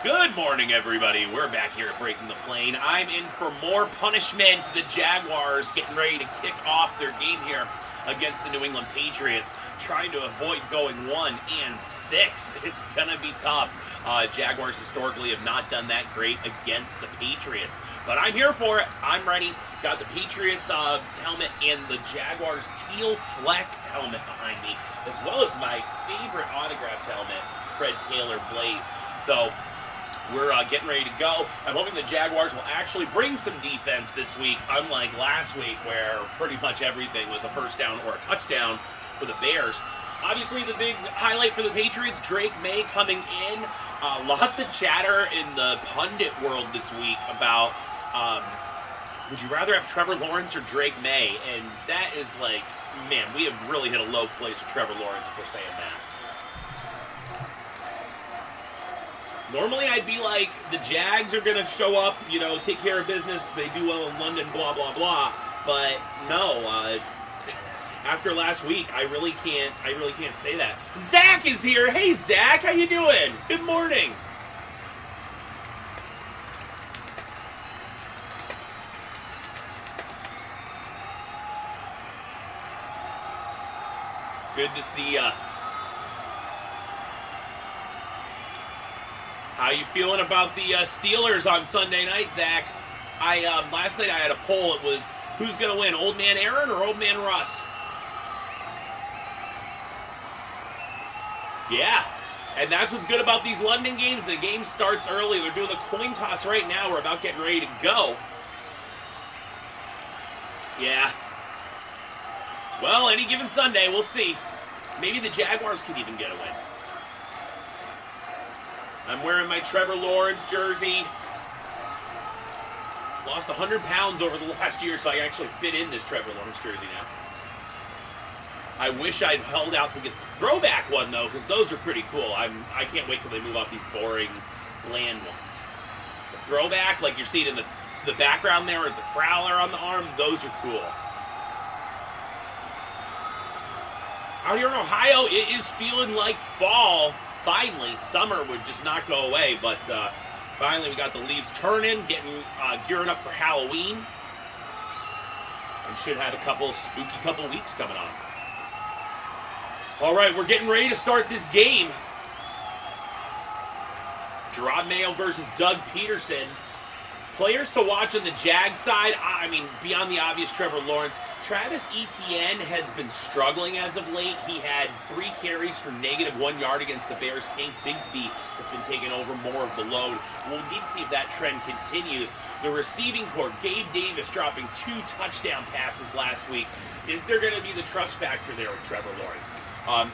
Good morning, everybody. We're back here at Breaking the Plane. I'm in for more punishment. The Jaguars getting ready to kick off their game here against the New England Patriots, trying to avoid going 1-6. It's going to be tough. Jaguars historically have not done that great against the Patriots. But I'm here for it. I'm ready. Got the Patriots helmet and the Jaguars teal fleck helmet behind me, as well as my favorite autographed helmet, Fred Taylor Blaze. So we're getting ready to go. I'm hoping the Jaguars will actually bring some defense this week, unlike last week where pretty much everything was a first down or a touchdown for the Bears. Obviously, the big highlight for the Patriots, Drake May coming in. Lots of chatter in the pundit world this week about would you rather have Trevor Lawrence or Drake May? And that is like, man, we have really hit a low place with Trevor Lawrence if we're saying that. Normally I'd be like, the Jags are going to show up, you know, take care of business, they do well in London, blah, blah, blah. But no, after last week, I really can't say that. Zach is here. Hey, Zach, how you doing? Good morning. Good to see ya. How you feeling about the Steelers on Sunday night, Zach? Last night I had a poll. It was, who's going to win, Old Man Aaron or Old Man Russ? Yeah, and that's what's good about these London games. The game starts early. They're doing the coin toss right now. We're about getting ready to go. Yeah. Well, any given Sunday, we'll see. Maybe the Jaguars could even get a win. I'm wearing my Trevor Lawrence jersey. Lost 100 pounds over the last year, so I can actually fit in this Trevor Lawrence jersey now. I wish I'd held out to get the throwback one, though, because those are pretty cool. I can't wait till they move off these boring, bland ones. The throwback, like you're seeing in the background there, with the prowler on the arm, those are cool. Out here in Ohio, it is feeling like fall. Finally, summer would just not go away, but finally we got the leaves turning, gearing up for Halloween, and should have a spooky couple weeks coming on. All right, we're getting ready to start this game. Gerard Mayo versus Doug Peterson. Players to watch on the Jags side, I mean, beyond the obvious Trevor Lawrence, Travis Etienne has been struggling as of late. He had 3 carries for -1 yard against the Bears. Tank Bigsby has been taking over more of the load. We'll need to see if that trend continues. The receiving corps, Gabe Davis dropping 2 touchdown passes last week. Is there going to be the trust factor there with Trevor Lawrence?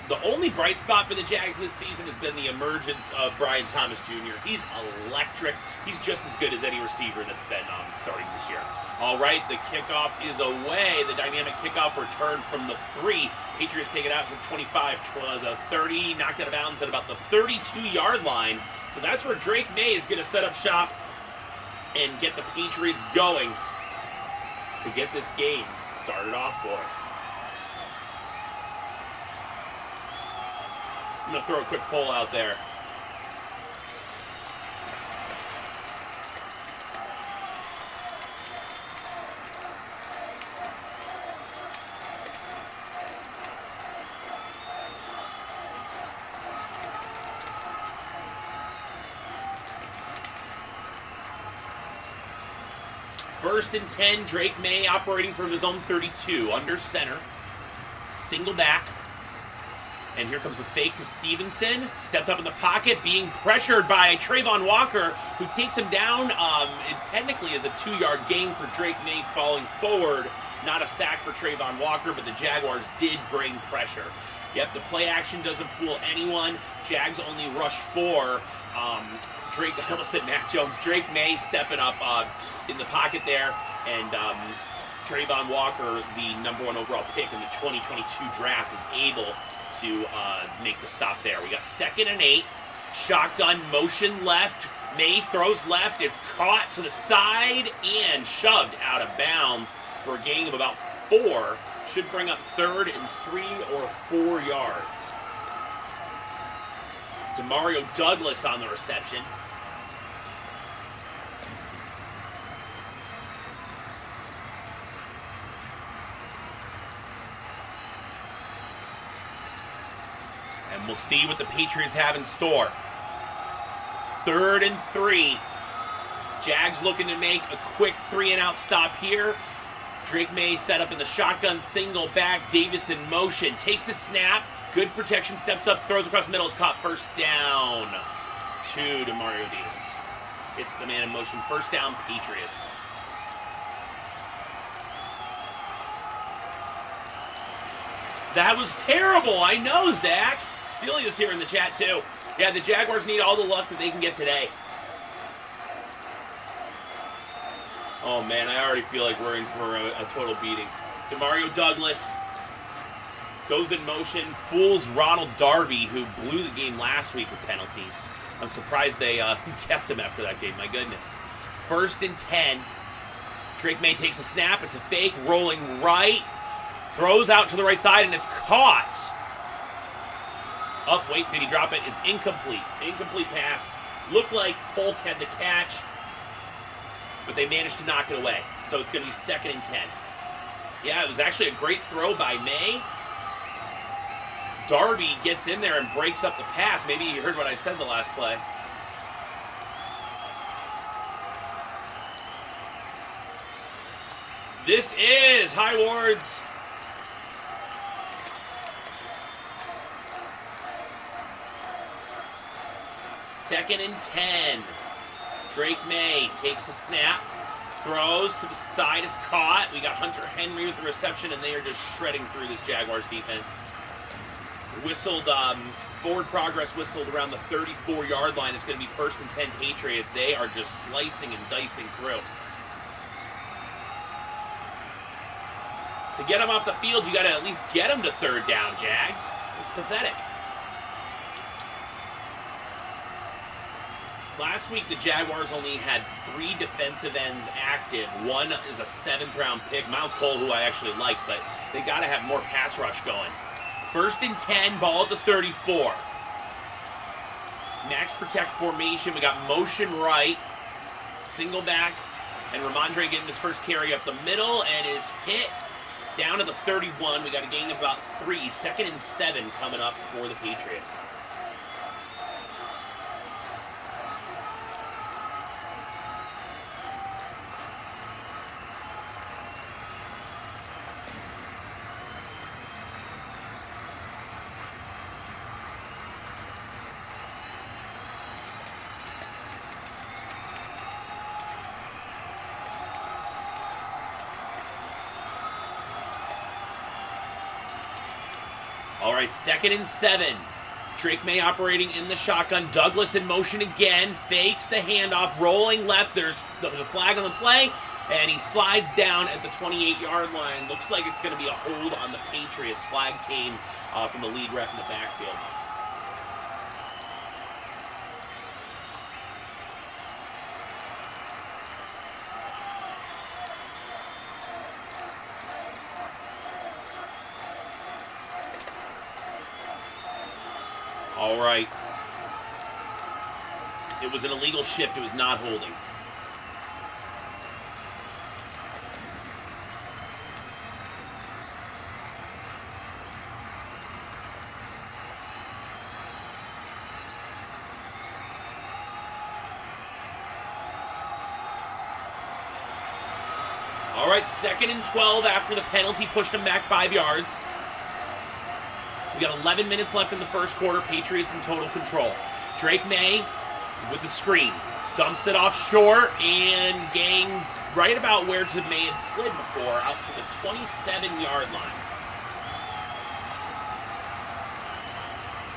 The only bright spot for the Jags this season has been the emergence of Brian Thomas Jr. He's electric. He's just as good as any receiver that's been starting this year. All right, the kickoff is away. The dynamic kickoff return from the 3. Patriots take it out to the 25, the 30, knocked out of bounds at about the 32-yard line. So that's where Drake May is going to set up shop and get the Patriots going to get this game started off for us. I'm going to throw a quick poll out there. First and 10, Drake May operating from his own 32, under center, single back. And here comes the fake to Stevenson. Steps up in the pocket, being pressured by Trayvon Walker, who takes him down. It technically is a 2-yard gain for Drake May falling forward. Not a sack for Trayvon Walker, but the Jaguars did bring pressure. Yep, the play action doesn't fool anyone. Jags only rushed 4. I almost said Mac Jones. Drake May stepping up in the pocket there. And Trayvon Walker, the #1 overall pick in the 2022 draft, is able to make the stop there. We got 2nd and 8. Shotgun motion left. May throws left. It's caught to the side and shoved out of bounds for a gain of about 4. Should bring up 3rd and 3 or 4 yards. Demario Douglas on the reception. we'll see what the Patriots have in store. 3rd and 3. Jags looking to make a quick 3-and-out stop here. Drake May set up in the shotgun, single back. Davis in motion. Takes a snap. Good protection. Steps up. Throws across the middle. Is caught. First down to Demario Davis. It's the man in motion. First down, Patriots. That was terrible. I know, Zach. Celia's here in the chat, too. Yeah, the Jaguars need all the luck that they can get today. Oh, man, I already feel like we're in for a total beating. Demario Douglas goes in motion, fools Ronald Darby, who blew the game last week with penalties. I'm surprised they kept him after that game, my goodness. 1st and 10. Drake May takes a snap. It's a fake, rolling right. Throws out to the right side, and it's caught. Oh, wait, did he drop it? It's incomplete. Incomplete pass. Looked like Polk had the catch, but they managed to knock it away. So it's going to be 2nd and 10. Yeah, it was actually a great throw by May. Darby gets in there and breaks up the pass. Maybe you heard what I said the last play. This is High Wards. Second and 10. Drake May takes a snap, throws to the side. It's caught. We got Hunter Henry with the reception, and they are just shredding through this Jaguars defense. Whistled, forward progress whistled around the 34-yard line. It's going to be 1st and 10 Patriots. They are just slicing and dicing through. To get them off the field, you got to at least get them to 3rd down, Jags. It's pathetic. Last week, the Jaguars only had 3 defensive ends active. One is a 7th-round pick, Miles Cole, who I actually like, but they got to have more pass rush going. 1st and 10, ball at the 34. Max protect formation. We got motion right, single back, and Ramondre getting his first carry up the middle and is hit down to the 31. We got a gain of about 3. 2nd and 7 coming up for the Patriots. All right, 2nd and 7. Drake May operating in the shotgun. Douglas in motion again. Fakes the handoff. Rolling left. There's a flag on the play. And he slides down at the 28-yard line. Looks like it's going to be a hold on the Patriots. Flag came from the lead ref in the backfield. All right. It was an illegal shift. It was not holding. All right, 2nd and 12 after the penalty pushed him back 5 yards. We got 11 minutes left in the first quarter. Patriots in total control. Drake May with the screen. Dumps it off short and gangs right about where May had slid before, out to the 27-yard line.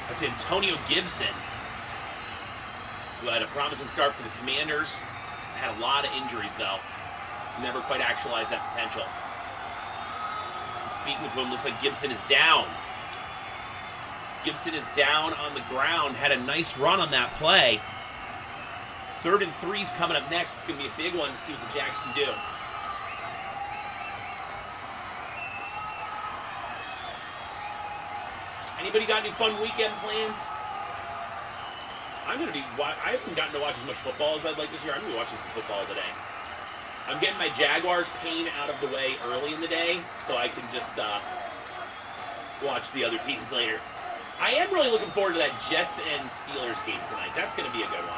That's Antonio Gibson, who had a promising start for the Commanders. Had a lot of injuries, though. Never quite actualized that potential. Speaking of him, looks like Gibson is down. Gibson is down on the ground. Had a nice run on that play. 3rd and 3's coming up next. It's going to be a big one to see what the Jags can do. Anybody got any fun weekend plans? I haven't gotten to watch as much football as I'd like this year. I'm going to be watching some football today. I'm getting my Jaguars pain out of the way early in the day, so I can just watch the other teams later. I am really looking forward to that Jets and Steelers game tonight. That's going to be a good one.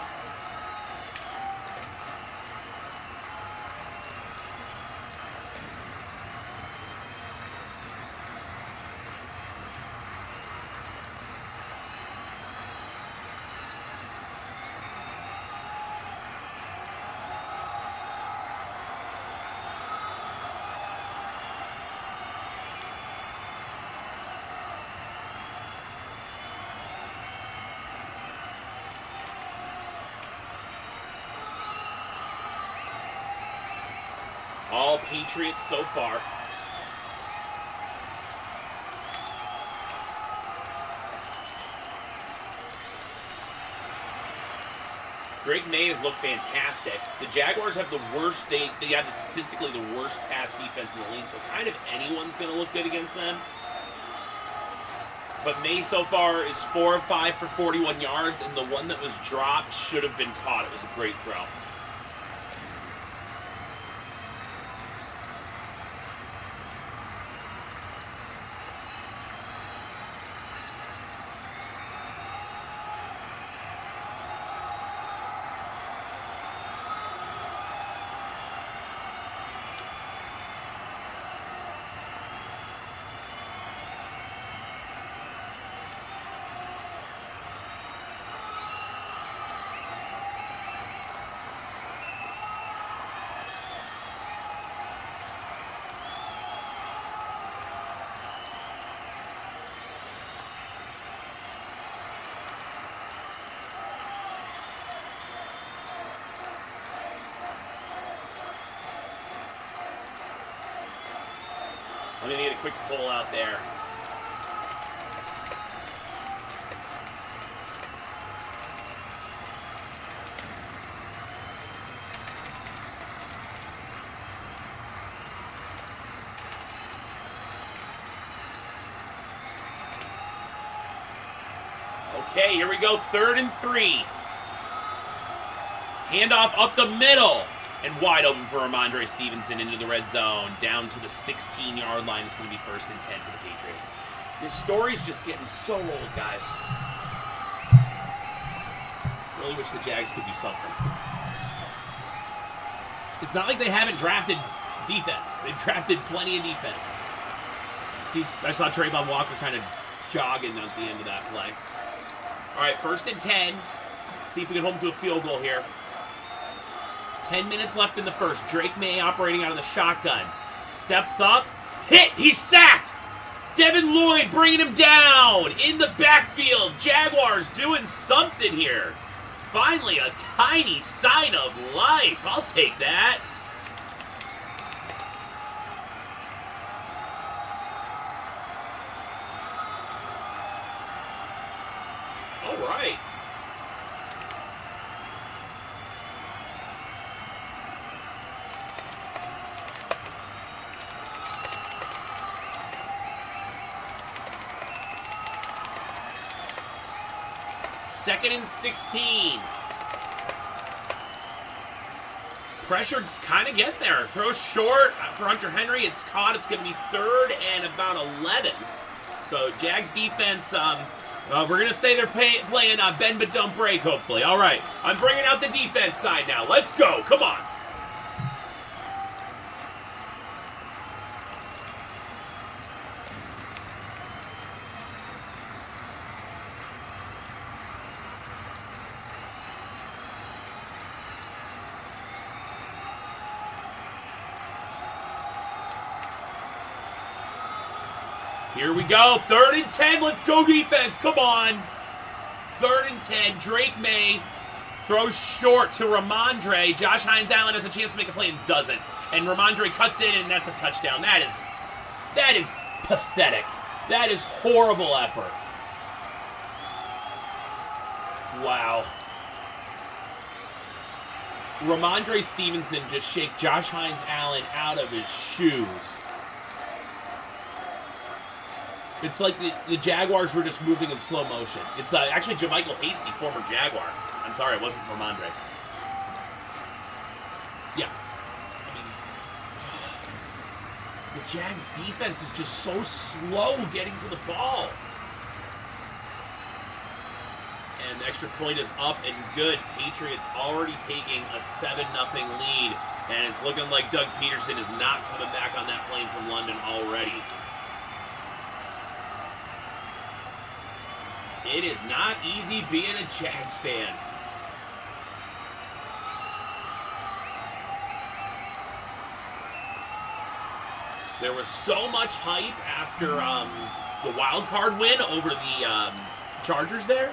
All Patriots so far. Drake May has looked fantastic. The Jaguars have the worst, they have statistically the worst pass defense in the league, so kind of anyone's going to look good against them. But May so far is 4 of 5 for 41 yards, and the one that was dropped should have been caught. It was a great throw. I'm going to get a quick pull out there. Okay, here we go. 3rd and 3. Handoff up the middle. And wide open for Ramondre Stevenson into the red zone. Down to the 16-yard line. It's going to be 1st and 10 for the Patriots. This story's just getting so old, guys. Really wish the Jags could do something. It's not like they haven't drafted defense. They've drafted plenty of defense. I saw Trayvon Walker kind of jogging at the end of that play. All right, 1st and 10. See if we can hold them to a field goal here. 10 minutes left in the first. Drake May operating out of the shotgun. Steps up. Hit! He's sacked! Devin Lloyd bringing him down in the backfield. Jaguars doing something here. Finally, a tiny sign of life. I'll take that. All right. Second and 16. Pressure kind of get there. Throw short for Hunter Henry. It's caught. It's going to be 3rd and about 11. So Jags defense, we're going to say they're playing bend but don't break, hopefully. All right. I'm bringing out the defense side now. Let's go. Come on. Here we go. 3rd and 10. Let's go defense. Come on. 3rd and 10. Drake May throws short to Ramondre. Josh Hines-Allen has a chance to make a play and doesn't. And Ramondre cuts in, and that's a touchdown. That is pathetic. That is horrible effort. Wow. Ramondre Stevenson just shake Josh Hines-Allen out of his shoes. It's like the Jaguars were just moving in slow motion. It's actually JaMychal Hasty, former Jaguar. I'm sorry, it wasn't Ramondre. Yeah. I mean, the Jags defense is just so slow getting to the ball. And the extra point is up and good. Patriots already taking a 7-0 lead. And it's looking like Doug Peterson is not coming back on that plane from London already. It is not easy being a Jags fan. There was so much hype after the wild card win over the Chargers there.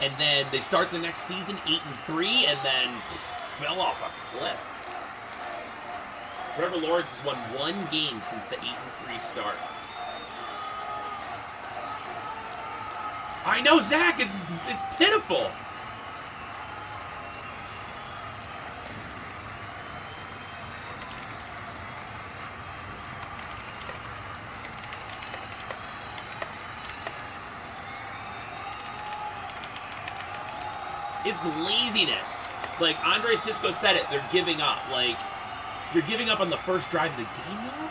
And then they start the next season 8-3 and then fell off a cliff. Trevor Lawrence has won one game since the 8-3 start. I know, Zach, it's pitiful. It's laziness. Like, Andre Sisco said it, they're giving up. Like, you're giving up on the first drive of the game now?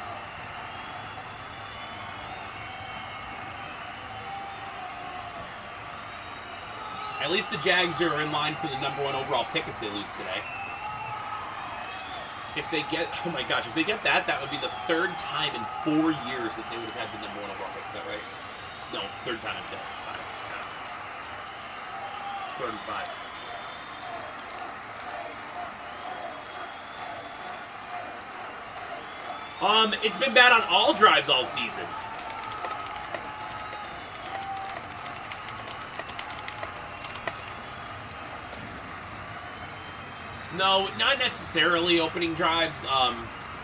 At least the Jags are in line for the #1 overall pick if they lose today. If they get, oh my gosh, if they get that, that would be the third time in 4 years that they would have had the #1 overall pick. Is that right? No, third time in 5. Third and 5. It's been bad on all drives all season. No, not necessarily opening drives.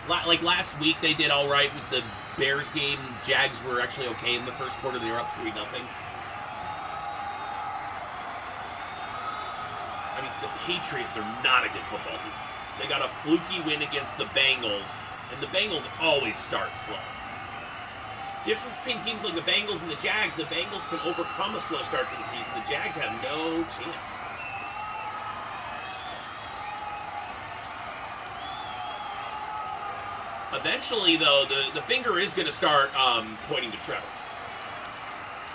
Like last week, they did all right with the Bears game. Jags were actually okay in the first quarter. They were up 3-0. I mean, the Patriots are not a good football team. They got a fluky win against the Bengals, and the Bengals always start slow. Difference between teams like the Bengals and the Jags, the Bengals can overcome a slow start to the season. The Jags have no chance. Eventually, though, the finger is going to start pointing to Trevor.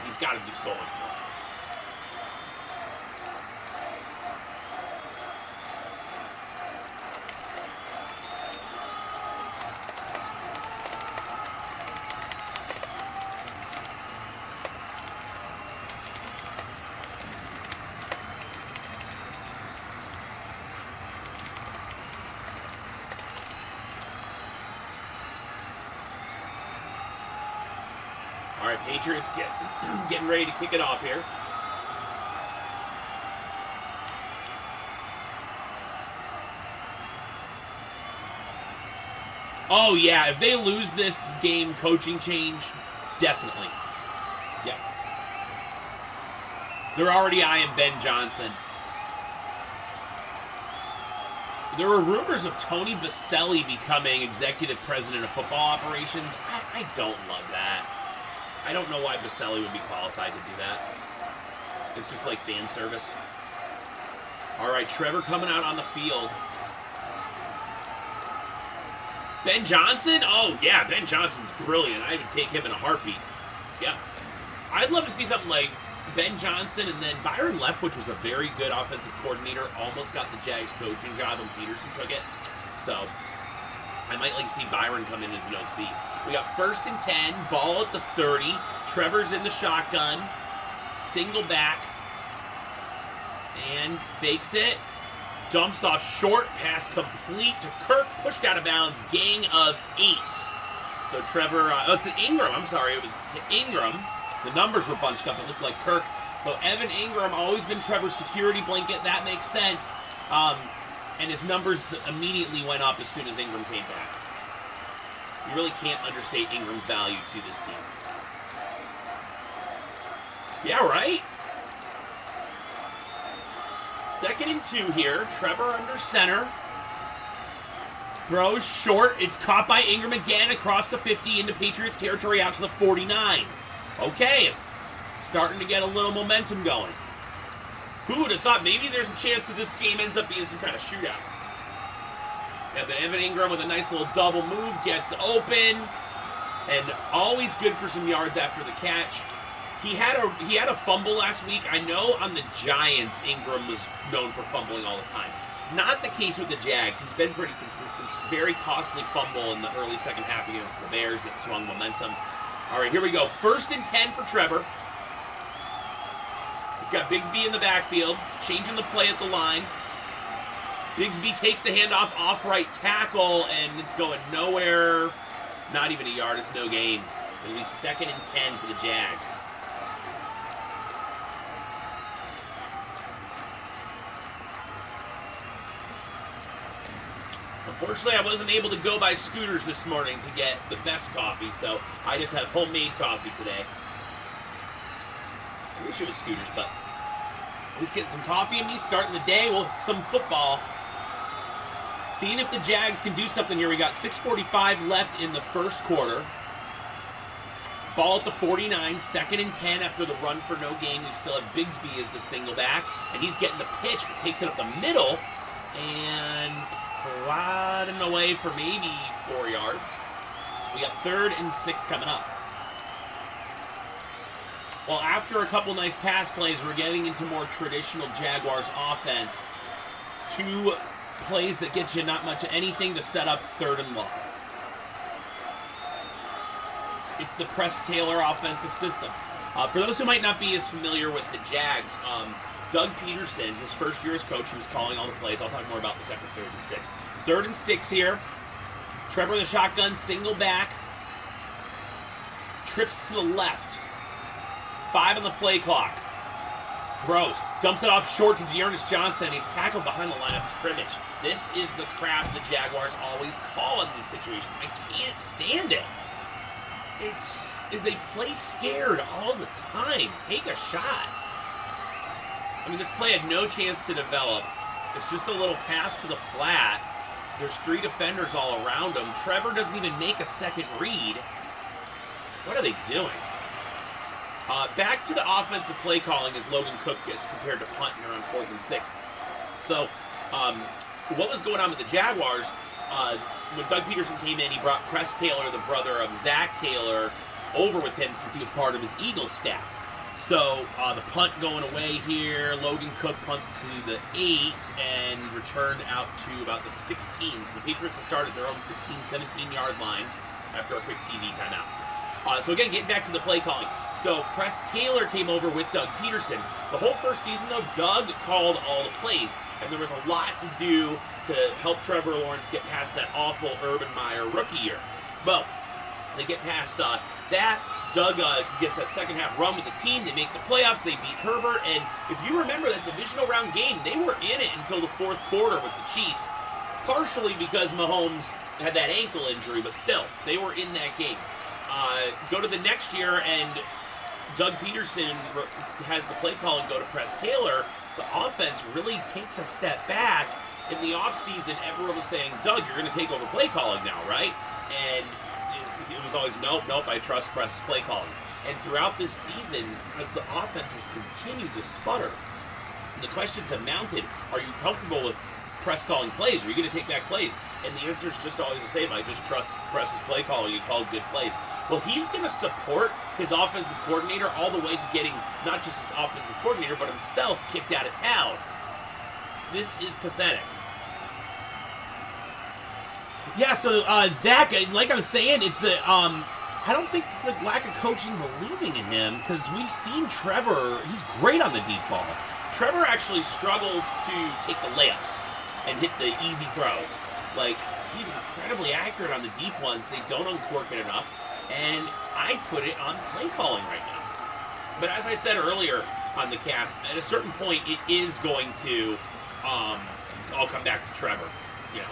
He's got to do so much more. All right, Patriots getting ready to kick it off here. Oh, yeah, if they lose this game, coaching change, definitely. Yeah. They're already eyeing Ben Johnson. There were rumors of Tony Baselli becoming executive president of football operations. I don't love that. I don't know why Baselli would be qualified to do that. It's just like fan service. All right, Trevor coming out on the field. Ben Johnson? Oh, yeah, Ben Johnson's brilliant. I would take him in a heartbeat. Yeah. I'd love to see something like Ben Johnson and then Byron Leftwich was a very good offensive coordinator. Almost got the Jags coaching job when Peterson took it. So I might like to see Byron come in as an OC. We got 1st and 10, ball at the 30. Trevor's in the shotgun. Single back. And fakes it. Dumps off short. Pass complete to Kirk. Pushed out of bounds. Gang of 8. So Trevor, it's to Ingram. I'm sorry. It was to Ingram. The numbers were bunched up. It looked like Kirk. So Evan Ingram, always been Trevor's security blanket. That makes sense. And his numbers immediately went up as soon as Ingram came back. You really can't understate Ingram's value to this team. Yeah, right? 2nd and 2 here. Trevor under center. Throws short. It's caught by Ingram again across the 50 into Patriots territory out to the 49. Okay. Starting to get a little momentum going. Who would have thought maybe there's a chance that this game ends up being some kind of shootout? Yeah, but Evan Ingram with a nice little double move gets open. And always good for some yards after the catch. He had a fumble last week. I know on the Giants, Ingram was known for fumbling all the time. Not the case with the Jags. He's been pretty consistent. Very costly fumble in the early second half against the Bears that swung momentum. All right, here we go. 1st and 10 for Trevor. He's got Bigsby in the backfield, changing the play at the line. Bigsby takes the handoff off right tackle, and it's going nowhere. Not even a yard. It's no gain. It'll be 2nd and 10 for the Jags. Unfortunately, I wasn't able to go by Scooters this morning to get the best coffee, so I just have homemade coffee today. I wish it was Scooters, but at least getting some coffee in me, starting the day with some football. Seeing if the Jags can do something here. We got 6:45 left in the first quarter. Ball at the 49, 2nd and 10 after the run for no gain. We still have Bigsby as the single back, and he's getting the pitch, but takes it up the middle, and plotting away for maybe 4 yards. We got 3rd and 6 coming up. Well, after a couple nice pass plays, we're getting into more traditional Jaguars offense. 2 plays that get you not much of anything to set up 3rd and long. It's the Press Taylor offensive system. For those who might not be as familiar with the Jags, Doug Peterson, his first year as coach, he was calling all the plays. I'll talk more about this after 3rd and 6. 3rd and 6 here. Trevor in the shotgun, single back. Trips to the left. 5 on the play clock. Throws. Dumps it off short to Dearness Johnson. He's tackled behind the line of scrimmage. This is the crap the Jaguars always call in these situations. I can't stand it. They play scared all the time. Take a shot. I mean, this play had no chance to develop. It's just a little pass to the flat. There's 3 defenders all around him. Trevor doesn't even make a second read. What are they doing? Back to the offensive play calling as Logan Cook gets prepared to punt here on 4th and 6. So, what was going on with the Jaguars? When Doug Peterson came in, he brought Press Taylor, the brother of Zach Taylor, over with him since he was part of his Eagles staff. So the punt going away here. Logan Cook punts to the 8 and returned out to about the 16. So the Patriots have started their own 16, 17-yard line after a quick TV timeout. So again, getting back to the play calling. So Press Taylor came over with Doug Peterson. The whole first season, though, Doug called all the plays. And there was a lot to do to help Trevor Lawrence get past that awful Urban Meyer rookie year. Well, they get past that. Doug gets that second half run with the team. They make the playoffs. They beat Herbert. And if you remember that divisional round game, they were in it until the 4th quarter with the Chiefs. Partially because Mahomes had that ankle injury, but still, they were in that game. Go to the next year, and Doug Peterson has the play call and go to Press Taylor. The offense really takes a step back. In the offseason, everyone was saying, Doug, you're going to take over play calling now, right? And it was always, nope, I trust Press play calling. And throughout this season, as the offense has continued to sputter, the questions have mounted, are you comfortable with Press calling plays? Are you going to take back plays? And the answer is just always the same. I just trust Press's play calling. You call good plays. Well, he's going to support his offensive coordinator all the way to getting not just his offensive coordinator, but himself kicked out of town. This is pathetic. Yeah, so Zach, like I'm saying, it's the I don't think it's the lack of coaching believing in him, because we've seen Trevor. He's great on the deep ball. Trevor actually struggles to take the layups and hit the easy throws. Like, he's incredibly accurate on the deep ones. They don't uncork it enough, and I put it on play calling right now. But as I said earlier on the cast, at a certain point, it is going to all come back to Trevor. You know.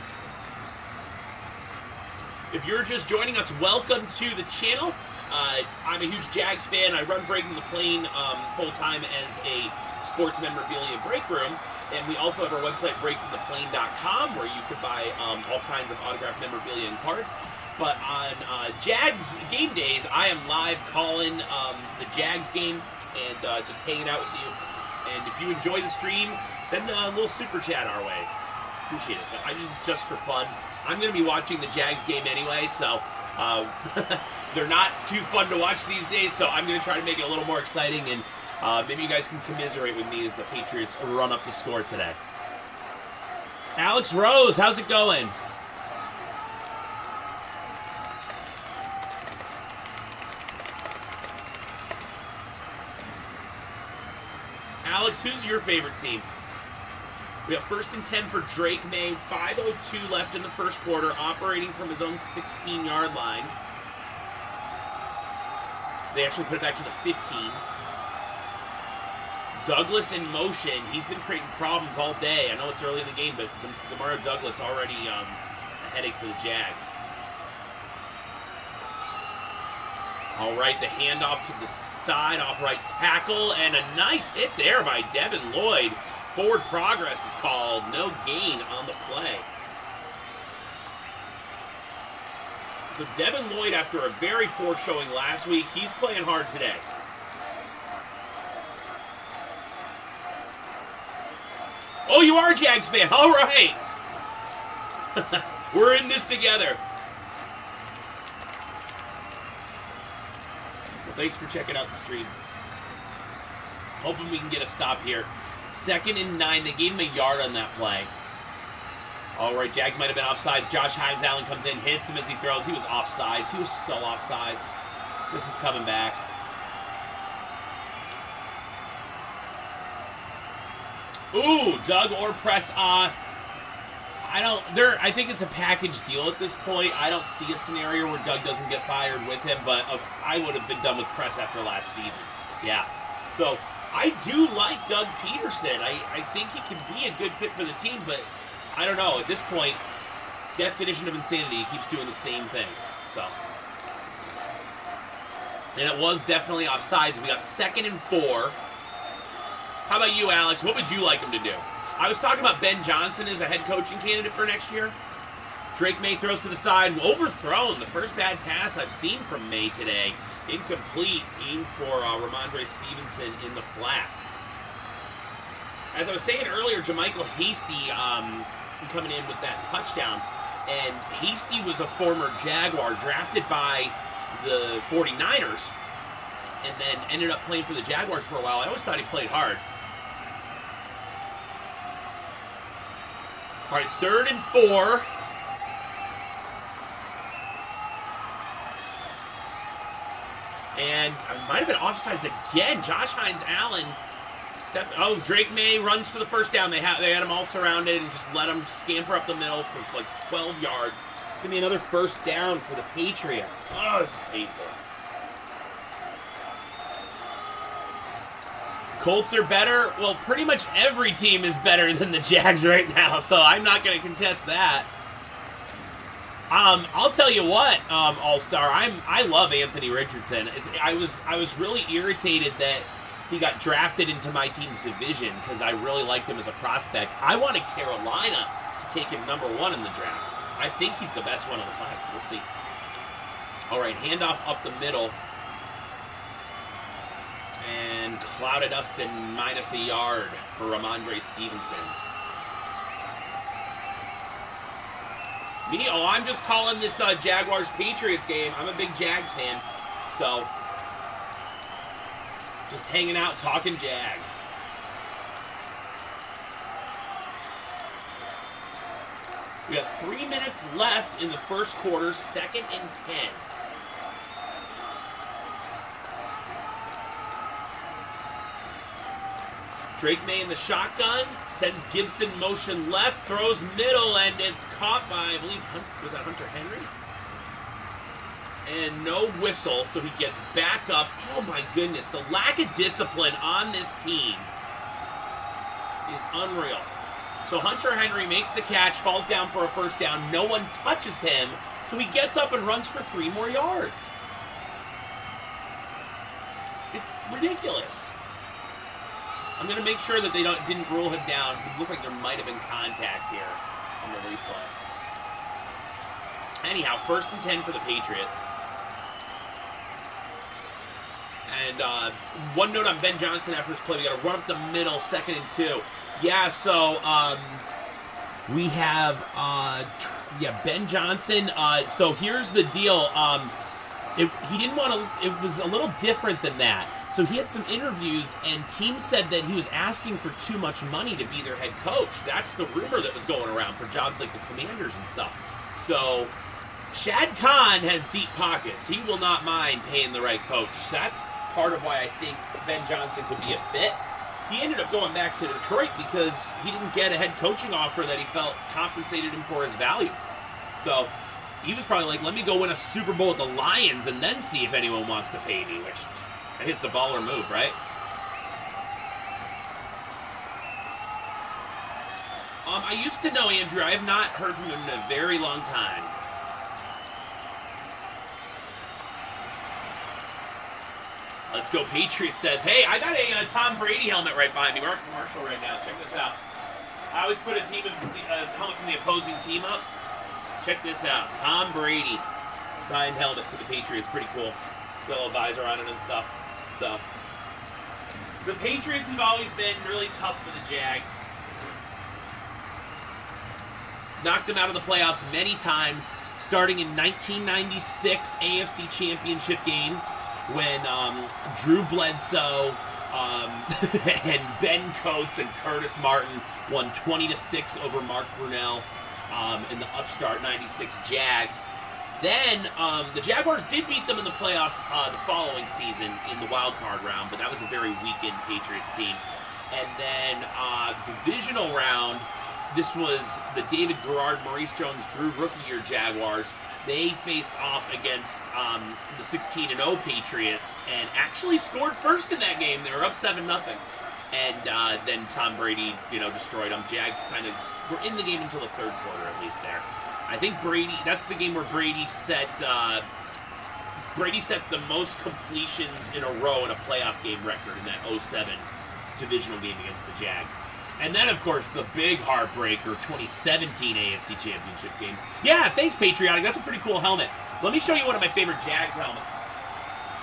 If you're just joining us, welcome to the channel. I'm a huge Jags fan. I run Breaking the Plane full-time as a sports memorabilia break room. And we also have our website, breakingtheplane.com, where you can buy all kinds of autographed memorabilia and cards. But on Jags game days, I am live calling the Jags game and just hanging out with you. And if you enjoy the stream, send a little super chat our way. Appreciate it. But just for fun. I'm going to be watching the Jags game anyway, so they're not too fun to watch these days, so I'm going to try to make it a little more exciting, and maybe you guys can commiserate with me as the Patriots run up the score today. Alex Rose, how's it going? Alex, who's your favorite team? We have 1st and 10 for Drake May. 5:02 left in the first quarter, operating from his own 16-yard line. They actually put it back to the 15. Douglas in motion. He's been creating problems all day. I know it's early in the game, but Demario Douglas already a headache for the Jags. All right, the handoff to the side, off right tackle, and a nice hit there by Devin Lloyd. Forward progress is called. No gain on the play. So Devin Lloyd, after a very poor showing last week, he's playing hard today. Oh, you are a Jags fan. All right. We're in this together. Well, thanks for checking out the stream. Hoping we can get a stop here. 2nd and 9. They gave him a yard on that play. All right, Jags might have been offsides. Josh Hines-Allen comes in, hits him as he throws. He was offsides. He was so offsides. This is coming back. Ooh, Doug or press. I think it's a package deal at this point. I don't see a scenario where Doug doesn't get fired with him, but I would have been done with press after last season. Yeah. So I do like Doug Peterson. I think he can be a good fit for the team, but I don't know. At this point, definition of insanity, he keeps doing the same thing. So, and it was definitely offsides. We got 2nd and 4. How about you, Alex? What would you like him to do? I was talking about Ben Johnson as a head coaching candidate for next year. Drake May throws to the side, overthrown. The first bad pass I've seen from May today. Incomplete, aimed for Ramondre Stevenson in the flat. As I was saying earlier, Jermichael Hasty coming in with that touchdown. And Hasty was a former Jaguar drafted by the 49ers and then ended up playing for the Jaguars for a while. I always thought he played hard. All right, 3rd and 4. And it might have been offsides again. Josh Hines-Allen Drake May runs for the first down. They had him all surrounded and just let him scamper up the middle for like 12 yards. It's going to be another 1st down for the Patriots. Oh, it's painful. Colts are better. Well, pretty much every team is better than the Jags right now, so I'm not going to contest that. I'll tell you what, All-Star, I love Anthony Richardson. I was really irritated that he got drafted into my team's division because I really liked him as a prospect. I wanted Carolina to take him number 1 in the draft. I think he's the best one in the class, but we'll see. All right, handoff up the middle. And clouded Dustin minus a yard for Ramondre Stevenson. I'm just calling this Jaguars-Patriots game. I'm a big Jags fan, so just hanging out, talking Jags. We have 3 minutes left in the first quarter, 2nd and 10. Drake May in the shotgun, sends Gibson motion left, throws middle, and it's caught by, I believe, was that Hunter Henry? And no whistle, so he gets back up. Oh my goodness, the lack of discipline on this team is unreal. So Hunter Henry makes the catch, falls down for a 1st down. No one touches him, so he gets up and runs for 3 more yards. It's ridiculous. I'm going to make sure that they didn't rule him down. It looked like there might have been contact here on the replay. Anyhow, 1st and 10 for the Patriots. And one note on Ben Johnson after his play. We got to run up the middle, 2nd and 2. Yeah, so We have, Ben Johnson. So here's the deal. He didn't want to, it was a little different than that. So he had some interviews, and teams said that he was asking for too much money to be their head coach. That's the rumor that was going around for jobs like the Commanders and stuff. So Shad Khan has deep pockets. He will not mind paying the right coach. That's part of why I think Ben Johnson could be a fit. He ended up going back to Detroit because he didn't get a head coaching offer that he felt compensated him for his value. So he was probably like, let me go win a Super Bowl with the Lions and then see if anyone wants to pay me, which I think it's a baller move, right? I used to know Andrew. I have not heard from him in a very long time. Let's go. Patriots says, hey, I got a Tom Brady helmet right behind me. We're on commercial right now. Check this out. I always put a helmet from the opposing team up. Check this out. Tom Brady signed helmet for the Patriots. Pretty cool. Got a little visor on it and stuff. So, the Patriots have always been really tough for the Jags. Knocked them out of the playoffs many times, starting in 1996 AFC Championship game when Drew Bledsoe and Ben Coates and Curtis Martin won 20-6 over Mark Brunell in the upstart 96 Jags. Then the Jaguars did beat them in the playoffs the following season in the wild card round, but that was a very weakened Patriots team. And then divisional round, this was the David Garrard, Maurice Jones-Drew rookie year Jaguars. They faced off against the 16-0 Patriots and actually scored first in that game. They were up 7-0. And then Tom Brady, destroyed them. Jags kind of were in the game until the third quarter, at least there. I think that's the game where Brady set the most completions in a row in a playoff game record in that 07 divisional game against the Jags. And then, of course, the big heartbreaker 2017 AFC Championship game. Yeah, thanks, Patriotic. That's a pretty cool helmet. Let me show you one of my favorite Jags helmets.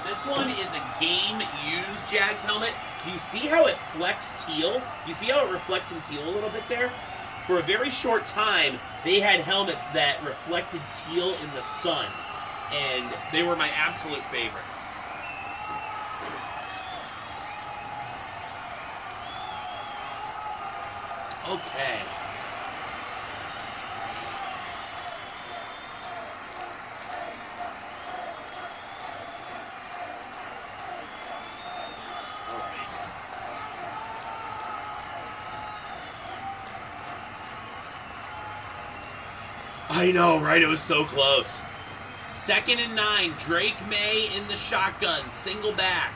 This one is a game-used Jags helmet. Do you see how it flecks teal? Do you see how it reflects in teal a little bit there? For a very short time, they had helmets that reflected teal in the sun, and they were my absolute favorites. Okay. I know, right? It was so close. 2nd and 9. Drake May in the shotgun. Single back.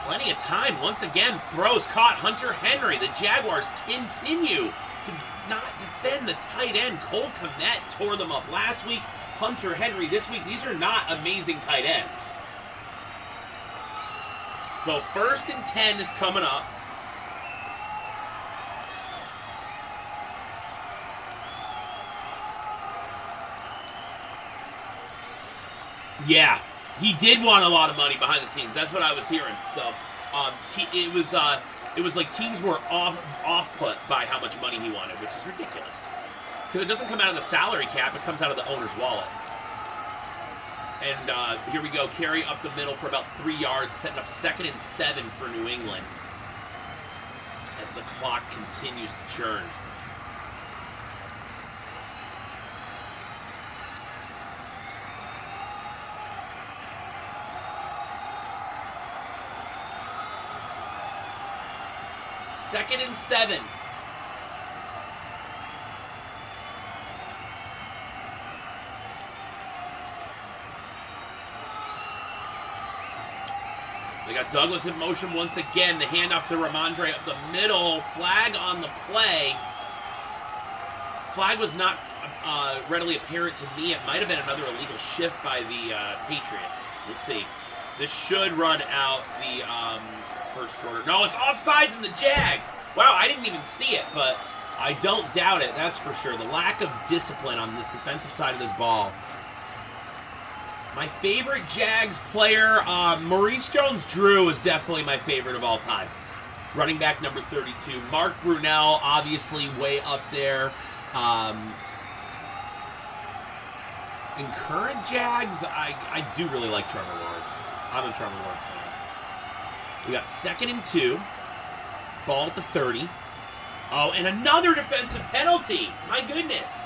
Plenty of time. Once again, throws caught. Hunter Henry. The Jaguars continue to not defend the tight end. Cole Kmet tore them up last week. Hunter Henry this week. These are not amazing tight ends. So 1st and 10 is coming up. Yeah, he did want a lot of money behind the scenes. That's what I was hearing. So, it was like teams were off put by how much money he wanted, which is ridiculous. Because it doesn't come out of the salary cap; it comes out of the owner's wallet. And here we go, carry up the middle for about 3 yards, setting up 2nd and 7 for New England as the clock continues to churn. Second and 7. They got Douglas in motion once again. The handoff to Ramondre up the middle. Flag on the play. Flag was not readily apparent to me. It might have been another illegal shift by the Patriots. We'll see. This should run out the first quarter. No, it's offsides in the Jags. Wow, I didn't even see it, but I don't doubt it, that's for sure. The lack of discipline on this defensive side of this ball. My favorite Jags player, Maurice Jones-Drew is definitely my favorite of all time. Running back number 32. Mark Brunell, obviously way up there. In current Jags, I do really like Trevor Lawrence. I'm a Trevor Lawrence fan. We got 2nd and 2. Ball at the 30. Oh, and another defensive penalty. My goodness.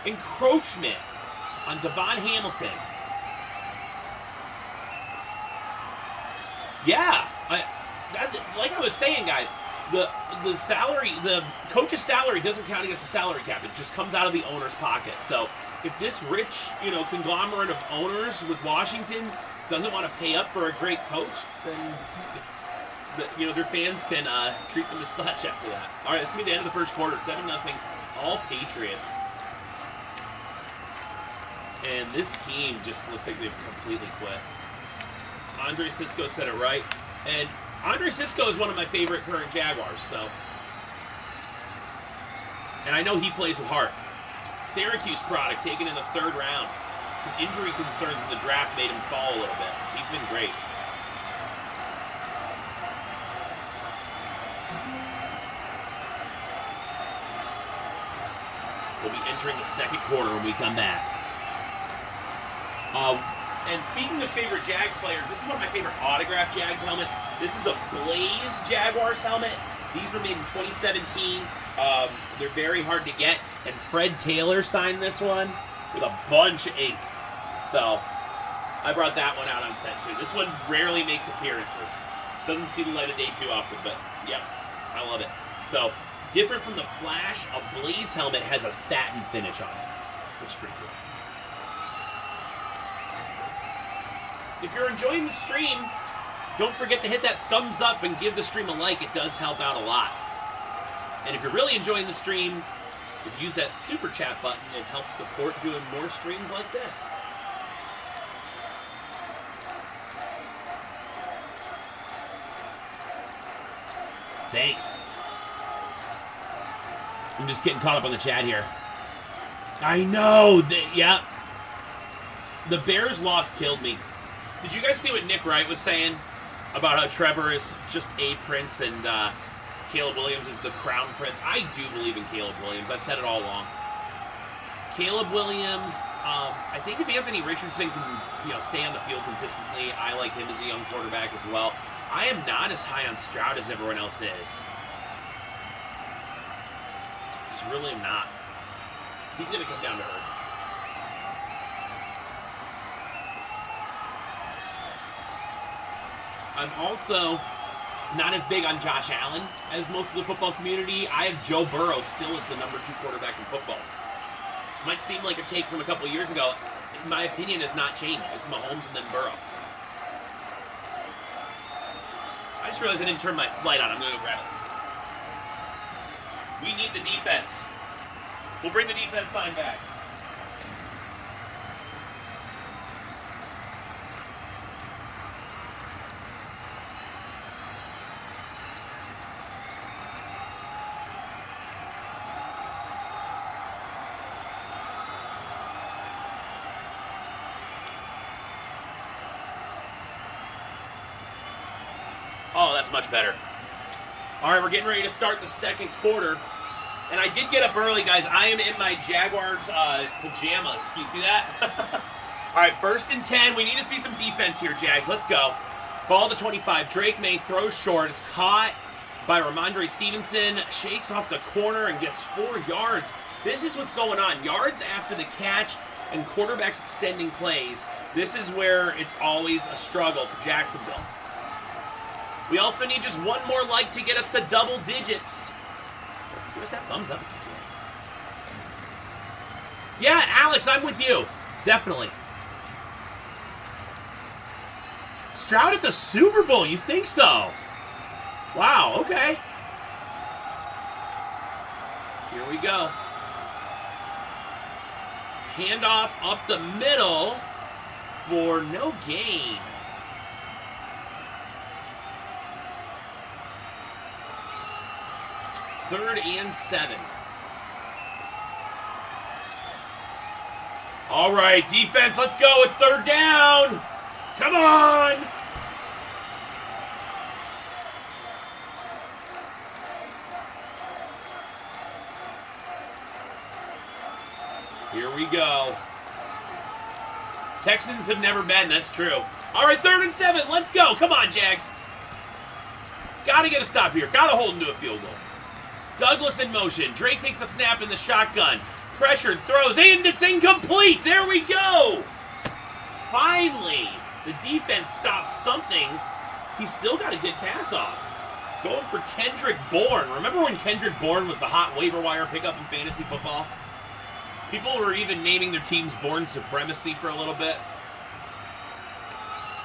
Encroachment on Devon Hamilton. Yeah. Like I was saying, guys, the salary, the coach's salary doesn't count against the salary cap. It just comes out of the owner's pocket. So if this rich, conglomerate of owners with Washington doesn't want to pay up for a great coach, then their fans can treat them as such after that. All right, it's gonna be the end of the first quarter. 7-0, all Patriots. And this team just looks like they've completely quit. Andre Cisco said it right, and Andre Cisco is one of my favorite current Jaguars. So, and I know he plays with heart. Syracuse product taken in the 3rd round. Some injury concerns in the draft made him fall a little bit. He's been great. We'll be entering the 2nd quarter when we come back. And speaking of favorite Jags players, this is one of my favorite autographed Jags helmets. This is a Blaze Jaguars helmet. These were made in 2017. They're very hard to get. And Fred Taylor signed this one with a bunch of ink. So I brought that one out on set too. This one rarely makes appearances. Doesn't see the light of day too often, but yep, I love it. So different from the Flash, a Blaze helmet has a satin finish on it, which is pretty cool. If you're enjoying the stream, don't forget to hit that thumbs up and give the stream a like. It does help out a lot. And if you're really enjoying the stream, if you use that super chat button, it helps support doing more streams like this. Thanks. I'm just getting caught up on the chat here. I know. Yeah. The Bears loss killed me. Did you guys see what Nick Wright was saying about how Trevor is just a prince and Caleb Williams is the crown prince? I do believe in Caleb Williams. I've said it all along. Caleb Williams, I think if Anthony Richardson can stay on the field consistently, I like him as a young quarterback as well. I am not as high on Stroud as everyone else is. Just really am not. He's going to come down to earth. I'm also not as big on Josh Allen as most of the football community. I have Joe Burrow still as the number 2 quarterback in football. Might seem like a take from a couple of years ago. My opinion has not changed. It's Mahomes and then Burrow. I just realized I didn't turn my light on. I'm going to go grab it. We need the defense. We'll bring the defense sign back. Oh, that's much better. All right, we're getting ready to start the 2nd quarter. And I did get up early, guys. I am in my Jaguars pajamas. Can you see that? All right, 1st and 10. We need to see some defense here, Jags. Let's go. Ball to 25. Drake May throws short. It's caught by Ramondre Stevenson. Shakes off the corner and gets 4 yards. This is what's going on. Yards after the catch and quarterbacks extending plays. This is where it's always a struggle for Jacksonville. We also need just one more like to get us to double digits. Give us that thumbs up if you can. Yeah, Alex, I'm with you. Definitely. Stroud at the Super Bowl, you think so? Wow, okay. Here we go. Handoff up the middle for no gain. 3rd and 7. All right, defense, let's go. It's third down. Come on. Here we go. Texans have never been, that's true. All right, 3rd and 7. Let's go. Come on, Jags. Got to get a stop here. Got to hold him to a field goal. Douglas in motion. Drake takes a snap in the shotgun. Pressured, throws, and it's incomplete. There we go. Finally, the defense stops something. He's still got a good pass off. Going for Kendrick Bourne. Remember when Kendrick Bourne was the hot waiver wire pickup in fantasy football? People were even naming their teams Bourne Supremacy for a little bit.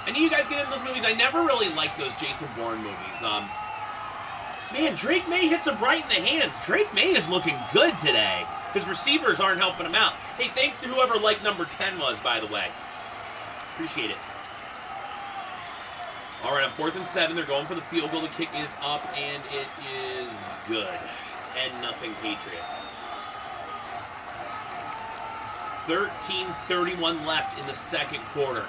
Any of you guys get into those movies? I never really liked those Jason Bourne movies. Man, Drake May hits him right in the hands. Drake May is looking good today. His receivers aren't helping him out. Hey, thanks to whoever like number 10 was, by the way. Appreciate it. All right, on 4th and 7, they're going for the field goal. The kick is up, and it is good. 10-0 Patriots. 13:31 left in the second quarter.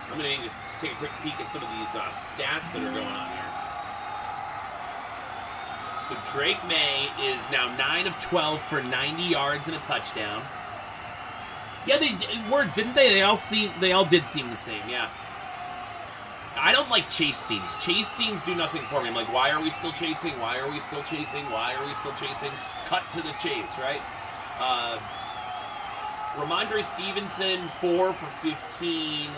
I'm going to need to take a quick peek at some of these stats that are going on here. So Drake May is now 9 of 12 for 90 yards and a touchdown. Yeah, words, didn't they? They all did seem the same, yeah. I don't like chase scenes. Chase scenes do nothing for me. I'm like, why are we still chasing? Why are we still chasing? Why are we still chasing? Cut to the chase, right? Ramondre Stevenson, 4 for 15.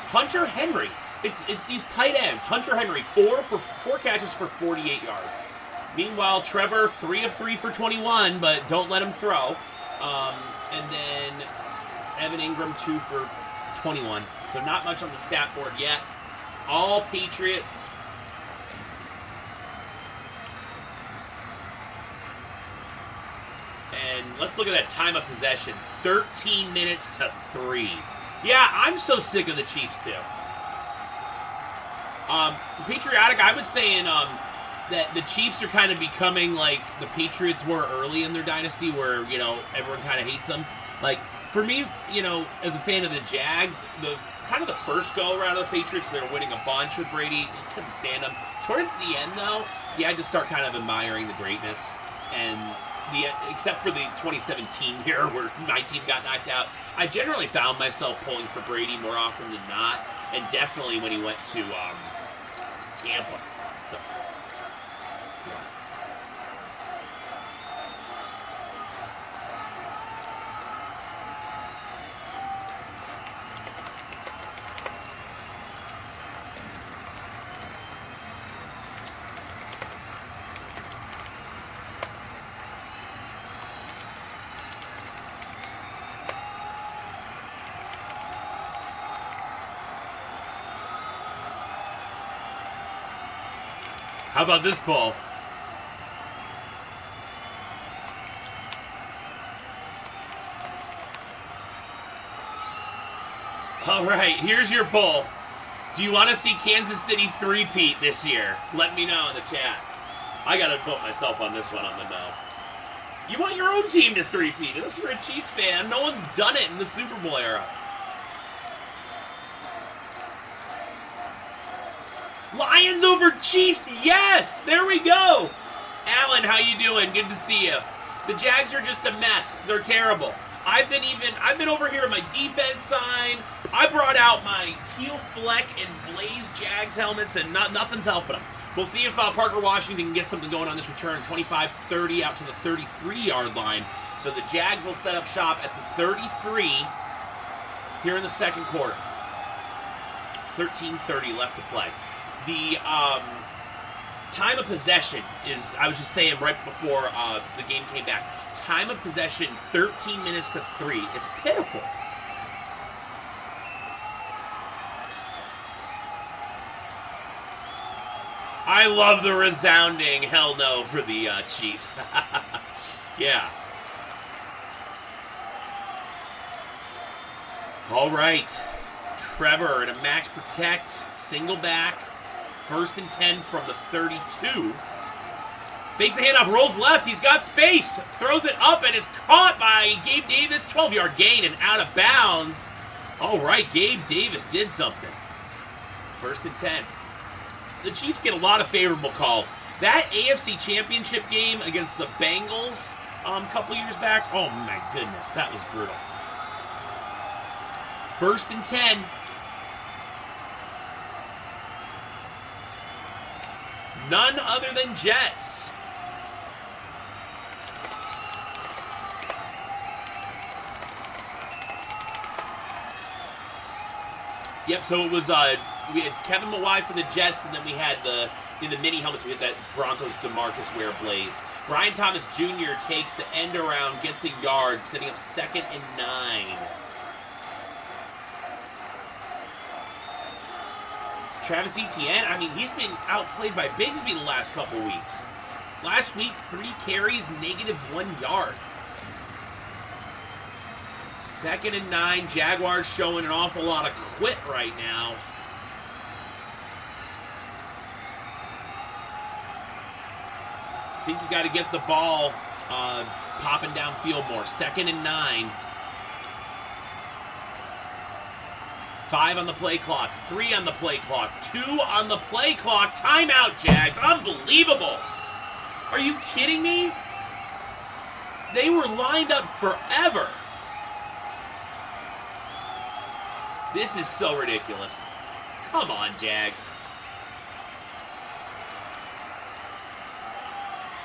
Hunter Henry. It's these tight ends. Hunter Henry, 4 catches for 48 yards. Meanwhile, Trevor, 3 of 3 for 21, but don't let him throw. And then Evan Ingram, 2 for 21. So not much on the stat board yet. All Patriots. And let's look at that time of possession. 13 minutes to 3. Yeah, I'm so sick of the Chiefs, too. Patriotic, I was saying that the Chiefs are kind of becoming like the Patriots were early in their dynasty where, you know, everyone kind of hates them. Like, for me, you know, as a fan of the Jags, the first go-around of the Patriots, they were winning a bunch with Brady. You couldn't stand them. Towards the end, though, you had to start kind of admiring the greatness. And except for the 2017 year where my team got knocked out, I generally found myself pulling for Brady more often than not, and definitely when he went to Tampa. So, yeah. How about this poll? All right, here's your poll. Do you want to see Kansas City three-peat this year? Let me know in the chat. I got to vote myself on this one on the no. You want your own team to three-peat. Unless you're a Chiefs fan, no one's done it in the Super Bowl era. Lions over Chiefs, yes! There we go! Alan, how you doing? Good to see you. The Jags are just a mess. They're terrible. I've been over here in my defense sign. I brought out my teal fleck and blaze Jags helmets, and nothing's helping them. We'll see if Parker Washington can get something going on this return. 25-30 out to the 33-yard line. So the Jags will set up shop at the 33 here in the second quarter. 13:30 left to play. The time of possession is, I was just saying right before the game came back, time of possession 13 minutes to 3. It's pitiful. I love the resounding hell no for the Chiefs. Yeah. All right. Trevor in a max protect, single back, 1st and 10 from the 32. Fakes the handoff, rolls left, he's got space, throws it up, and it's caught by Gabe Davis. 12-yard gain and out of bounds. All right, Gabe Davis did something. 1st and 10. The Chiefs get a lot of favorable calls. That AFC Championship game against the Bengals a couple years back, oh my goodness, that was brutal. 1st and 10. None other than Jets. Yep, so it was, we had Kevin Mawai for the Jets, and then we had in the mini helmets, we had that Broncos DeMarcus Ware Blaze. Brian Thomas Jr. takes the end around, gets a yard, setting up 2nd and 9. Travis Etienne, I mean, he's been outplayed by Bigsby the last couple weeks. Last week, 3 carries, -1 yard. 2nd and 9, Jaguars showing an awful lot of quit right now. I think you got to get the ball popping downfield more. 2nd and 9. 5 on the play clock, 3 on the play clock, 2 on the play clock. Timeout, Jags. Unbelievable. Are you kidding me? They were lined up forever. This is so ridiculous. Come on, Jags.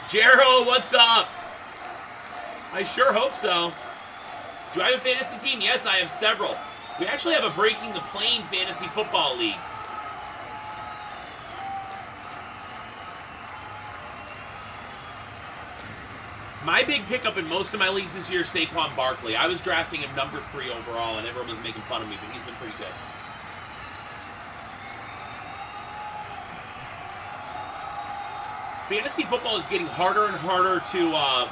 Gerald, what's up? I sure hope so. Do I have a fantasy team? Yes, I have several. We actually have a Breaking the Plane Fantasy Football League. My big pickup in most of my leagues this year is Saquon Barkley. I was drafting him number 3 overall, and everyone was making fun of me, but he's been pretty good. Fantasy football is getting harder and harder to,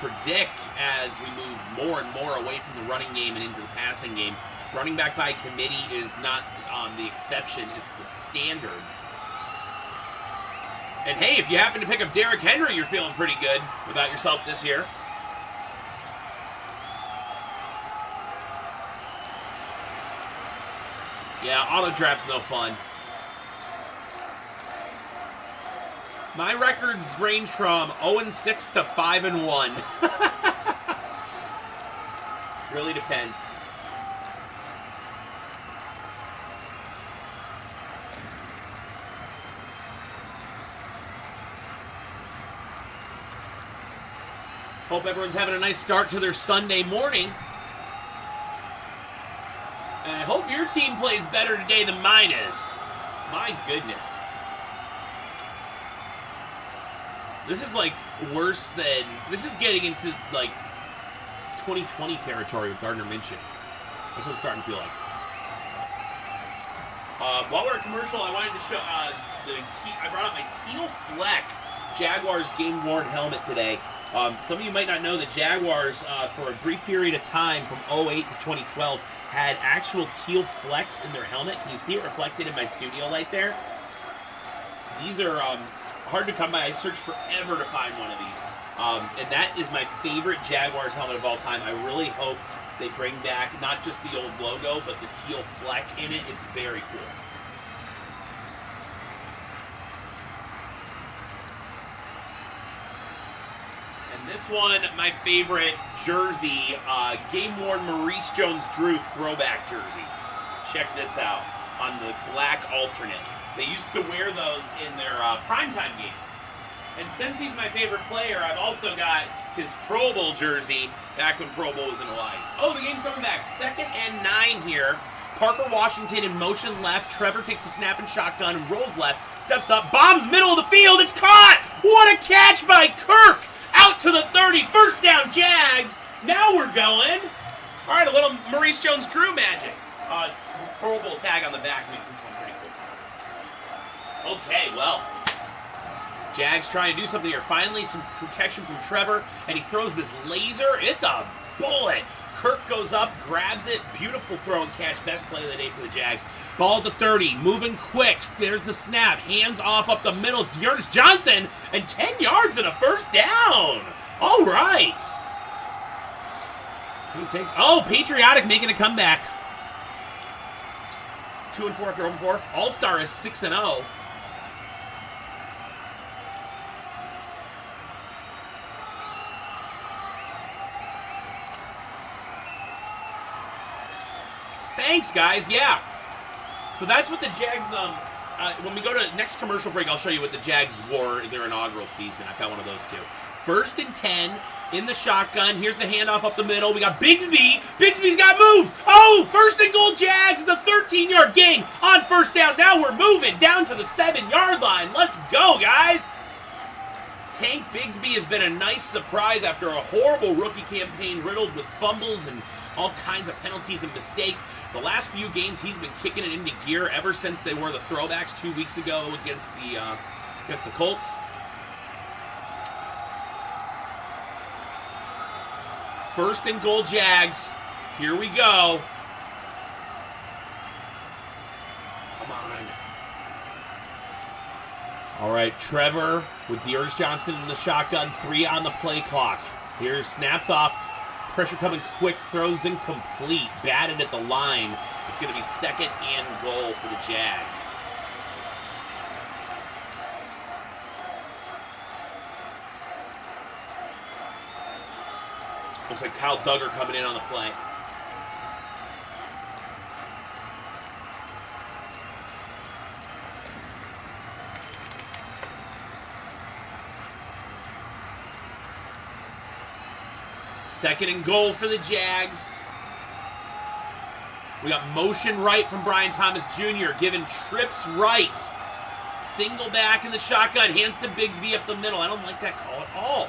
predict as we move more and more away from the running game and into the passing game. Running back by committee is not the exception, it's the standard. And hey, if you happen to pick up Derrick Henry, you're feeling pretty good about yourself this year. Yeah, auto draft's no fun. My records range from 0-6 to 5-1. Really depends. Hope everyone's having a nice start to their Sunday morning. And I hope your team plays better today than mine is. My goodness. This is like worse than... This is getting into like 2020 territory with Gardner Minshew. That's what it's starting to feel like. So. While we're at commercial, I wanted to show... I brought out my teal fleck Jaguars game-worn helmet today. Some of you might not know that Jaguars, for a brief period of time from 2008 to 2012, had actual teal flecks in their helmet. Can you see it reflected in my studio light there? These are hard to come by. I searched forever to find one of these. And that is my favorite Jaguars helmet of all time. I really hope they bring back not just the old logo, but the teal fleck in it. It's very cool. This one, my favorite jersey, game-worn Maurice Jones-Drew throwback jersey. Check this out on the black alternate. They used to wear those in their primetime games. And since he's my favorite player, I've also got his Pro Bowl jersey back when Pro Bowl was in Hawaii. Oh, the game's coming back. 2nd and 9 here. Parker Washington in motion left. Trevor takes a snap and shotgun and rolls left. Steps up, bombs middle of the field. It's caught! What a catch by Kirk! Out to the 30, 1st down, Jags. Now we're going. All right, a little Maurice Jones-Drew magic. Pro Bowl tag on the back makes this one pretty cool. Okay, well, Jags trying to do something here. Finally, some protection from Trevor, and he throws this laser. It's a bullet. Kirk goes up, grabs it. Beautiful throw and catch. Best play of the day for the Jags. Ball at the 30. Moving quick. There's the snap. Hands off up the middle. It's Dearness Johnson. And 10 yards and a first down. All right. Hey, thanks. Oh, Patriotic making a comeback. 2-4 after 0-4. All-Star is 6-0. Thanks, guys. Yeah. So that's what the Jags, when we go to next commercial break, I'll show you what the Jags wore their inaugural season. I've got one of those, too. 1st and 10 in the shotgun. Here's the handoff up the middle. We got Bigsby. Bigsby's got move. Oh, 1st and goal, Jags. It's a 13-yard gain on first down. Now we're moving down to the 7-yard line. Let's go, guys. Tank Bigsby has been a nice surprise after a horrible rookie campaign riddled with fumbles and all kinds of penalties and mistakes. The last few games, he's been kicking it into gear ever since they wore the throwbacks 2 weeks ago against the Colts. First and goal, Jags. Here we go. Come on. All right, Trevor with Dearness Johnson in the shotgun. 3 on the play clock. Here, snaps off. Pressure coming quick, throws incomplete, batted at the line. It's going to be 2nd and goal for the Jags. Looks like Kyle Duggar coming in on the play. Second and goal for the Jags. We got motion right from Brian Thomas Jr. giving trips right. Single back in the shotgun. Hands to Bigsby up the middle. I don't like that call at all.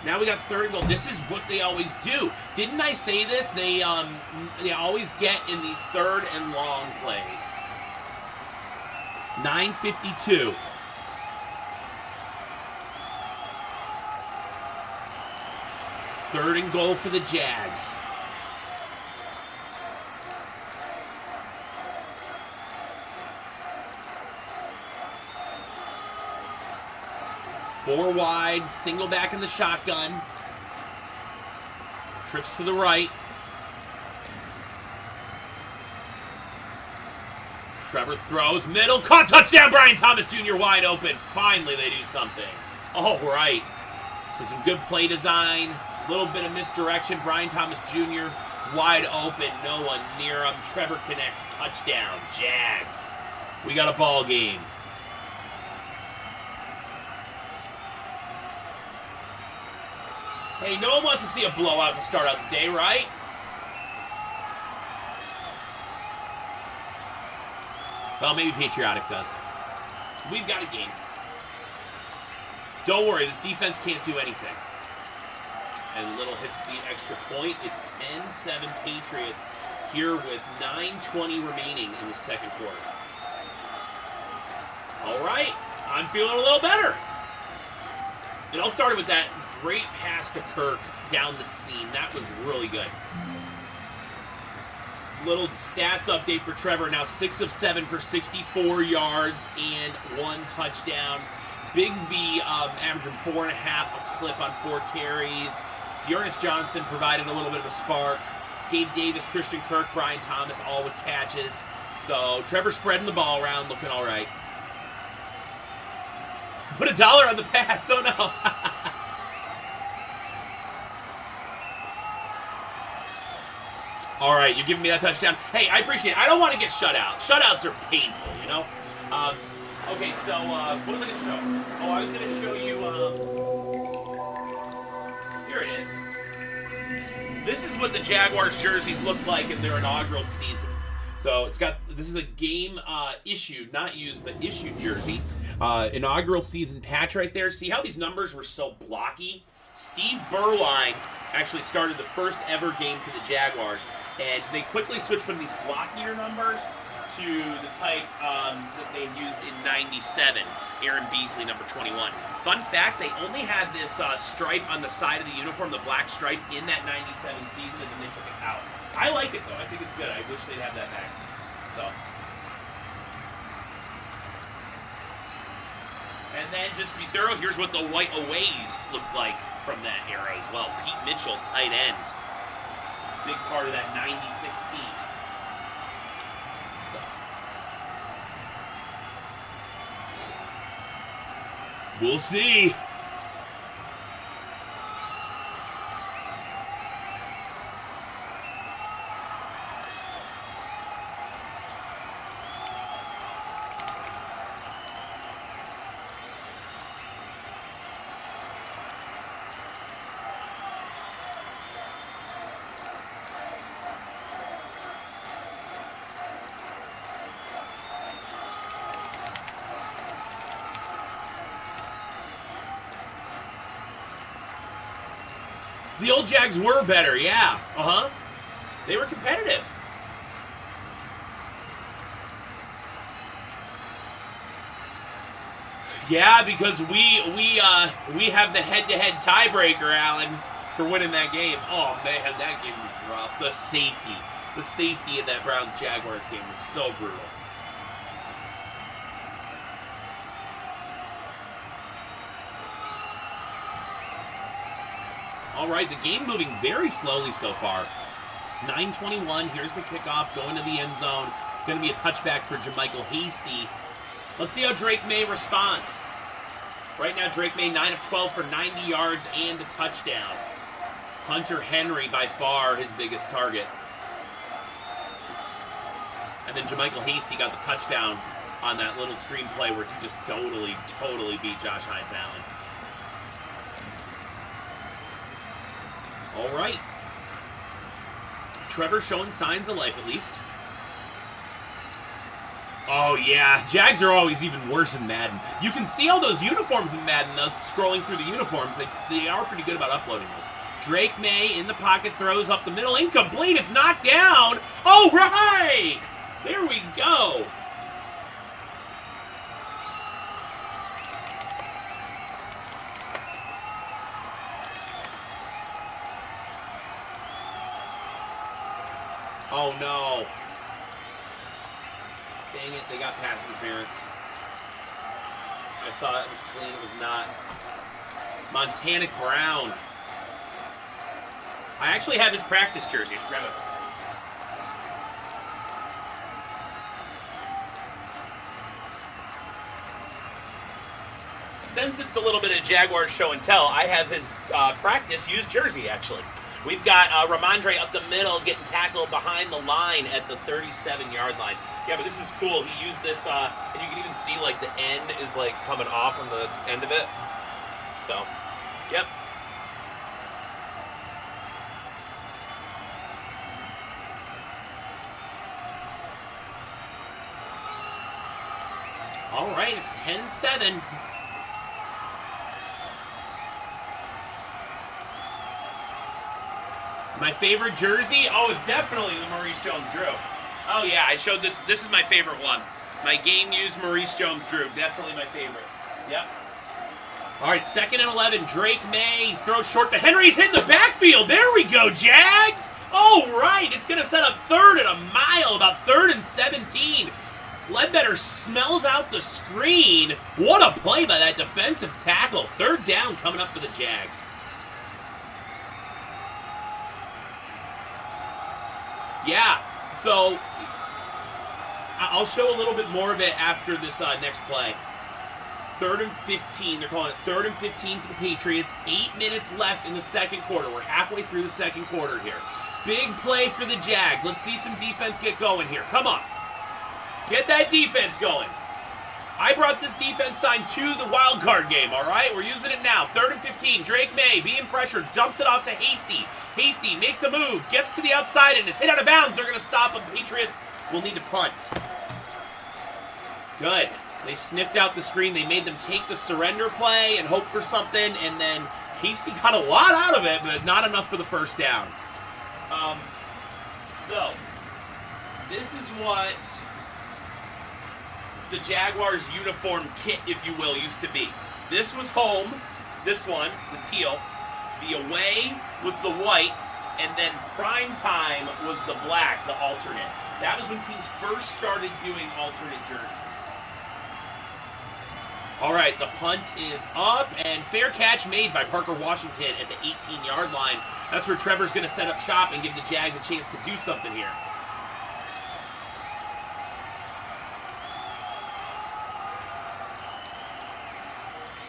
Now we got 3rd and goal. This is what they always do. Didn't I say this? They always get in these 3rd and long plays. 9:52. Third and goal for the Jags. Four wide, single back in the shotgun. Trips to the right. Trevor throws, middle, caught, touchdown, Brian Thomas Jr. wide open. Finally they do something. All right. So some good play design. A little bit of misdirection. Brian Thomas Jr. wide open. No one near him. Trevor connects. Touchdown. Jags. We got a ball game. Hey, no one wants to see a blowout to start out the day, right? Well, maybe Patriotic does. We've got a game. Don't worry, this defense can't do anything. And Little hits the extra point. It's 10-7 Patriots here with 9:20 remaining in the second quarter. All right, I'm feeling a little better. It all started with that great pass to Kirk down the seam. That was really good. Little stats update for Trevor. Now 6 of 7 for 64 yards and 1 touchdown. Bigsby averaging 4.5 a clip on 4 carries. Dearness Johnson provided a little bit of a spark. Gabe Davis, Christian Kirk, Brian Thomas, all with catches. So Trevor spreading the ball around, looking all right. Put $1 on the Pats. Oh no. All right, you're giving me that touchdown. Hey, I appreciate it. I don't want to get shut out. Shutouts are painful, you know? Okay, so what was I going to show? Oh, I was going to show you, here it is. This is what the Jaguars jerseys look like in their inaugural season. So it's got, this is a game issued, not used, but issued jersey. Inaugural season patch right there. See how these numbers were so blocky? Steve Berline actually started the first ever game for the Jaguars, and they quickly switched from these blockier numbers to the type that they used in '97. Aaron Beasley, number 21. Fun fact, they only had this stripe on the side of the uniform, the black stripe, in that 97 season, and then they took it out. I like it, though. I think it's good. I wish they'd have that back. So. And then, just to be thorough, here's what the white aways looked like from that era as well. Pete Mitchell, tight end. Big part of that 96 team. So. We'll see. The old Jags were better, yeah. They were competitive. Yeah, because we have the head-to-head tiebreaker, Alan, for winning that game. Oh man, that game was rough. The safety in that Browns-Jaguars game was so brutal. All right, the game moving very slowly so far. 9:21, here's the kickoff, going to the end zone. Going to be a touchback for Jermichael Hasty. Let's see how Drake May responds. Right now, Drake May 9 of 12 for 90 yards and a touchdown. Hunter Henry, by far, his biggest target. And then Jermichael Hasty got the touchdown on that little screenplay where he just totally beat Josh Hines-Allen. All right. Trevor showing signs of life, at least. Oh, yeah. Jags are always even worse in Madden. You can see all those uniforms in Madden, though, scrolling through the uniforms. They are pretty good about uploading those. Drake May in the pocket, throws up the middle. Incomplete. It's knocked down. Oh, right. There we go. Oh, no. Dang it, they got pass interference. I thought it was clean, it was not. Montana Brown. I actually have his practice jersey. I should grab it. Since it's a little bit of Jaguars show and tell, I have his practice used jersey, actually. We've got Ramondre up the middle getting tackled behind the line at the 37-yard line. Yeah, but this is cool. He used this, and you can even see, like, the end is, like, coming off on the end of it. So, yep. All right, it's 10-7. My favorite jersey? Oh, it's definitely the Maurice Jones-Drew. Oh, yeah, I showed this. This is my favorite one. My game-used Maurice Jones-Drew. Definitely my favorite. Yep. All right, 2nd and 11. Drake May throws short to Henry's hitting the backfield. There we go, Jags. All right, it's going to set up 3rd and a mile, about 3rd and 17. Ledbetter smells out the screen. What a play by that defensive tackle. 3rd down coming up for the Jags. Yeah, so I'll show a little bit more of it after this next play. 3rd and 15. They're calling it 3rd and 15 for the Patriots. 8 minutes left in the second quarter. We're halfway through the second quarter here. Big play for the Jags. Let's see some defense get going here. Come on. Get that defense going. I brought this defense sign to the wild card game, all right? We're using it now. 3rd and 15. Drake May being pressured. Dumps it off to Hasty. Hasty makes a move. Gets to the outside and is hit out of bounds. They're going to stop him. Patriots will need to punt. Good. They sniffed out the screen. They made them take the surrender play and hope for something. And then Hasty got a lot out of it, but not enough for the first down. So, this is what the Jaguars uniform kit, if you will, used to be. This was home, this one, the teal. The away was the white, and then prime time was the black, the alternate. That was when teams first started doing alternate jerseys. All right, the punt is up, and fair catch made by Parker Washington at the 18-yard line. That's where Trevor's going to set up shop and give the Jags a chance to do something here.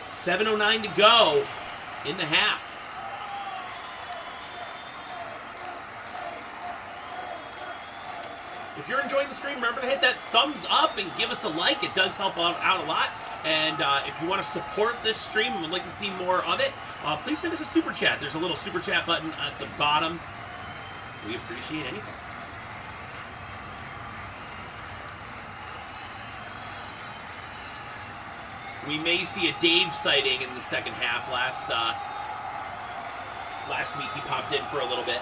$7:09 to go in the half. If you're enjoying the stream, remember to hit that thumbs up and give us a like. It does help out a lot. And if you want to support this stream and would like to see more of it, please send us a super chat. There's a little super chat button at the bottom. We appreciate anything. We may see a Dave sighting in the second half. Last week he popped in for a little bit.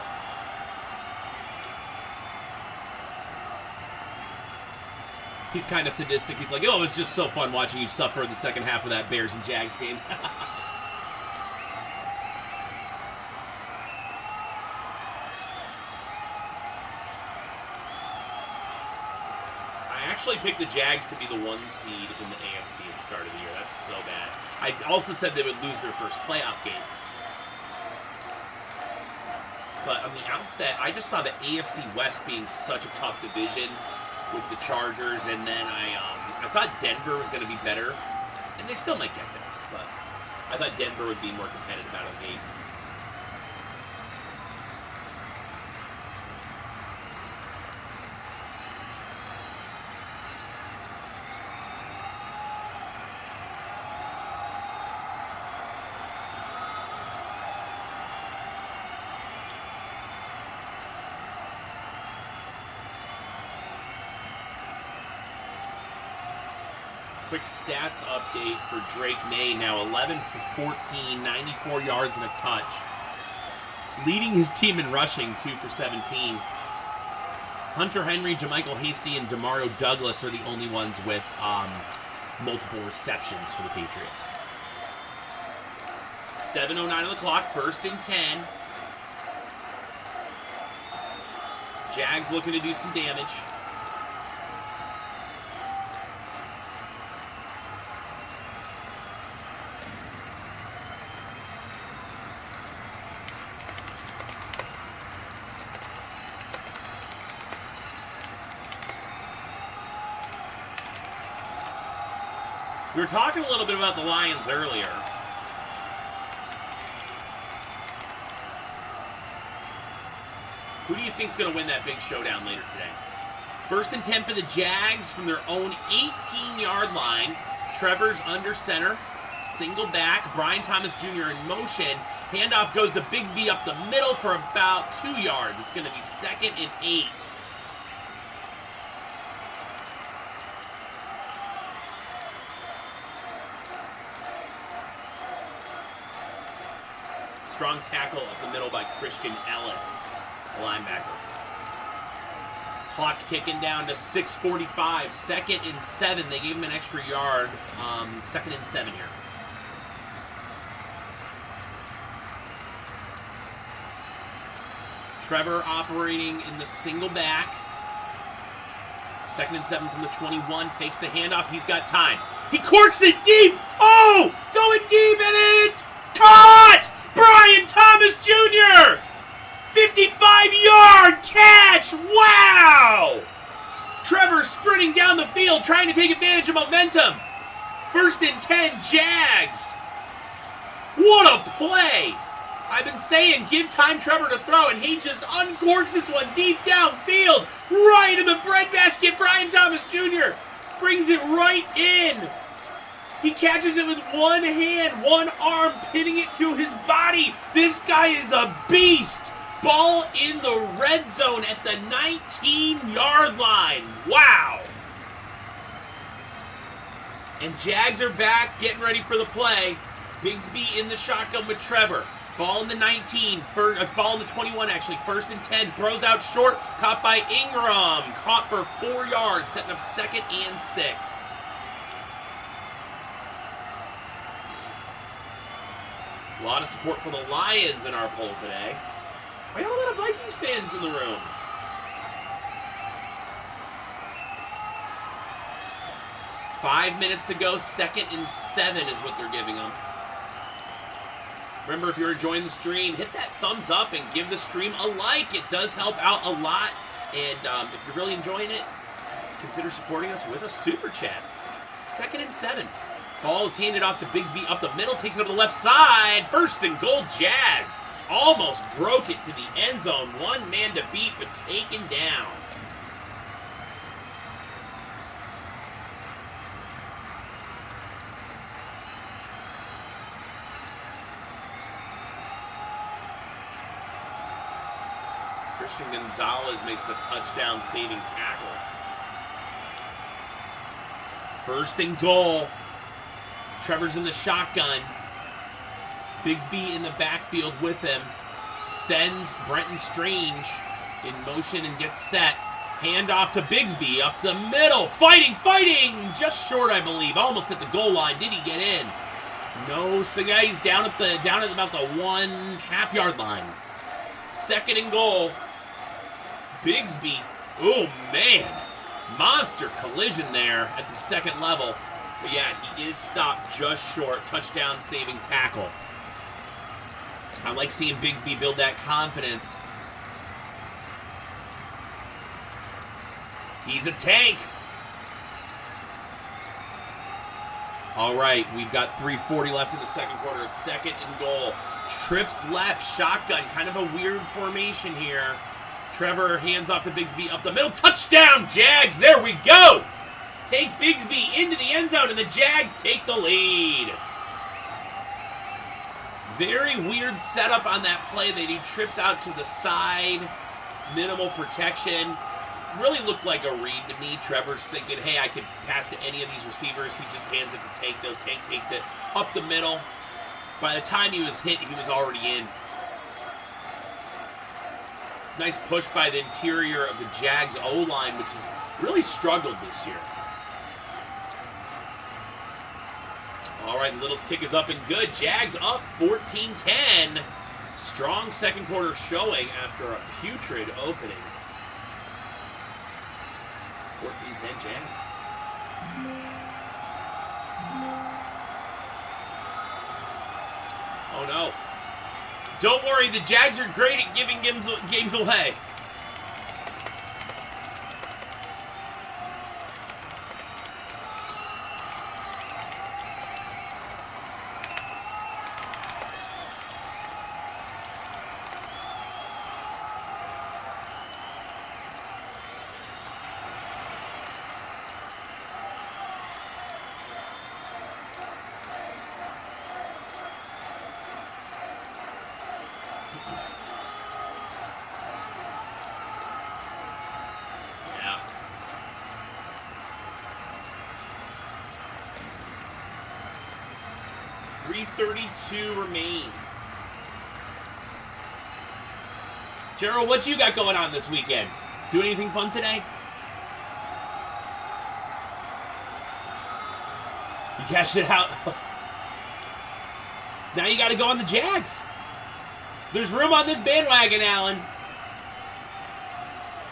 He's kind of sadistic. He's like, oh, it was just so fun watching you suffer in the second half of that Bears and Jags game. I actually picked the Jags to be the 1 seed in the AFC at the start of the year. That's so bad. I also said they would lose their first playoff game. But on the outset, I just saw the AFC West being such a tough division with the Chargers, and then I thought Denver was going to be better, and they still might get there, but I thought Denver would be more competitive out of the gate. Quick stats update for Drake May. Now 11 for 14, 94 yards and a touch. Leading his team in rushing, 2 for 17. Hunter Henry, JaMychal Hasty, and Demario Douglas are the only ones with multiple receptions for the Patriots. 7:09 on the clock, 1st and 10. Jags looking to do some damage. We were talking a little bit about the Lions earlier. Who do you think is going to win that big showdown later today? 1st and 10 for the Jags from their own 18-yard line. Trevor's under center. Single back. Brian Thomas Jr. in motion. Handoff goes to Bigsby up the middle for about 2 yards. It's going to be 2nd and 8. Strong tackle up the middle by Christian Ellis, the linebacker. Clock ticking down to 6:45. 2nd and 7. They gave him an extra yard. 2nd and 7 here. Trevor operating in the single back. 2nd and 7 from the 21. Fakes the handoff. He's got time. He corks it deep. Oh! Going deep, and it's caught! Brian Thomas Jr. 55-yard catch. Wow! Trevor sprinting down the field, trying to take advantage of momentum. 1st and 10, Jags. What a play! I've been saying, give time Trevor to throw, and he just uncorks this one deep downfield, right in the breadbasket. Brian Thomas Jr. brings it right in. He catches it with one hand, one arm, pinning it to his body. This guy is a beast. Ball in the red zone at the 19-yard line. Wow. And Jags are back, getting ready for the play. Bigsby in the shotgun with Trevor. Ball in the 19, ball in the 21 actually, 1st and 10, throws out short, caught by Ingram, caught for 4 yards, setting up 2nd and 6. A lot of support for the Lions in our poll today. I got a lot of Vikings fans in the room. Five minutes to go. 2nd and 7 is what they're giving them. Remember, if you're enjoying the stream, hit that thumbs up and give the stream a like. It does help out a lot. And if you're really enjoying it, consider supporting us with a super chat. 2nd and 7. Ball is handed off to Bigsby up the middle. Takes it up the left side. 1st and goal, Jags. Almost broke it to the end zone. One man to beat, but taken down. Christian Gonzalez makes the touchdown-saving tackle. 1st and goal. Trevor's in the shotgun. Bigsby in the backfield with him. Sends Brenton Strange in motion and gets set. Handoff to Bigsby up the middle. Fighting! Just short, I believe. Almost at the goal line. Did he get in? No, so yeah, he's down at about the 1.5 yard line. 2nd and goal. Bigsby. Oh, man. Monster collision there at the 2nd level. But yeah, he is stopped just short. Touchdown-saving tackle. I like seeing Bigsby build that confidence. He's a tank. All right, we've got 3:40 left in the 2nd quarter. It's 2nd and goal. Trips left, shotgun. Kind of a weird formation here. Trevor hands off to Bigsby up the middle. Touchdown, Jags. There we go. Take Bigsby into the end zone, and the Jags take the lead. Very weird setup on that play. They do trips out to the side. Minimal protection. Really looked like a read to me. Trevor's thinking, hey, I could pass to any of these receivers. He just hands it to Tank, though. Tank takes it up the middle. By the time he was hit, he was already in. Nice push by the interior of the Jags O-line, which has really struggled this year. All right, Little's kick is up and good. Jags up 14-10. Strong 2nd quarter showing after a putrid opening. 14-10 Jags. Oh no. Don't worry, the Jags are great at giving games away. Yeah. 3:32 remain. Gerald, what you got going on this weekend? Do anything fun today? You cashed it out. Now you got to go on the Jags. There's room on this bandwagon, Alan.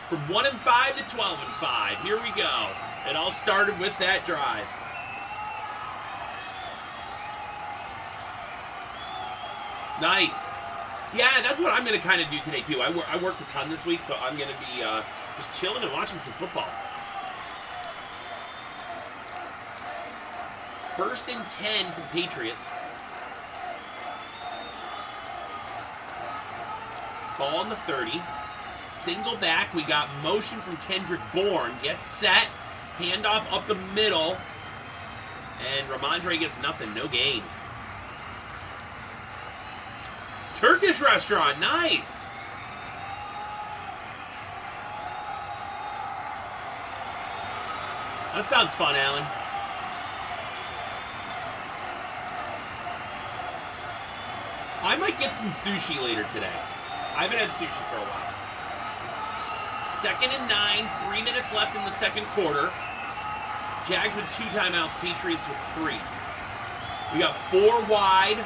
From 1-5 to 12-5. Here we go. It all started with that drive. Nice. Yeah, that's what I'm going to kind of do today, too. I worked a ton this week, so I'm going to be just chilling and watching some football. 1st and 10 for the Patriots. Ball on the 30. Single back. We got motion from Kendrick Bourne. Gets set. Handoff up the middle. And Ramondre gets nothing. No gain. Turkish restaurant. Nice. That sounds fun, Alan. I might get some sushi later today. I haven't had sushi for a while. 2nd and 9, 3 minutes left in the 2nd quarter. Jags with 2 timeouts, Patriots with 3. We got 4 wide.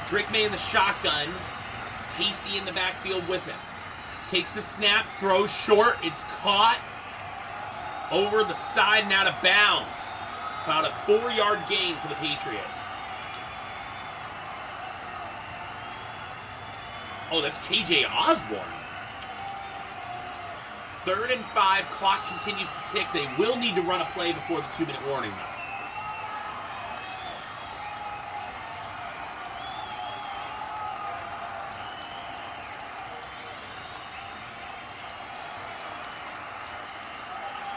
Drake May in the shotgun. Hasty in the backfield with him. Takes the snap, throws short. It's caught over the side and out of bounds. About a 4-yard gain for the Patriots. Oh, that's KJ Osborne. 3rd and 5. Clock continues to tick. They will need to run a play before the 2-minute warning, though.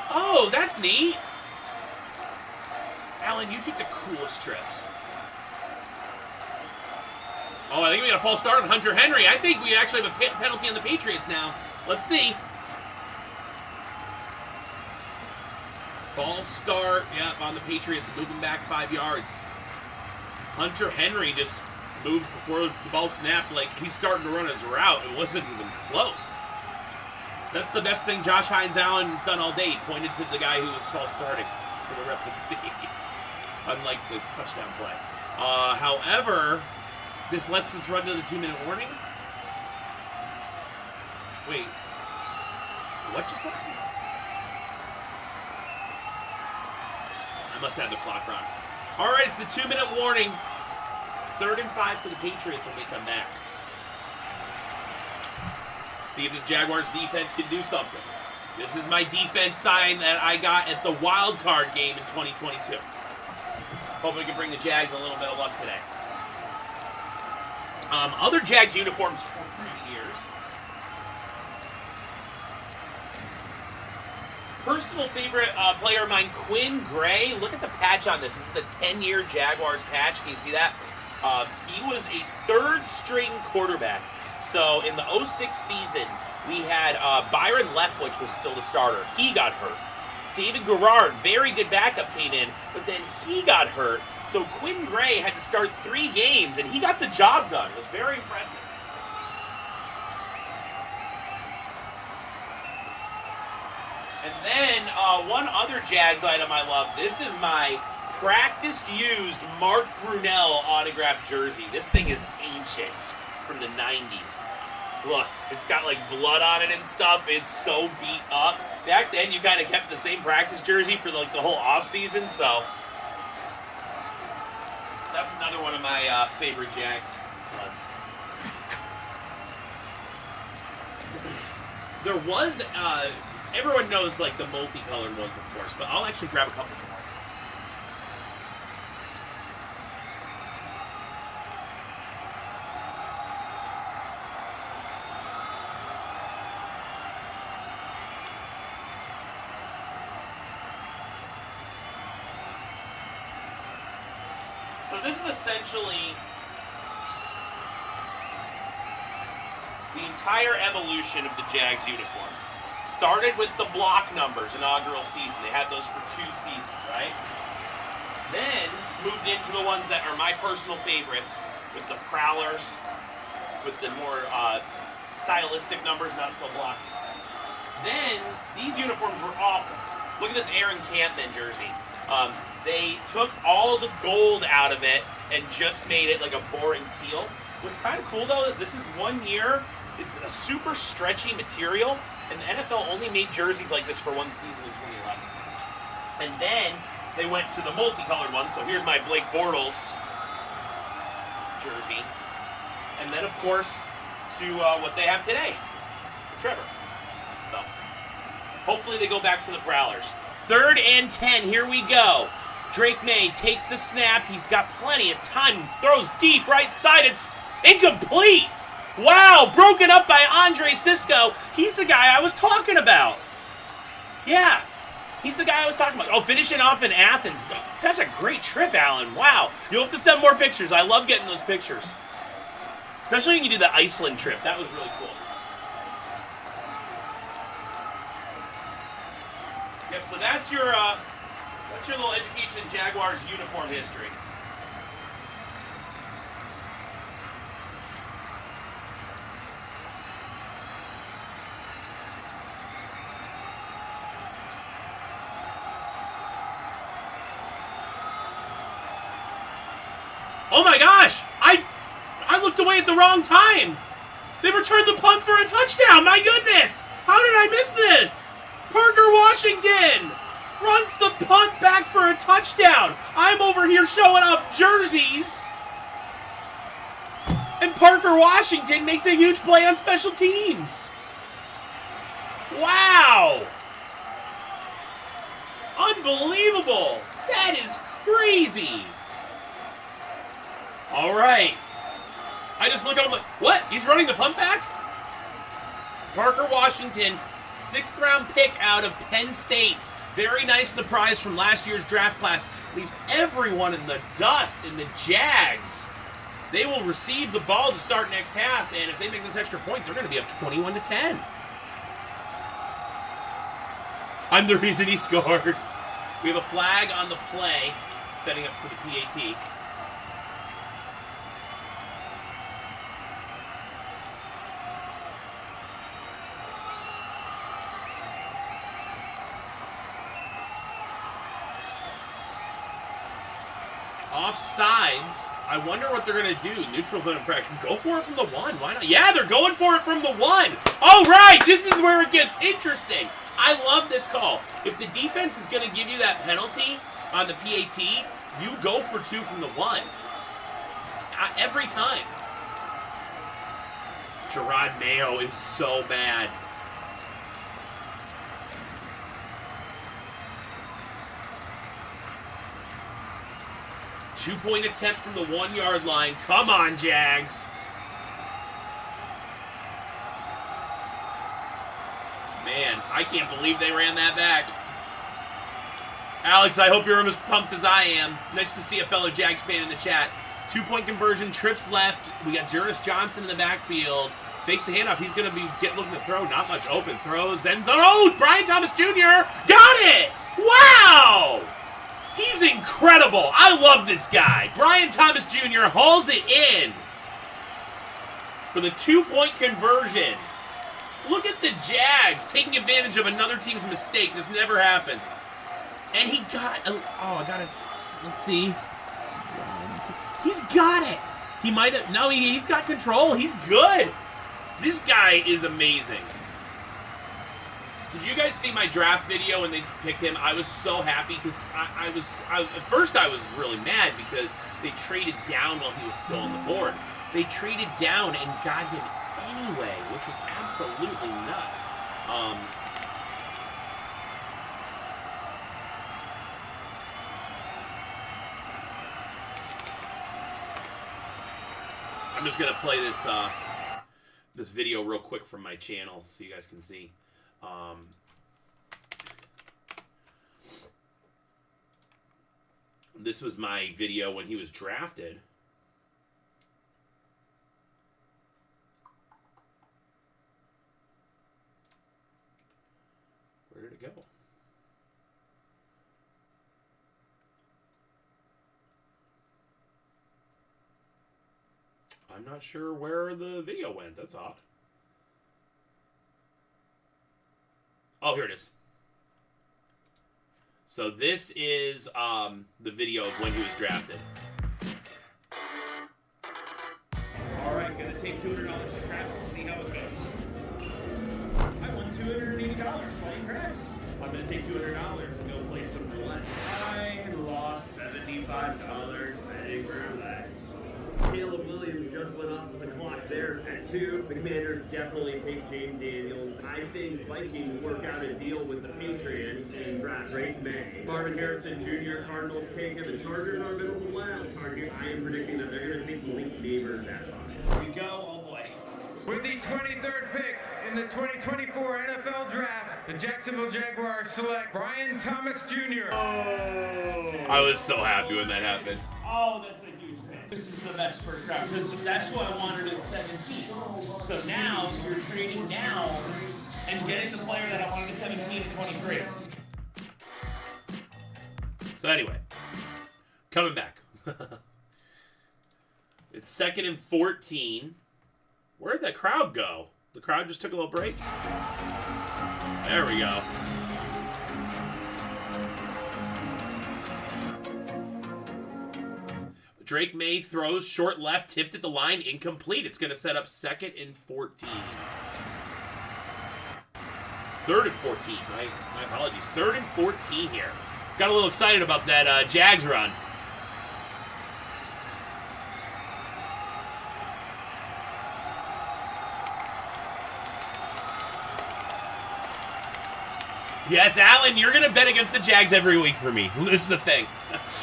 Oh, that's neat. Alan, you take the coolest trips. Oh, I think we got a false start on Hunter Henry. I think we actually have a penalty on the Patriots now. Let's see. False start, yep, on the Patriots, moving back 5 yards. Hunter Henry just moves before the ball snapped like he's starting to run his route. It wasn't even close. That's the best thing Josh Hines-Allen's done all day. He pointed to the guy who was false starting so the ref would see. Unlike the touchdown play. However, this lets us run to the 2-minute warning. Wait. What just happened? I must have the clock wrong. All right, it's the 2-minute warning. 3rd and 5 for the Patriots when we come back. See if the Jaguars defense can do something. This is my defense sign that I got at the wild card game in 2022. Hope we can bring the Jags a little bit of luck today. Other Jags uniforms for 3 years. Personal favorite player of mine, Quinn Gray. Look at the patch on this. This is the 10-year Jaguars patch. Can you see that? He was a 3rd-string quarterback. So in the 06 season, we had Byron Leftwich was still the starter. He got hurt. David Garrard, very good backup, came in, but then he got hurt. So Quinn Gray had to start 3 games, and he got the job done. It was very impressive. And then one other Jags item I love. This is my practiced-used Mark Brunell autographed jersey. This thing is ancient from the 90s. Look, it's got like blood on it and stuff. It's so beat up. Back then, you kind of kept the same practice jersey for like the whole offseason, so that's another one of my favorite Jags ones. There was, everyone knows like the multicolored ones, of course, but I'll actually grab a couple more. So this is essentially the entire evolution of the Jags uniforms. Started with the block numbers, inaugural season. They had those for 2 seasons, right? Then moved into the ones that are my personal favorites, with the prowlers, with the more stylistic numbers, not so blocky. Then these uniforms were awful. Look at this Aaron Campman jersey. They took all the gold out of it and just made it like a boring teal. What's kind of cool though, this is 1 year. It's a super stretchy material, and the NFL only made jerseys like this for 1 season in 2011. And then they went to the multicolored one. So here's my Blake Bortles jersey, and then of course to what they have today, Trevor. So hopefully they go back to the Prowlers. 3rd and 10. Here we go. Drake May takes the snap. He's got plenty of time. Throws deep right side. It's incomplete. Wow, broken up by Andre Sisco. He's the guy I was talking about. Yeah, he's the guy I was talking about. Oh, finishing off in Athens. Oh, that's a great trip, Alan. Wow. You'll have to send more pictures. I love getting those pictures. Especially when you do the Iceland trip. That was really cool. Yep, so that's your little education in Jaguars uniform history. Oh my gosh! looked away at the wrong time. They returned the punt for a touchdown. My goodness. How did I miss this? Parker Washington runs the punt back for a touchdown. I'm over here showing off jerseys. And Parker Washington makes a huge play on special teams. Wow. Unbelievable. That is crazy. All right. I just look at him like, what? He's running the punt back? Parker Washington, 6th round pick out of Penn State. Very nice surprise from last year's draft class. Leaves everyone in the dust in the Jags. They will receive the ball to start next half, and if they make this extra point, they're going to be up 21-10. I'm the reason he scored. We have a flag on the play, setting up for the PAT. Offsides. I wonder what they're going to do. Neutral zone infraction. Go for it from the 1. Why not? Yeah, they're going for it from the 1. All right, this is where it gets interesting. I love this call. If the defense is going to give you that penalty on the PAT, you go for 2 from the 1. Every time. Gerard Mayo is so bad. Two-point attempt from the 1-yard line. Come on, Jags. Man, I can't believe they ran that back. Alex, I hope you're as pumped as I am. Nice to see a fellow Jags fan in the chat. 2-point conversion, trips left. We got Jonas Johnson in the backfield. Fakes the handoff. He's going to be looking to throw. Not much open. Throws. Ends on. Oh, Brian Thomas Jr. Got it. Wow. He's incredible. I love this guy. Brian Thomas Jr. hauls it in for the 2-point conversion. Look at the Jags taking advantage of another team's mistake. This never happens. And he got... Oh, I got it. Let's see. He's got it. He might have... No, he's got control. He's good. This guy is amazing. Did you guys see my draft video when they picked him? I was so happy because at first I was really mad because they traded down while he was still on the board. They traded down and got him anyway, which was absolutely nuts. I'm just gonna play this this video real quick from my channel so you guys can see. This was my video when he was drafted. Where did it go? I'm not sure where the video went. That's odd. Oh, here it is. So this is the video of when he was drafted. All right, gonna take $200 to craps and see how it goes. I won $280 playing craps. I'm gonna take $200 and go play some roulette. I lost $75 betting roulette. Caleb Williams just went off the clock there at 2. The Commanders definitely take James Daniels. I think Vikings work out a deal with the Patriots and draft Drake May. Marvin Harrison Jr. Cardinals take him. The Chargers are middle of the wild card here. I am predicting that they're going to take Malik Neighbors at 5. Here we go. Oh boy. With the 23rd pick in the 2024 NFL Draft, the Jacksonville Jaguars select Brian Thomas Jr. Oh. I was so happy when that happened. Oh, that's a huge pick. This is the best first round because that's who I wanted at 17. So now you're trading now and getting the player that I wanted at 17 and 23. So anyway, coming back. It's 2nd and 14. Where'd the crowd go? The crowd just took a little break. There we go. Drake May throws short left, tipped at the line, incomplete. It's going to set up 2nd and 14. 3rd and 14. My apologies. 3rd and 14 here. Got a little excited about that Jags run. Yes, Alan, you're going to bet against the Jags every week for me. This is the thing.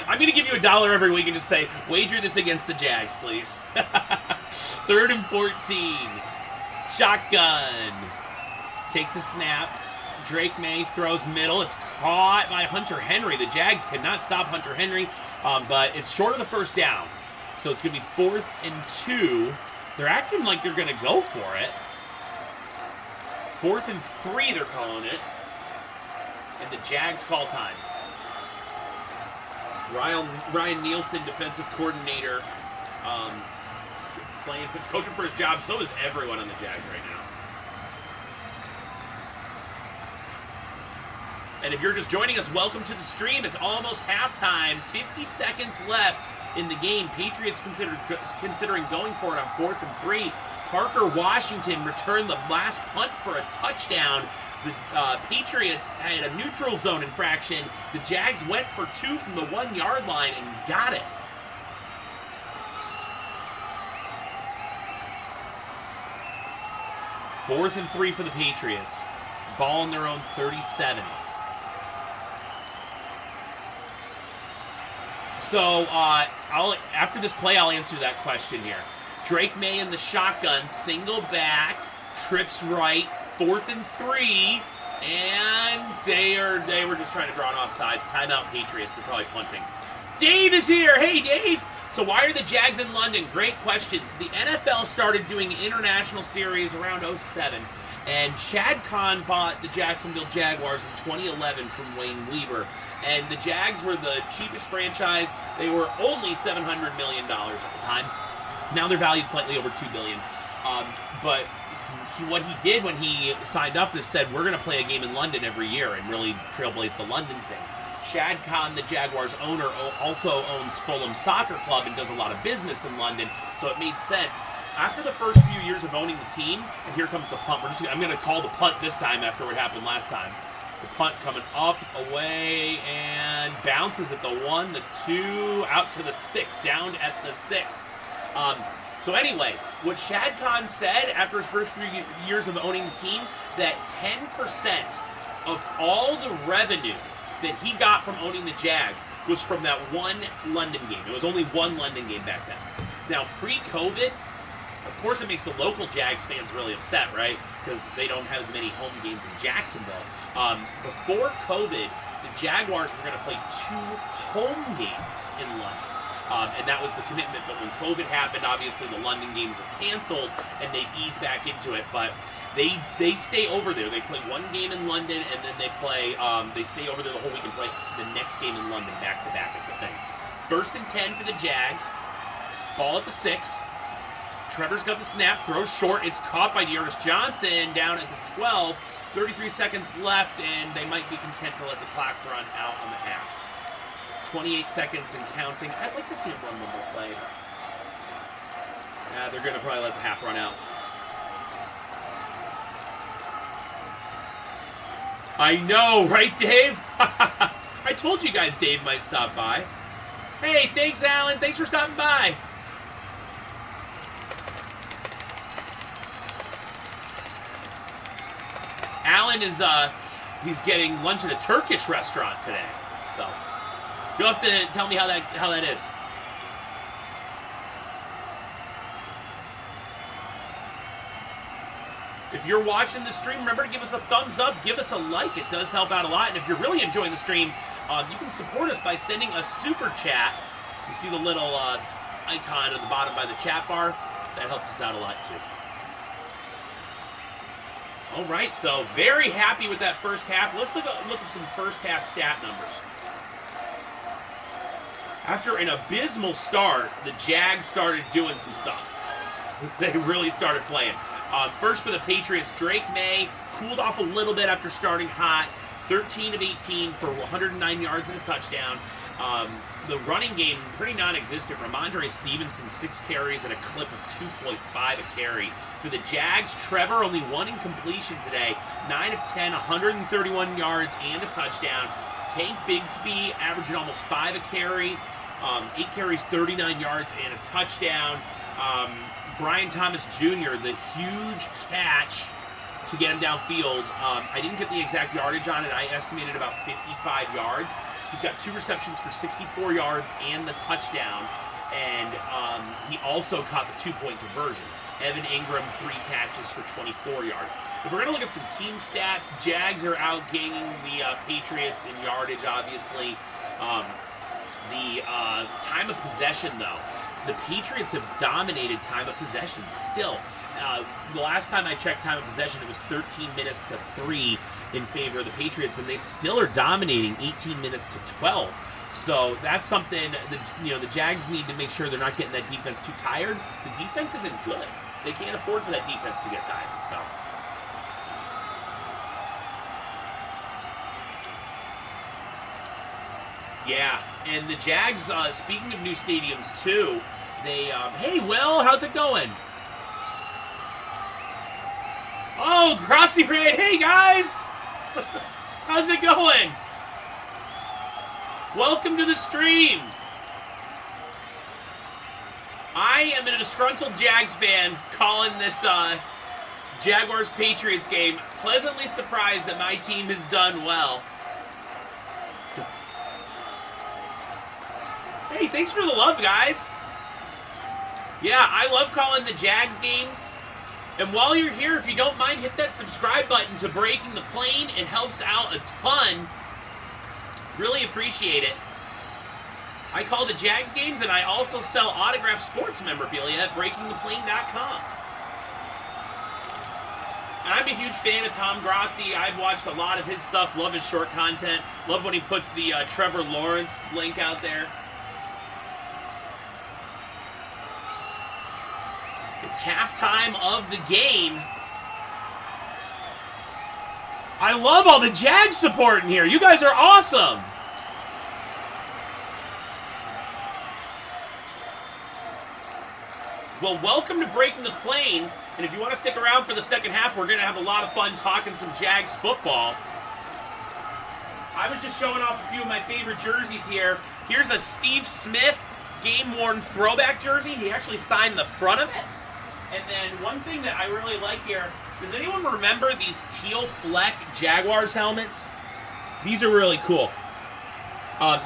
I'm going to give you $1 every week and just say, wager this against the Jags, please. 3rd and 14. Shotgun. Takes a snap. Drake May throws middle. It's caught by Hunter Henry. The Jags cannot stop Hunter Henry, but it's short of the first down. So it's going to be 4th and 2. They're acting like they're going to go for it. 4th and 3, they're calling it. And the Jags call time. Ryan Nielsen, defensive coordinator, coaching for his job. So is everyone on the Jags right now. And if you're just joining us, welcome to the stream. It's almost halftime. 50 seconds left in the game. Patriots considering going for it on 4th and 3. Parker Washington returned the last punt for a touchdown. The Patriots had a neutral zone infraction. The Jags went for 2 from the 1-yard line and got it. Fourth and 3 for the Patriots. Ball on their own 37. So after this play, I'll answer that question here. Drake May in the shotgun, single back, trips right. 4th and 3, and they were just trying to draw an offsides. Timeout Patriots. They're probably punting. Dave is here. Hey, Dave. So why are the Jags in London? Great questions. The NFL started doing international series around 2007, and Shad Khan bought the Jacksonville Jaguars in 2011 from Wayne Weaver, and the Jags were the cheapest franchise. They were only $700 million at the time. Now they're valued slightly over $2 billion. But what he did when he signed up is said, we're going to play a game in London every year and really trailblaze the London thing. Shad Khan, the Jaguars owner, also owns Fulham Soccer Club and does a lot of business in London, so it made sense. After the first few years of owning the team, and here comes the punt. I'm going to call the punt this time after what happened last time. The punt coming up, away, and bounces at the 1, the 2, out to the 6, down at the 6. So anyway, what Shad Khan said after his first few years of owning the team, that 10% of all the revenue that he got from owning the Jags was from that one London game. It was only one London game back then. Now, pre-COVID, of course it makes the local Jags fans really upset, right? Because they don't have as many home games in Jacksonville. Before COVID, the Jaguars were going to play 2 home games in London. And that was the commitment. But when COVID happened, obviously the London games were canceled, and they've eased back into it. But they stay over there. They play 1 game in London, and then they stay over there the whole week and play the next game in London back to back. It's a thing. 1st and 10 for the Jags. Ball at the 6. Trevor's got the snap, throws short. It's caught by Dearness Johnson down at the 12. 33 seconds left, and they might be content to let the clock run out on the half. 28 seconds and counting. I'd like to see him run one more play. They're going to probably let the half run out. I know, right, Dave? I told you guys Dave might stop by. Hey, thanks, Alan. Thanks for stopping by. Alan is, he's getting lunch at a Turkish restaurant today. So, you'll have to tell me how that is. If you're watching the stream, remember to give us a thumbs up, give us a like. It does help out a lot. And if you're really enjoying the stream, you can support us by sending a super chat. You see the little icon at the bottom by the chat bar? That helps us out a lot, too. All right, so very happy with that first half. Let's look at some first half stat numbers. After an abysmal start, the Jags started doing some stuff. They really started playing. First for the Patriots, Drake May cooled off a little bit after starting hot. 13 of 18 for 109 yards and a touchdown. The running game, pretty non-existent. Ramondre Stevenson, 6 carries at a clip of 2.5 a carry. For the Jags, Trevor, only 1 incompletion today. 9 of 10, 131 yards and a touchdown. Tank Bigsby averaging almost 5 a carry. 8 carries, 39 yards and a touchdown. Brian Thomas Jr., the huge catch to get him downfield. I didn't get the exact yardage on it. I estimated about 55 yards. He's got 2 receptions for 64 yards and the touchdown. And he also caught the 2-point conversion. Evan Ingram, 3 catches for 24 yards. If we're going to look at some team stats, Jags are outgaining the Patriots in yardage, obviously. The time of possession, though, the Patriots have dominated time of possession still. The last time I checked time of possession, it was 13 minutes to 3 in favor of the Patriots, and they still are dominating 18 minutes to 12. So that's something that, the Jags need to make sure they're not getting that defense too tired. The defense isn't good. They can't afford for that defense to get tired. So. Yeah, and the Jags, speaking of new stadiums too, they, hey Will, how's it going? Oh, Crossy Raid, hey guys! How's it going? Welcome to the stream. I am a disgruntled Jags fan calling this Jaguars-Patriots game. Pleasantly surprised that my team has done well. Hey, thanks for the love, guys. Yeah, I love calling the Jags games. And while you're here, if you don't mind, hit that subscribe button to Breaking the Plane. It helps out a ton. Really appreciate it. I call the Jags games, and I also sell autographed sports memorabilia at breakingtheplane.com. And I'm a huge fan of Tom Grossi. I've watched a lot of his stuff. Love his short content. Love when he puts the Trevor Lawrence link out there. It's halftime of the game. I love all the Jags support in here. You guys are awesome. Well, welcome to Breaking the Plane. And if you want to stick around for the second half, we're going to have a lot of fun talking some Jags football. I was just showing off a few of my favorite jerseys here. Here's a Steve Smith game-worn throwback jersey. He actually signed the front of it. And then one thing that I really like here, does anyone remember these teal fleck Jaguars helmets? These are really cool.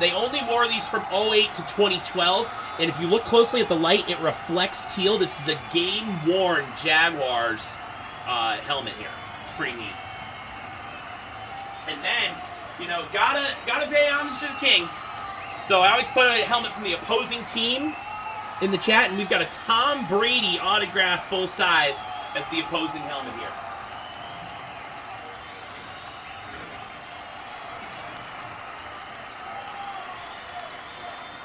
They only wore these from 08 to 2012, and if you look closely at the light, it reflects teal. This is a game-worn Jaguars helmet here. It's pretty neat. And then, gotta pay homage to the king. So I always put a helmet from the opposing team in the chat, and we've got a Tom Brady autograph full size as the opposing helmet here.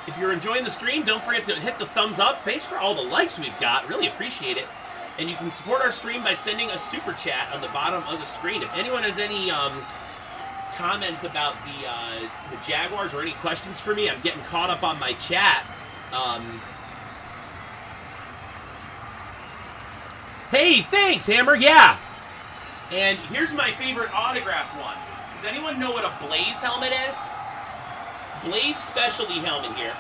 If you're enjoying the stream, don't forget to hit the thumbs up. Thanks for all the likes we've got. Really appreciate it. And you can support our stream by sending a super chat on the bottom of the screen. If anyone has any comments about the Jaguars or any questions for me, I'm getting caught up on my chat. Hey, thanks, Hammer. Yeah. And here's my favorite autograph one. Does anyone know what a Blaze helmet is? Blaze specialty helmet here.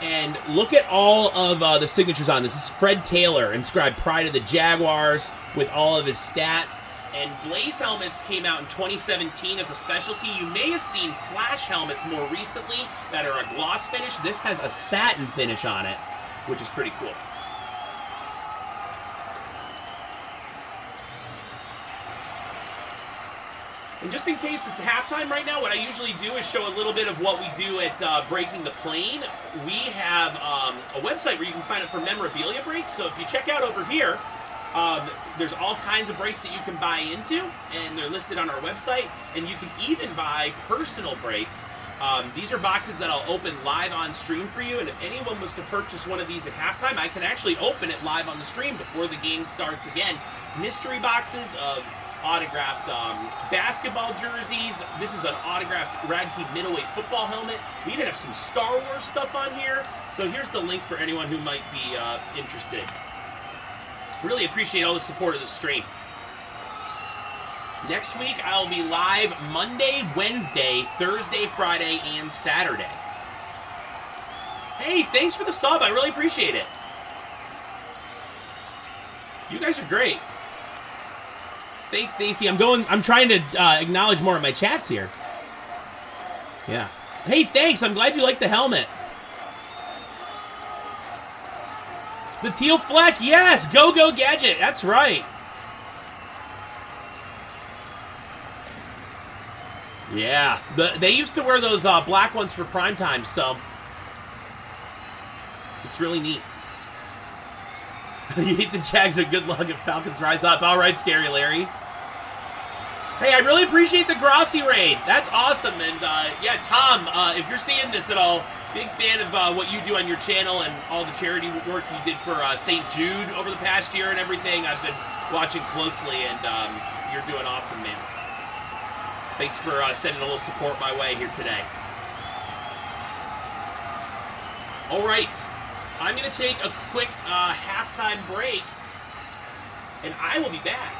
And look at all of the signatures on this. This is Fred Taylor, inscribed Pride of the Jaguars with all of his stats. And Blaze helmets came out in 2017 as a specialty. You may have seen Flash helmets more recently that are a gloss finish. This has a satin finish on it, which is pretty cool. And just in case it's halftime right now, what I usually do is show a little bit of what we do at Breaking the Plane. We have a website where you can sign up for memorabilia breaks. So if you check out over here, there's all kinds of breaks that you can buy into, and they're listed on our website. And you can even buy personal breaks. These are boxes that I'll open live on stream for you. And if anyone was to purchase one of these at halftime, I can actually open it live on the stream before the game starts again. Mystery boxes of autographed basketball jerseys. This is an autographed Radkey middleweight football helmet. We even have some Star Wars stuff on here. So here's the link for anyone who might be interested. Really appreciate all the support of the stream. Next week, I'll be live Monday, Wednesday, Thursday, Friday, and Saturday. Hey, thanks for the sub. I really appreciate it. You guys are great. Thanks, Stacy. I'm trying to acknowledge more of my chats here. Yeah. Hey, thanks. I'm glad you like the helmet. The teal fleck, yes. Go Gadget. That's right. Yeah. They used to wear those black ones for primetime, so it's really neat. You hate the Jags, but good luck if Falcons rise up. All right, Scary Larry. Hey, I really appreciate the Grossi raid. That's awesome. And yeah, Tom, if you're seeing this at all, big fan of what you do on your channel and all the charity work you did for St. Jude over the past year and everything. I've been watching closely, and you're doing awesome, man. Thanks for sending a little support my way here today. All right. I'm going to take a quick halftime break, and I will be back.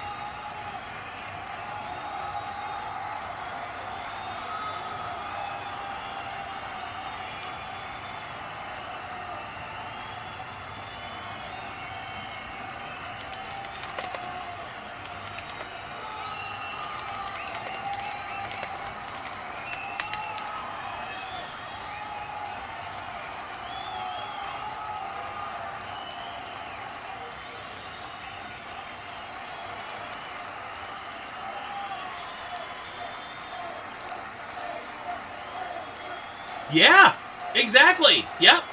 Yeah, exactly. Yep.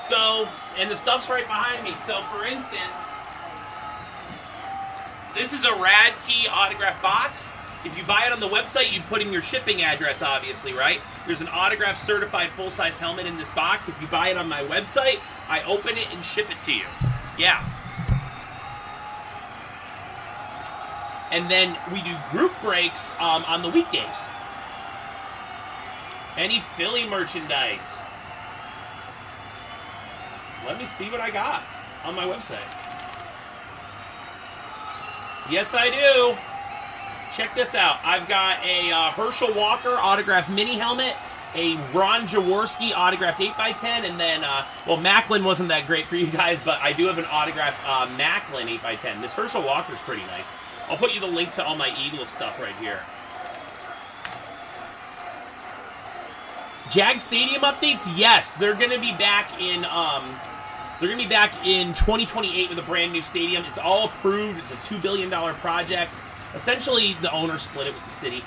So, and the stuff's right behind me. So, for instance, this is a Radkey autograph box. If you buy it on the website, you put in your shipping address, obviously, right? There's an autograph certified full-size helmet in this box. If you buy it on my website, I open it and ship it to you. Yeah. And then we do group breaks on the weekdays. Any Philly merchandise? Let me see what I got on my website. Yes, I do. Check this out. I've got a Herschel Walker autographed mini helmet, a Ron Jaworski autographed 8x10, and then, well, Macklin wasn't that great for you guys, but I do have an autographed Macklin 8x10. This Herschel Walker's pretty nice. I'll put you the link to all my Eagles stuff right here. Jag Stadium updates? Yes, they're going to be back in 2028 with a brand new stadium. It's all approved. It's a $2 billion project. Essentially, the owner split it with the city.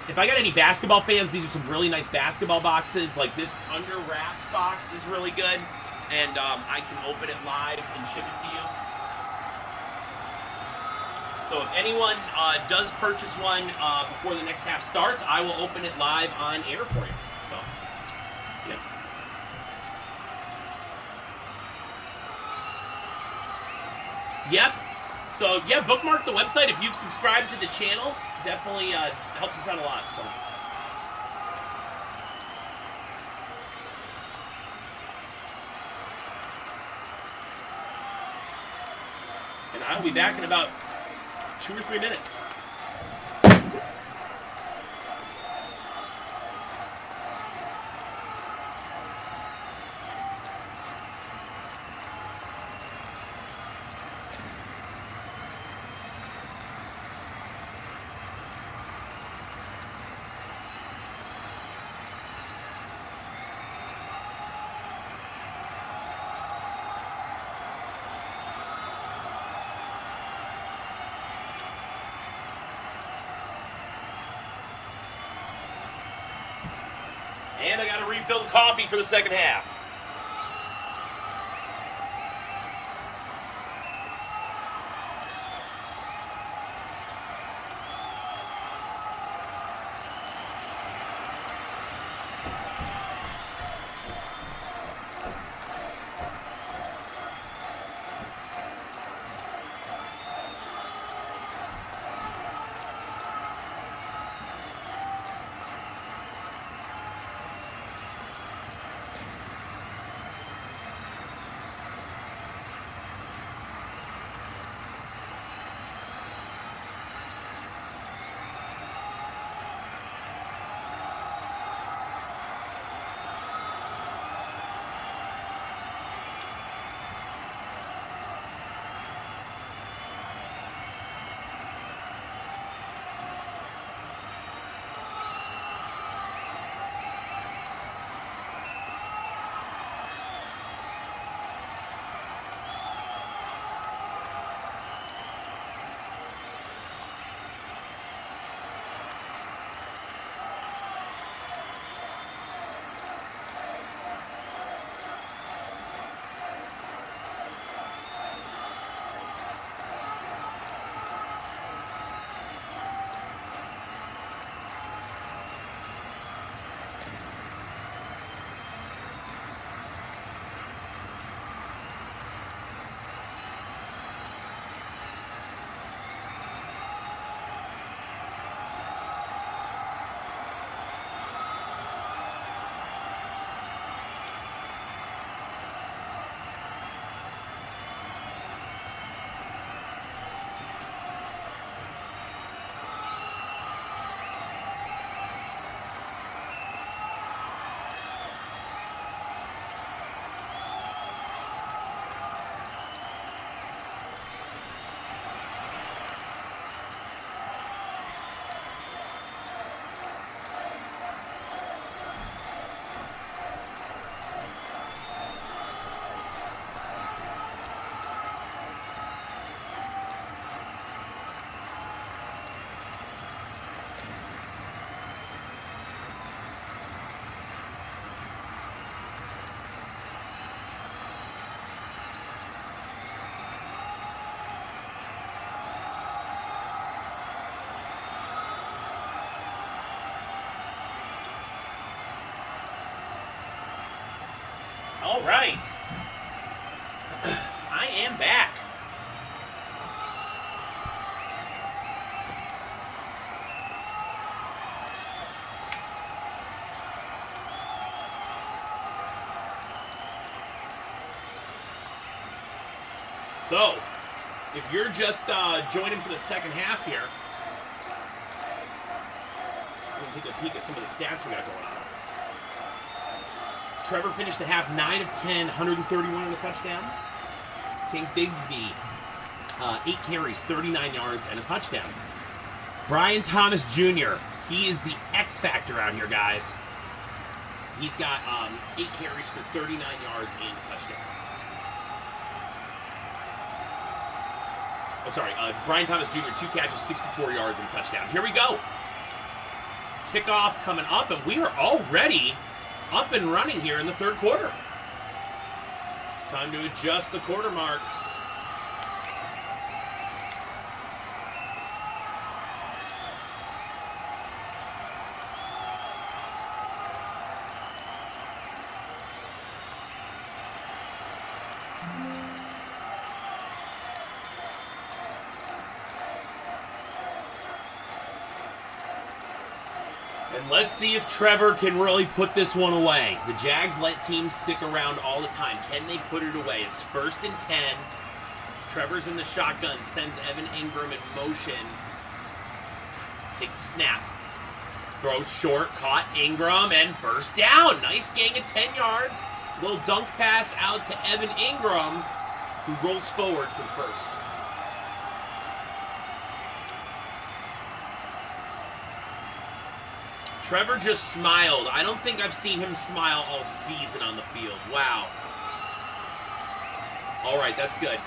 If I got any basketball fans, these are some really nice basketball boxes. Like this Under Wraps box is really good, and I can open it live and ship it to you. So if anyone does purchase one before the next half starts, I will open it live on air for you. So, yeah. Yep. So, yeah, bookmark the website. If you've subscribed to the channel, definitely helps us out a lot. So, and I'll be back in about 2 or 3 minutes. And I got to refill the coffee for the second half. All right. I am back. So, if you're just joining for the second half here, we'll take a peek at some of the stats we got going on. Trevor finished the half 9 of 10, 131 and a touchdown. Tank Bigsby, 8 carries, 39 yards, and a touchdown. Brian Thomas Jr., he is the X factor out here, guys. He's got 8 carries for 39 yards and a touchdown. Oh, sorry, Brian Thomas Jr., 2 catches, 64 yards, and a touchdown. Here we go. Kickoff coming up, and we are already up and running here in the third quarter. Time to adjust the quarter mark. And let's see if Trevor can really put this one away. The Jags let teams stick around all the time. Can they put it away? It's 1st and 10. Trevor's in the shotgun, sends Evan Ingram in motion. Takes the snap. Throws short, caught Ingram, and first down. Nice gain of 10 yards. Little dunk pass out to Evan Ingram, who rolls forward for the first. Trevor just smiled. I don't think I've seen him smile all season on the field. Wow. All right, that's good.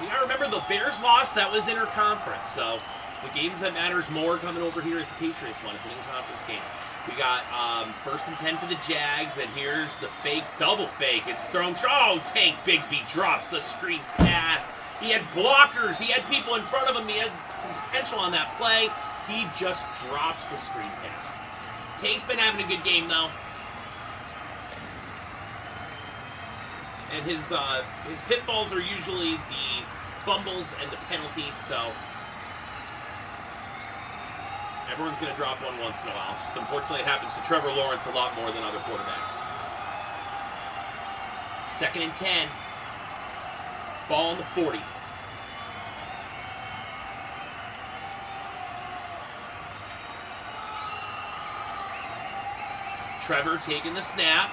You gotta remember the Bears lost. That was interconference. So the games that matters more coming over here is the Patriots one. It's an in-conference game. We got 1st and 10 for the Jags, and here's the fake, double fake. It's thrown. Oh, Tank Bigsby drops the screen pass. He had blockers. He had people in front of him. He had some potential on that play. He just drops the screen pass. Tank's been having a good game, though. And his pitfalls are usually the fumbles and the penalties, so everyone's going to drop one once in a while. Just unfortunately, it happens to Trevor Lawrence a lot more than other quarterbacks. 2nd and 10. Ball on the 40. Trevor taking the snap.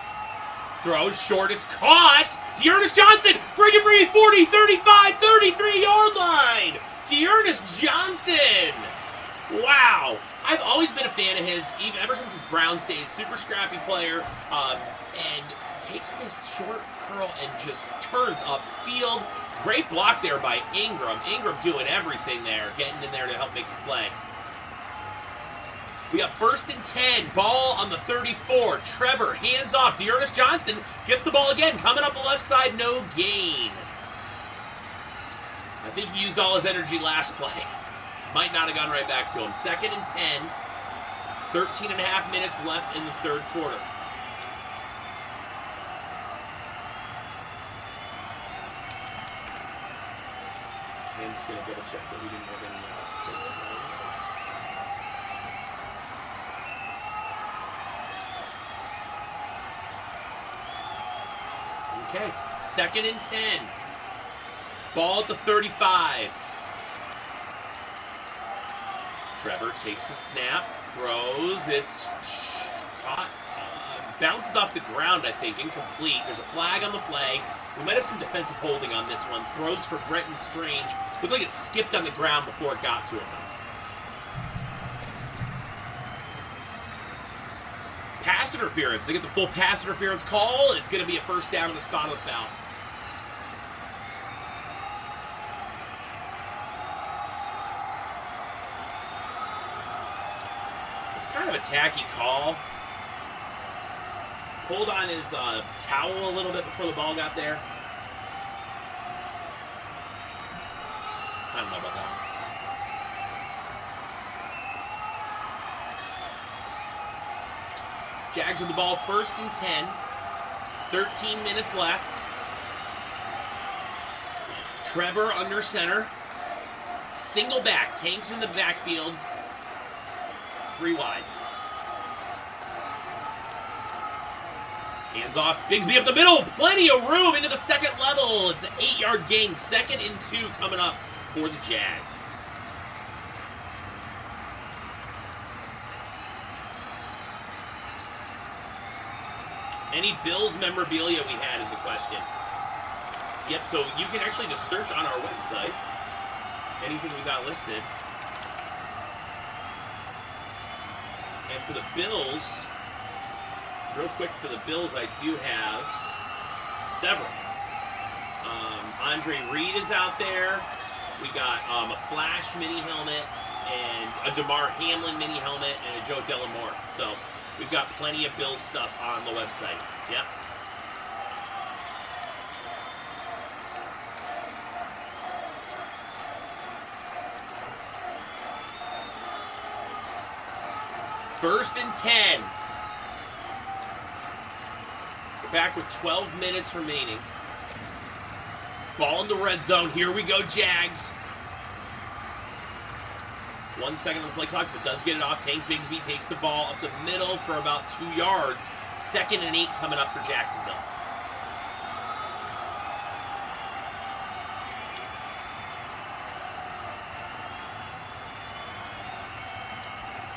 Throws short. It's caught. Dearness Johnson breaking free. 40, 35, 33-yard line. Dearness Johnson. Wow. I've always been a fan of his, even ever since his Browns days. Super scrappy player. And takes this short curl and just turns upfield. Great block there by Ingram. Ingram doing everything there, getting in there to help make the play. We got 1st and 10. Ball on the 34. Trevor hands off. Dearness Johnson gets the ball again. Coming up the left side, no gain. I think he used all his energy last play. Might not have gone right back to him. 2nd and 10. 13 and a half minutes left in the third quarter. I'm just going to double check that we didn't have any signals on. Okay, 2nd and 10. Ball at the 35. Trevor takes the snap, throws, it's caught, bounces off the ground, I think, incomplete. There's a flag on the play. We might have some defensive holding on this one. Throws for Brenton Strange. Looked like it skipped on the ground before it got to him. Pass interference. They get the full pass interference call. It's going to be a first down in the spot of the foul. It's kind of a tacky call. Pulled on his towel a little bit before the ball got there. I don't know about that one. Jags with the ball, 1st and 10. 13 minutes left. Trevor under center. Single back. Tanks in the backfield. 3 wide. Hands off. Bigsby up the middle. Plenty of room into the second level. It's an 8-yard gain. 2nd and 2 coming up for the Jags. Any Bills memorabilia we had is a question. Yep, so you can actually just search on our website anything we got listed. And for the Bills, real quick for the Bills, I do have several. Andre Reed is out there. We got a Flash mini helmet and a DeMar Hamlin mini helmet and a Joe Delamore. So we've got plenty of Bills stuff on the website. Yep. First and 10. We're back with 12 minutes remaining. Ball in the red zone. Here we go, Jags. 1 second on the play clock, but does get it off. Tank Bigsby takes the ball up the middle for about 2 yards. 2nd and 8 coming up for Jacksonville.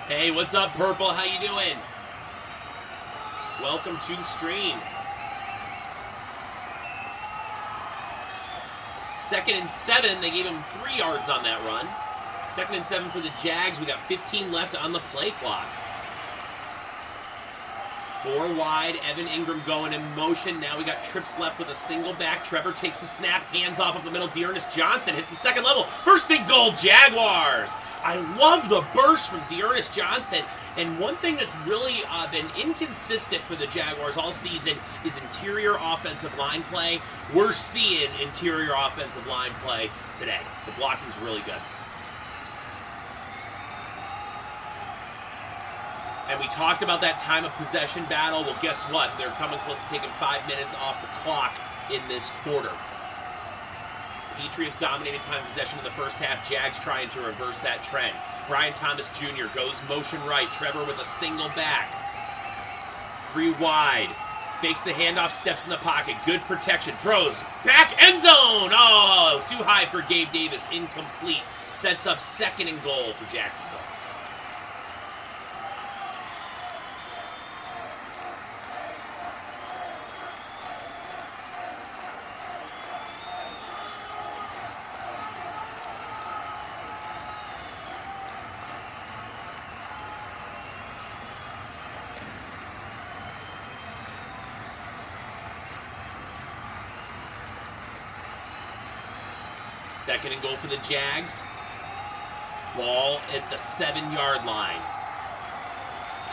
Hey, what's up, Purple? How you doing? Welcome to the stream. 2nd and 7. They gave him 3 yards on that run. 2nd and 7 for the Jags. We got 15 left on the play clock. 4 wide. Evan Ingram going in motion. Now we got trips left with a single back. Trevor takes the snap. Hands off up the middle. Dearness Johnson hits the second level. 1st and goal, Jaguars. I love the burst from Dearness Johnson. And one thing that's really been inconsistent for the Jaguars all season is interior offensive line play. We're seeing interior offensive line play today. The blocking's really good. And we talked about that time of possession battle. Well, guess what? They're coming close to taking 5 minutes off the clock in this quarter. Patriots dominated time of possession in the first half. Jags trying to reverse that trend. Brian Thomas Jr. goes motion right. Trevor with a single back. 3 wide. Fakes the handoff, steps in the pocket. Good protection. Throws. Back end zone. Oh, too high for Gabe Davis. Incomplete. Sets up 2nd and goal for Jacksonville. Second and goal for the Jags. Ball at the 7-yard line.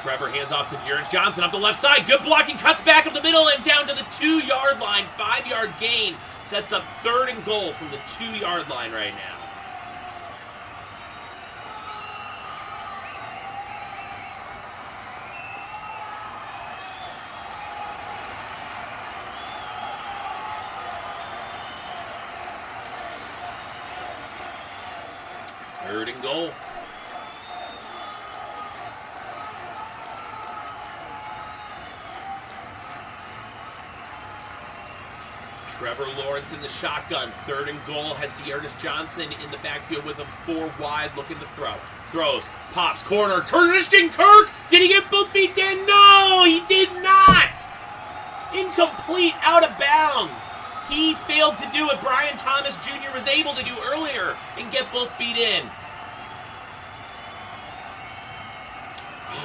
Trevor hands off to Dearness Johnson up the left side. Good blocking, cuts back up the middle and down to the 2-yard line. 5-yard gain. Sets up 3rd and goal from the 2-yard line right now. Third and goal. Trevor Lawrence in the shotgun. 3rd and goal. Has Dearness Johnson in the backfield with him. 4 wide, looking to throw. Throws. Pops. Corner. Christian Kirk. Did he get both feet in? No, he did not. Incomplete. Out of bounds. He failed to do what Brian Thomas Jr. was able to do earlier and get both feet in.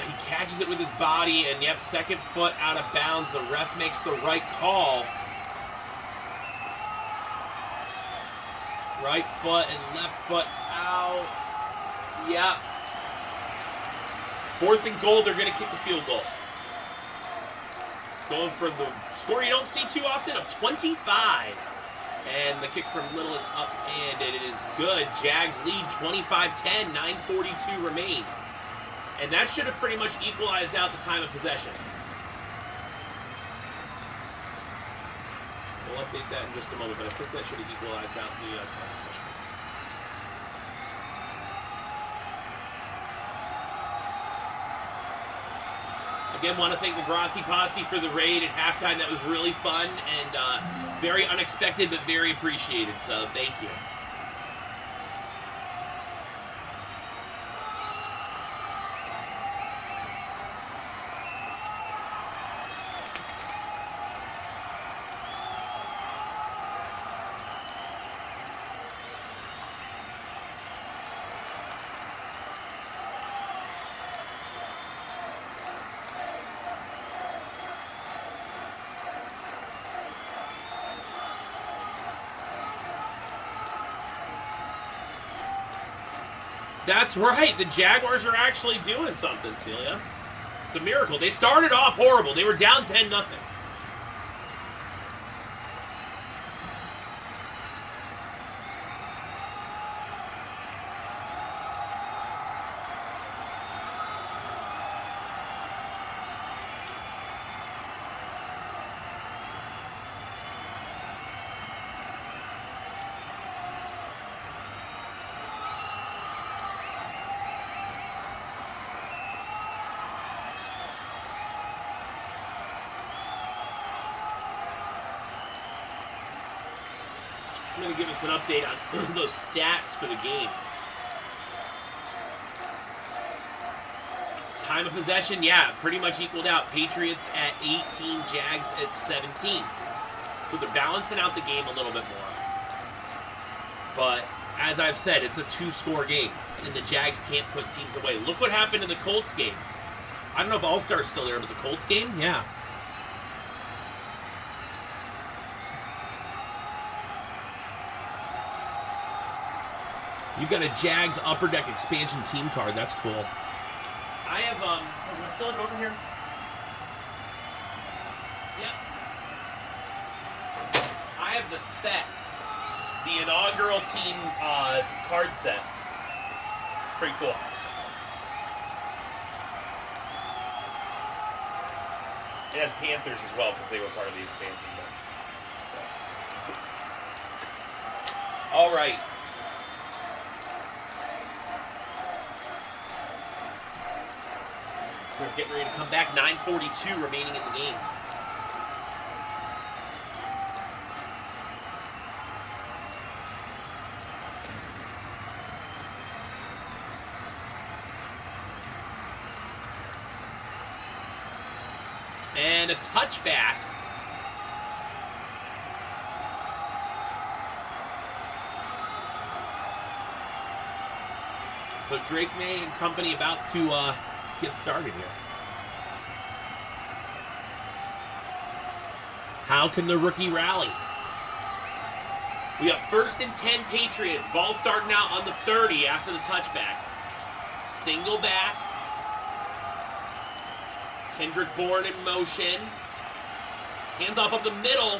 He catches it with his body, and yep, 2nd foot out of bounds. The ref makes the right call. Right foot and left foot out. Yep. 4th and goal, they're going to kick the field goal. Going for the score you don't see too often of 25. And the kick from Little is up, and it is good. Jags lead 25-10, 9:42 remain. And that should have pretty much equalized out the time of possession. We'll update that in just a moment, but I think that should have equalized out the time session. Again, want to thank the Grassi Posse for the raid at halftime. That was really fun and very unexpected, but very appreciated. So thank you. That's right. The Jaguars are actually doing something, Celia. It's a miracle. They started off horrible. They were down 10-0. I'm going to give us an update on those stats for the game. Time of possession, yeah, pretty much equaled out. Patriots at 18, Jags at 17. So they're balancing out the game a little bit more. But, as I've said, it's a two-score game, and the Jags can't put teams away. Look what happened in the Colts game. I don't know if All-Star's still there, but the Colts game, yeah. You've got a Jags Upper Deck expansion team card. That's cool. I have, do I still have it over here? Yep. I have the set. The inaugural team card set. It's pretty cool. It has Panthers as well because they were part of the expansion set. All right. We're getting ready to come back. 9:42 remaining in the game. And a touchback. So Drake May and company about to get started here. How can the rookie rally? We got 1st and 10 Patriots. Ball starting out on the 30 after the touchback. Single back. Kendrick Bourne in motion. Hands off up the middle.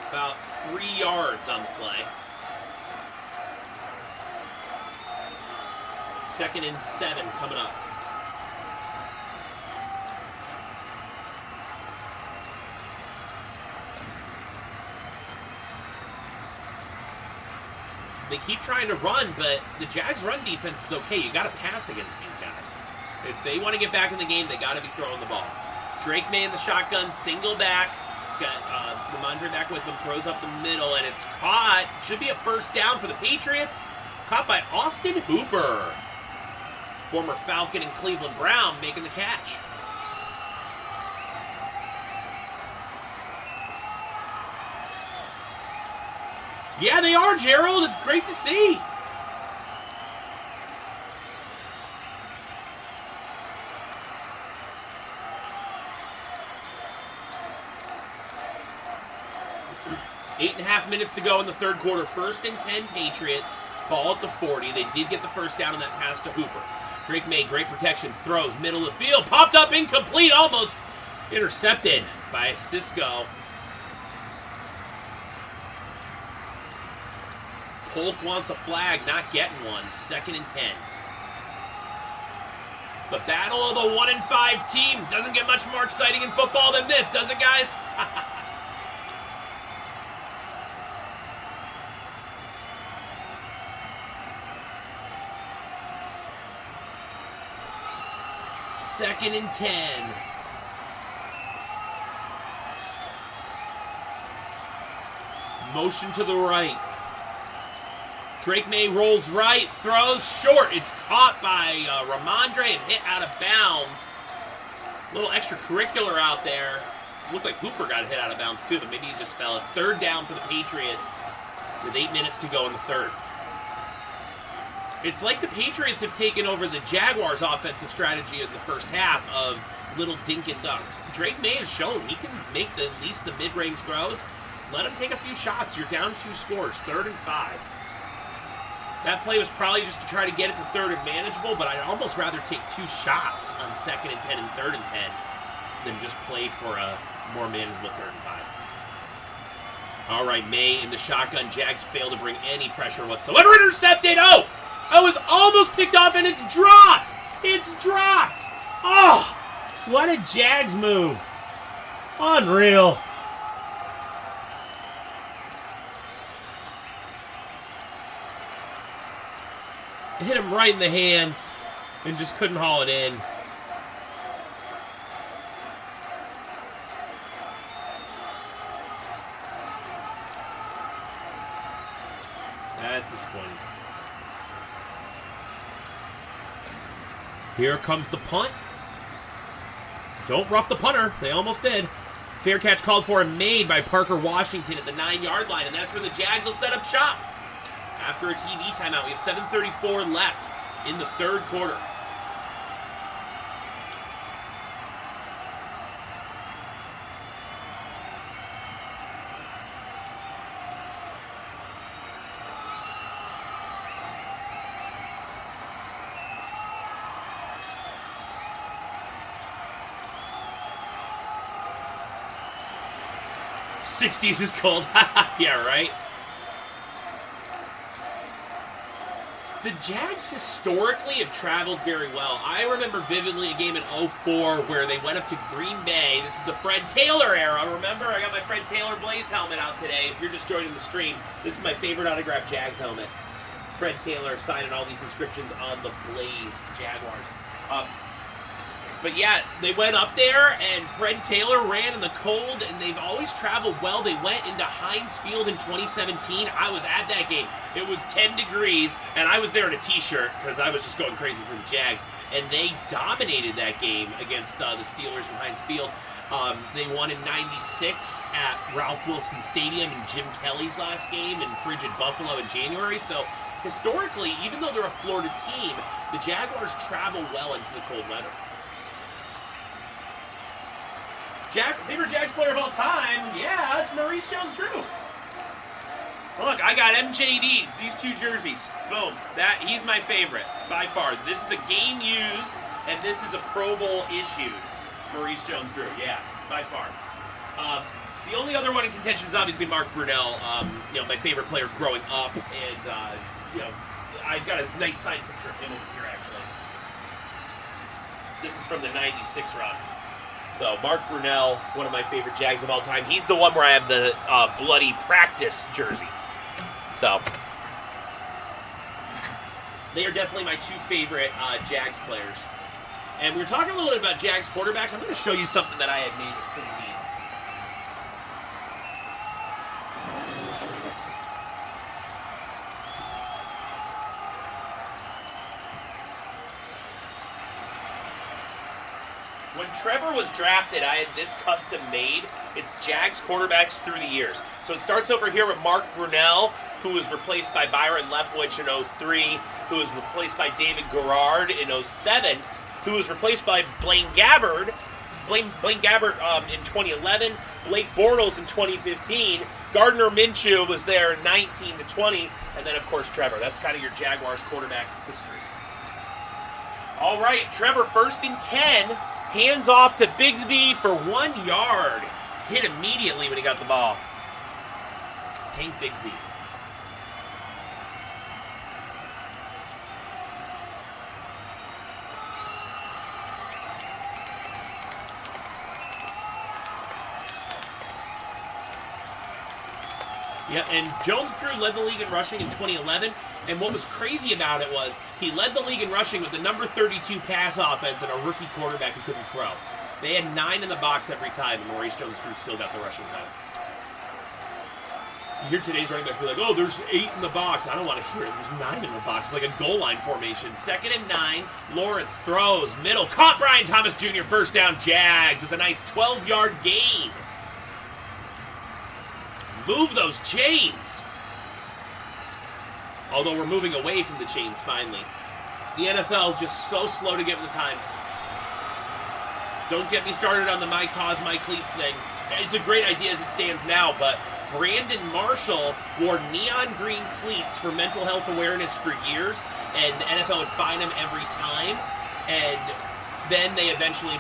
About 3 yards on the play. 2nd and 7 coming up. They keep trying to run, but the Jags' run defense is okay. You got to pass against these guys. If they want to get back in the game, they got to be throwing the ball. Drake May in the shotgun, single back. He's got Ramondre back with him, throws up the middle, and it's caught. Should be a 1st down for the Patriots. Caught by Austin Hooper. Former Falcon and Cleveland Brown making the catch. Yeah, they are, Gerald. It's great to see. Eight and a half minutes to go in the third quarter. 1st and 10 Patriots. Ball at the 40. They did get the 1st down on that pass to Hooper. Drake May, great protection. Throws, middle of the field. Popped up, incomplete. Almost intercepted by Cisco. Polk wants a flag, not getting one. 2nd and 10. The battle of the 1-5 teams doesn't get much more exciting in football than this, does it, guys? Second and 10. Motion to the right. Drake May rolls right, throws short. It's caught by Ramondre and hit out of bounds. A little extracurricular out there. Looked like Hooper got hit out of bounds too, but maybe he just fell. It's third down for the Patriots with 8 minutes to go in the third. It's like the Patriots have taken over the Jaguars' offensive strategy in the first half of little dink and dunks. Drake May has shown he can make at least the mid-range throws. Let him take a few shots. You're down 2 scores, 3rd and 5. That play was probably just to try to get it to 3rd and manageable, but I'd almost rather take 2 shots on 2nd and 10 and 3rd and 10 than just play for a more manageable 3rd and 5. All right, May in the shotgun. Jags fail to bring any pressure whatsoever. Intercepted! Oh! I was almost picked off, and it's dropped! It's dropped! Oh! What a Jags move. Unreal. Hit him right in the hands and just couldn't haul it in. That's disappointing. Here comes the punt. Don't rough the punter. They almost did. Fair catch called for and made by Parker Washington at the 9-yard line, and that's where the Jags will set up shop. After a TV timeout, we have 7:34 left in the third quarter. '60s is cold. Yeah, right? The Jags historically have traveled very well. I remember vividly a game in '04 where they went up to Green Bay. This is the Fred Taylor era. Remember, I got my Fred Taylor Blaze helmet out today. If you're just joining the stream, this is my favorite autographed Jags helmet. Fred Taylor signing all these inscriptions on the Blaze Jaguars. But yeah, they went up there, and Fred Taylor ran in the cold, and they've always traveled well. They went into Heinz Field in 2017. I was at that game. It was 10 degrees, and I was there in a t-shirt because I was just going crazy for the Jags. And they dominated that game against the Steelers in Heinz Field. They won in '96 at Ralph Wilson Stadium in Jim Kelly's last game in frigid Buffalo in January. So historically, even though they're a Florida team, the Jaguars travel well into the cold weather. Favorite Jags player of all time? Yeah, it's Maurice Jones-Drew. Look, I got MJD, these 2 jerseys. Boom. He's my favorite, by far. This is a game used, and this is a Pro Bowl issued. Maurice Jones-Drew, yeah, by far. The only other one in contention is obviously Mark Brunell, my favorite player growing up, and, I've got a nice signed picture of him over here, actually. This is from the '96 run. So, Mark Brunell, one of my favorite Jags of all time. He's the one where I have the bloody practice jersey. So, they are definitely my 2 favorite Jags players. And we were talking a little bit about Jags quarterbacks. I'm going to show you something that I had made that's pretty neat. When Trevor was drafted, I had this custom made. It's Jags quarterbacks through the years. So it starts over here with Mark Brunell, who was replaced by Byron Leftwich in '03, who was replaced by David Garrard in '07, who was replaced by Blaine Gabbert in 2011, Blake Bortles in 2015, Gardner Minshew was there in 19 to 20, and then, of course, Trevor. That's kind of your Jaguars quarterback history. All right, Trevor, 1st and 10. Hands off to Bigsby for 1 yard. Hit immediately when he got the ball. Tank Bigsby. Yeah, and Jones-Drew led the league in rushing in 2011, and what was crazy about it was he led the league in rushing with the number 32 pass offense and a rookie quarterback who couldn't throw. They had 9 in the box every time, and Maurice Jones-Drew still got the rushing title. You hear today's running back be like, oh, there's 8 in the box. I don't want to hear it. There's 9 in the box. It's like a goal line formation. 2nd and 9. Lawrence throws. Middle. Caught Brian Thomas Jr. First down, Jags. It's a nice 12-yard gain. Move those chains. Although we're moving away from the chains finally. The NFL is just so slow to get with the times. Don't get me started on the my cause, my cleats thing. It's a great idea as it stands now, but Brandon Marshall wore neon green cleats for mental health awareness for years, and the NFL would fine him every time, and then they eventually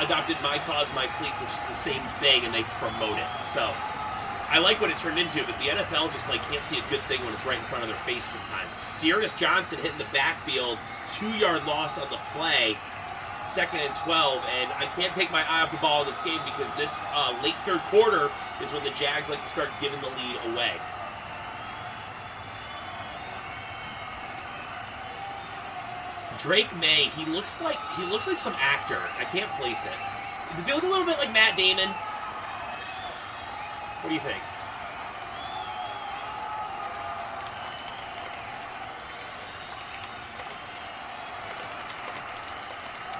adopted my cause, my cleats, which is the same thing, and they promote it. So I like what it turned into, but the NFL just can't see a good thing when it's right in front of their face sometimes. Dearness Johnson hitting the backfield, 2-yard loss on the play, 2nd and 12, and I can't take my eye off the ball in this game because this late third quarter is when the Jags like to start giving the lead away. Drake May, he looks like some actor. I can't place it. Does he look a little bit like Matt Damon? What do you think?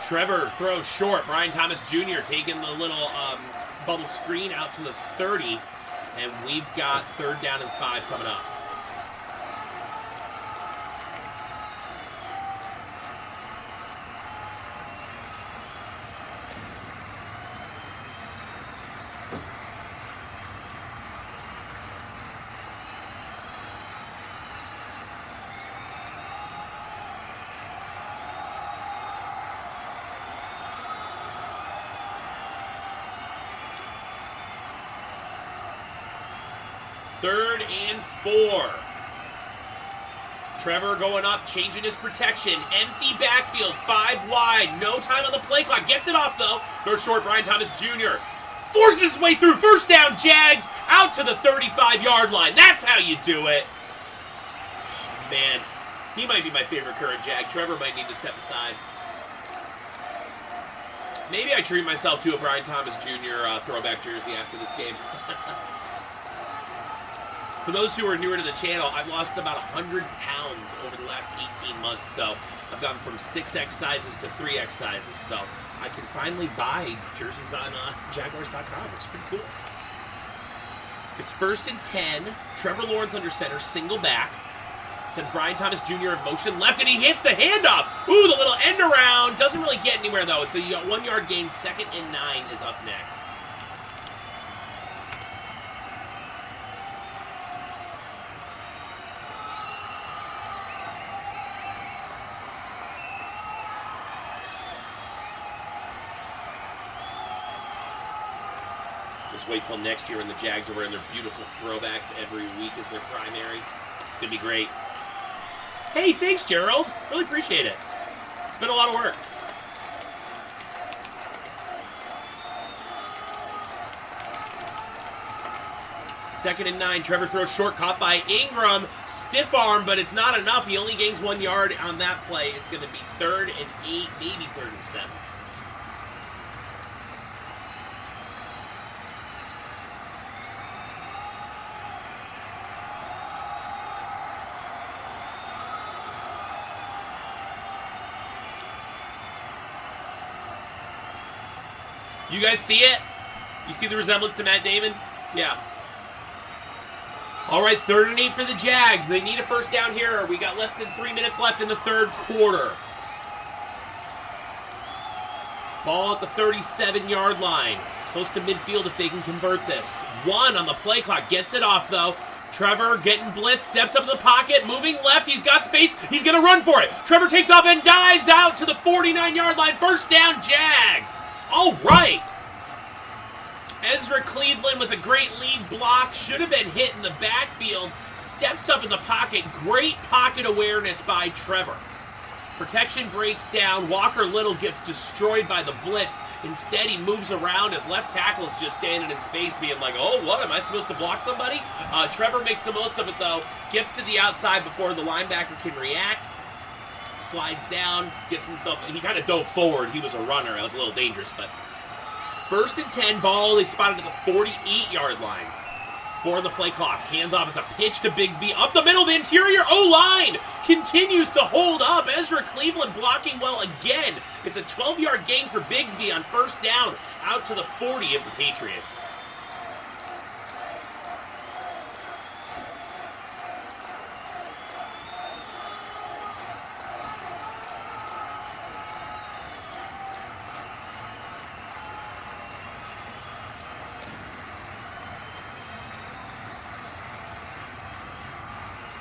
Trevor throws short. Brian Thomas Jr. taking the little bubble screen out to the 30. And we've got 3rd down and 5 coming up. Third and 4. Trevor going up, changing his protection. Empty backfield, 5 wide. No time on the play clock. Gets it off, though. Throws short, Brian Thomas Jr. Forces his way through. First down, Jags. Out to the 35-yard line. That's how you do it. Man, he might be my favorite current Jag. Trevor might need to step aside. Maybe I treat myself to a Brian Thomas Jr. Throwback jersey after this game. For those who are newer to the channel, I've lost about 100 pounds over the last 18 months, so I've gone from 6X sizes to 3X sizes, so I can finally buy jerseys on Jaguars.com, which is pretty cool. It's 1st and 10. Trevor Lawrence under center, single back. Sends Brian Thomas Jr. in motion left, and he hits the handoff. Ooh, the little end around. Doesn't really get anywhere, though. It's a 1-yard gain. 2nd and 9 is up next. Just wait till next year when the Jags are wearing their beautiful throwbacks every week as their primary. It's going to be great. Hey, thanks, Gerald. Really appreciate it. It's been a lot of work. Second and 9. Trevor throws short, caught by Ingram. Stiff arm, but it's not enough. He only gains 1 yard on that play. It's going to be 3rd and 8, maybe 3rd and 7. You guys see it? You see the resemblance to Matt Damon? Yeah. All right, 3rd and 8 for the Jags. They need a first down here. We got less than 3 minutes left in the third quarter. Ball at the 37-yard line. Close to midfield if they can convert this. 1 on the play clock. Gets it off, though. Trevor getting blitzed. Steps up in the pocket. Moving left. He's got space. He's going to run for it. Trevor takes off and dives out to the 49-yard line. First down, Jags. All right. Ezra Cleveland with a great lead block. Should have been hit in the backfield. Steps up in the pocket. Great pocket awareness by Trevor. Protection breaks down. Walker Little gets destroyed by the blitz. Instead, he moves around. His left tackle's just standing in space being like, oh, what? Am I supposed to block somebody? Trevor makes the most of it, though. Gets to the outside before the linebacker can react. Slides down. Gets himself... He kind of dove forward. He was a runner. It was a little dangerous, but... 1st and 10. Ball, they spotted at the 48-yard line. For the play clock. Hands off. It's a pitch to Bigsby. Up the middle. The interior O-line continues to hold up. Ezra Cleveland blocking well again. It's a 12-yard gain for Bigsby on 1st down. Out to the 40 of the Patriots.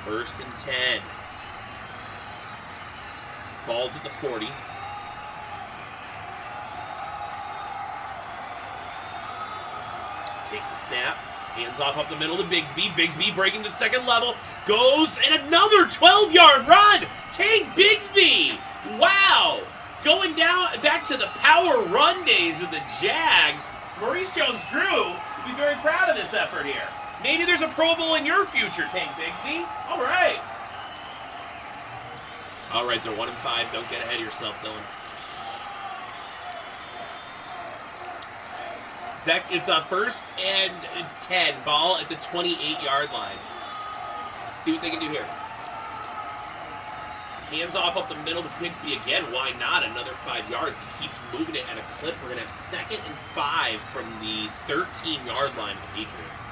First and 10. Ball's at the 40. Takes the snap. Hands off up the middle to Bigsby. Bigsby breaking to second level. Goes and another 12-yard run. Take Bigsby. Wow. Going down back to the power run days of the Jags. Maurice Jones-Drew will be very proud of this effort here. Maybe there's a Pro Bowl in your future, Tank Bigsby. All right. All right, they're 1-5. Don't get ahead of yourself, Dylan. It's a 1st and 10. Ball at the 28-yard line. See what they can do here. Hands off up the middle to Bigsby again. Why not? Another 5 yards. He keeps moving it at a clip. We're going to have 2nd and 5 from the 13-yard line of the Patriots.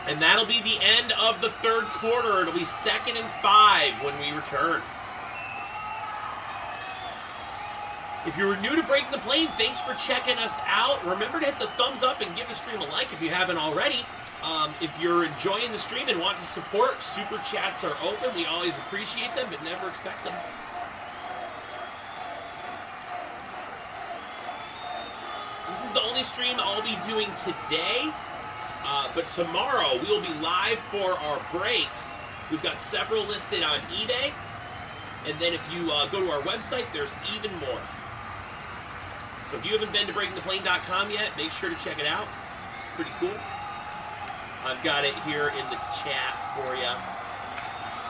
And that'll be the end of the 3rd quarter. It'll be 2nd and 5 when we return. If you're new to Breaking the Plane, thanks for checking us out. Remember to hit the thumbs up and give the stream a like if you haven't already. If you're enjoying the stream and want to support, super chats are open. We always appreciate them, but never expect them. This is the only stream I'll be doing today. But tomorrow, we will be live for our breaks. We've got several listed on eBay. And then if you go to our website, there's even more. So if you haven't been to breakingtheplane.com yet, make sure to check it out. It's pretty cool. I've got it here in the chat for you.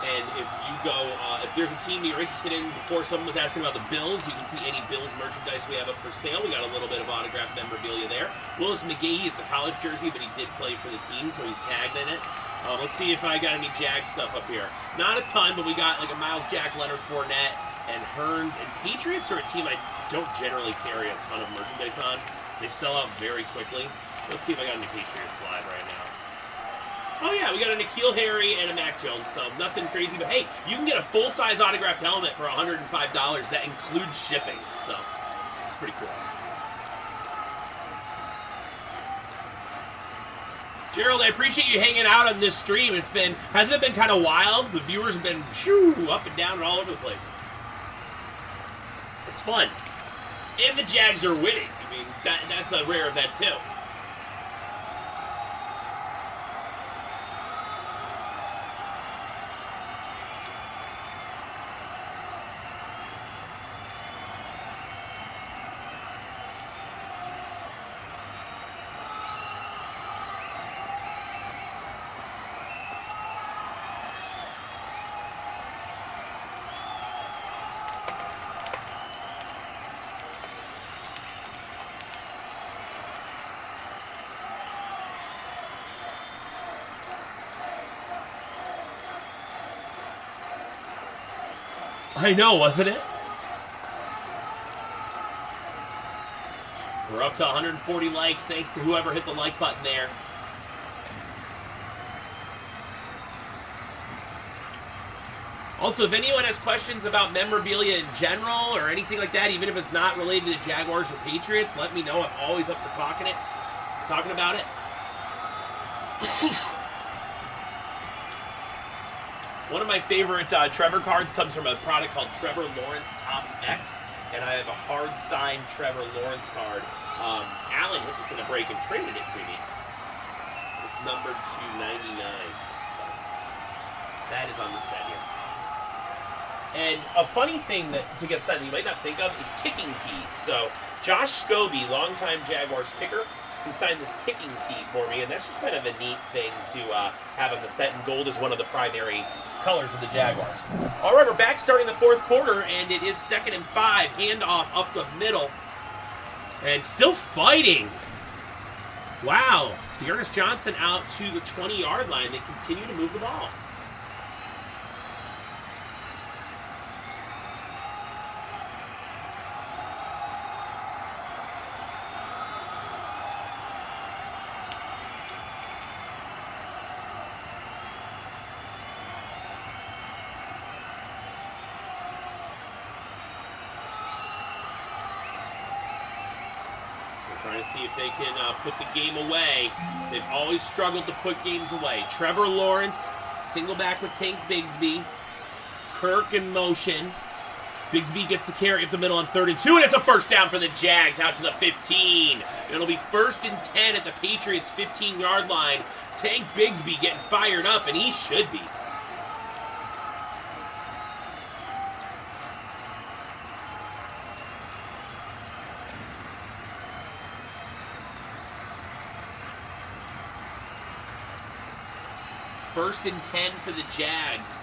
And if you go, if there's a team that you're interested in, before someone was asking about the Bills, you can see any Bills merchandise we have up for sale. We got a little bit of autographed memorabilia there. Willis McGahee, it's a college jersey, but he did play for the team, so he's tagged in it. Let's see if I got any Jags stuff up here. Not a ton, but we got like a Miles Jack, Leonard Fournette, and Hearns. And Patriots are a team I don't generally carry a ton of merchandise on. They sell out very quickly. Let's see if I got any Patriots live right now. Oh yeah, we got a N'Keal Harry and a Mac Jones, so nothing crazy. But hey, you can get a full-size autographed helmet for $105. That includes shipping, so it's pretty cool. Gerald, I appreciate you hanging out on this stream. Hasn't it been kind of wild? The viewers have been up and down and all over the place. It's fun. And the Jags are winning. I mean, that's a rare event too. I know, wasn't it? We're up to 140 likes, thanks to whoever hit the like button there. Also, if anyone has questions about memorabilia in general or anything like that, even if it's not related to the Jaguars or Patriots, let me know. I'm always up for talking about it. One of my favorite Trevor cards comes from a product called Trevor Lawrence Topps X, and I have a hard-signed Trevor Lawrence card. Alan hit this in a break and traded it to me. It's numbered to 99, so that is on the set here. And a funny thing that to get signed that you might not think of is kicking tees. So Josh Scobie, longtime Jaguars kicker, he signed this kicking tee for me, and that's just kind of a neat thing to have on the set, and gold is one of the primary colors of the Jaguars. All right, we're back starting the fourth quarter, and it is 2nd and 5, handoff up the middle, and still fighting. Wow, Dearness Johnson out to the 20-yard line. They continue to move the ball. Trying to see if they can put the game away. They've always struggled to put games away. Trevor Lawrence, single back with Tank Bigsby. Kirk in motion. Bigsby gets the carry up the middle on 3rd and 2, and it's a first down for the Jags out to the 15. It'll be 1st and 10 at the Patriots' 15-yard line. Tank Bigsby getting fired up, and he should be. First and 10 for the Jags.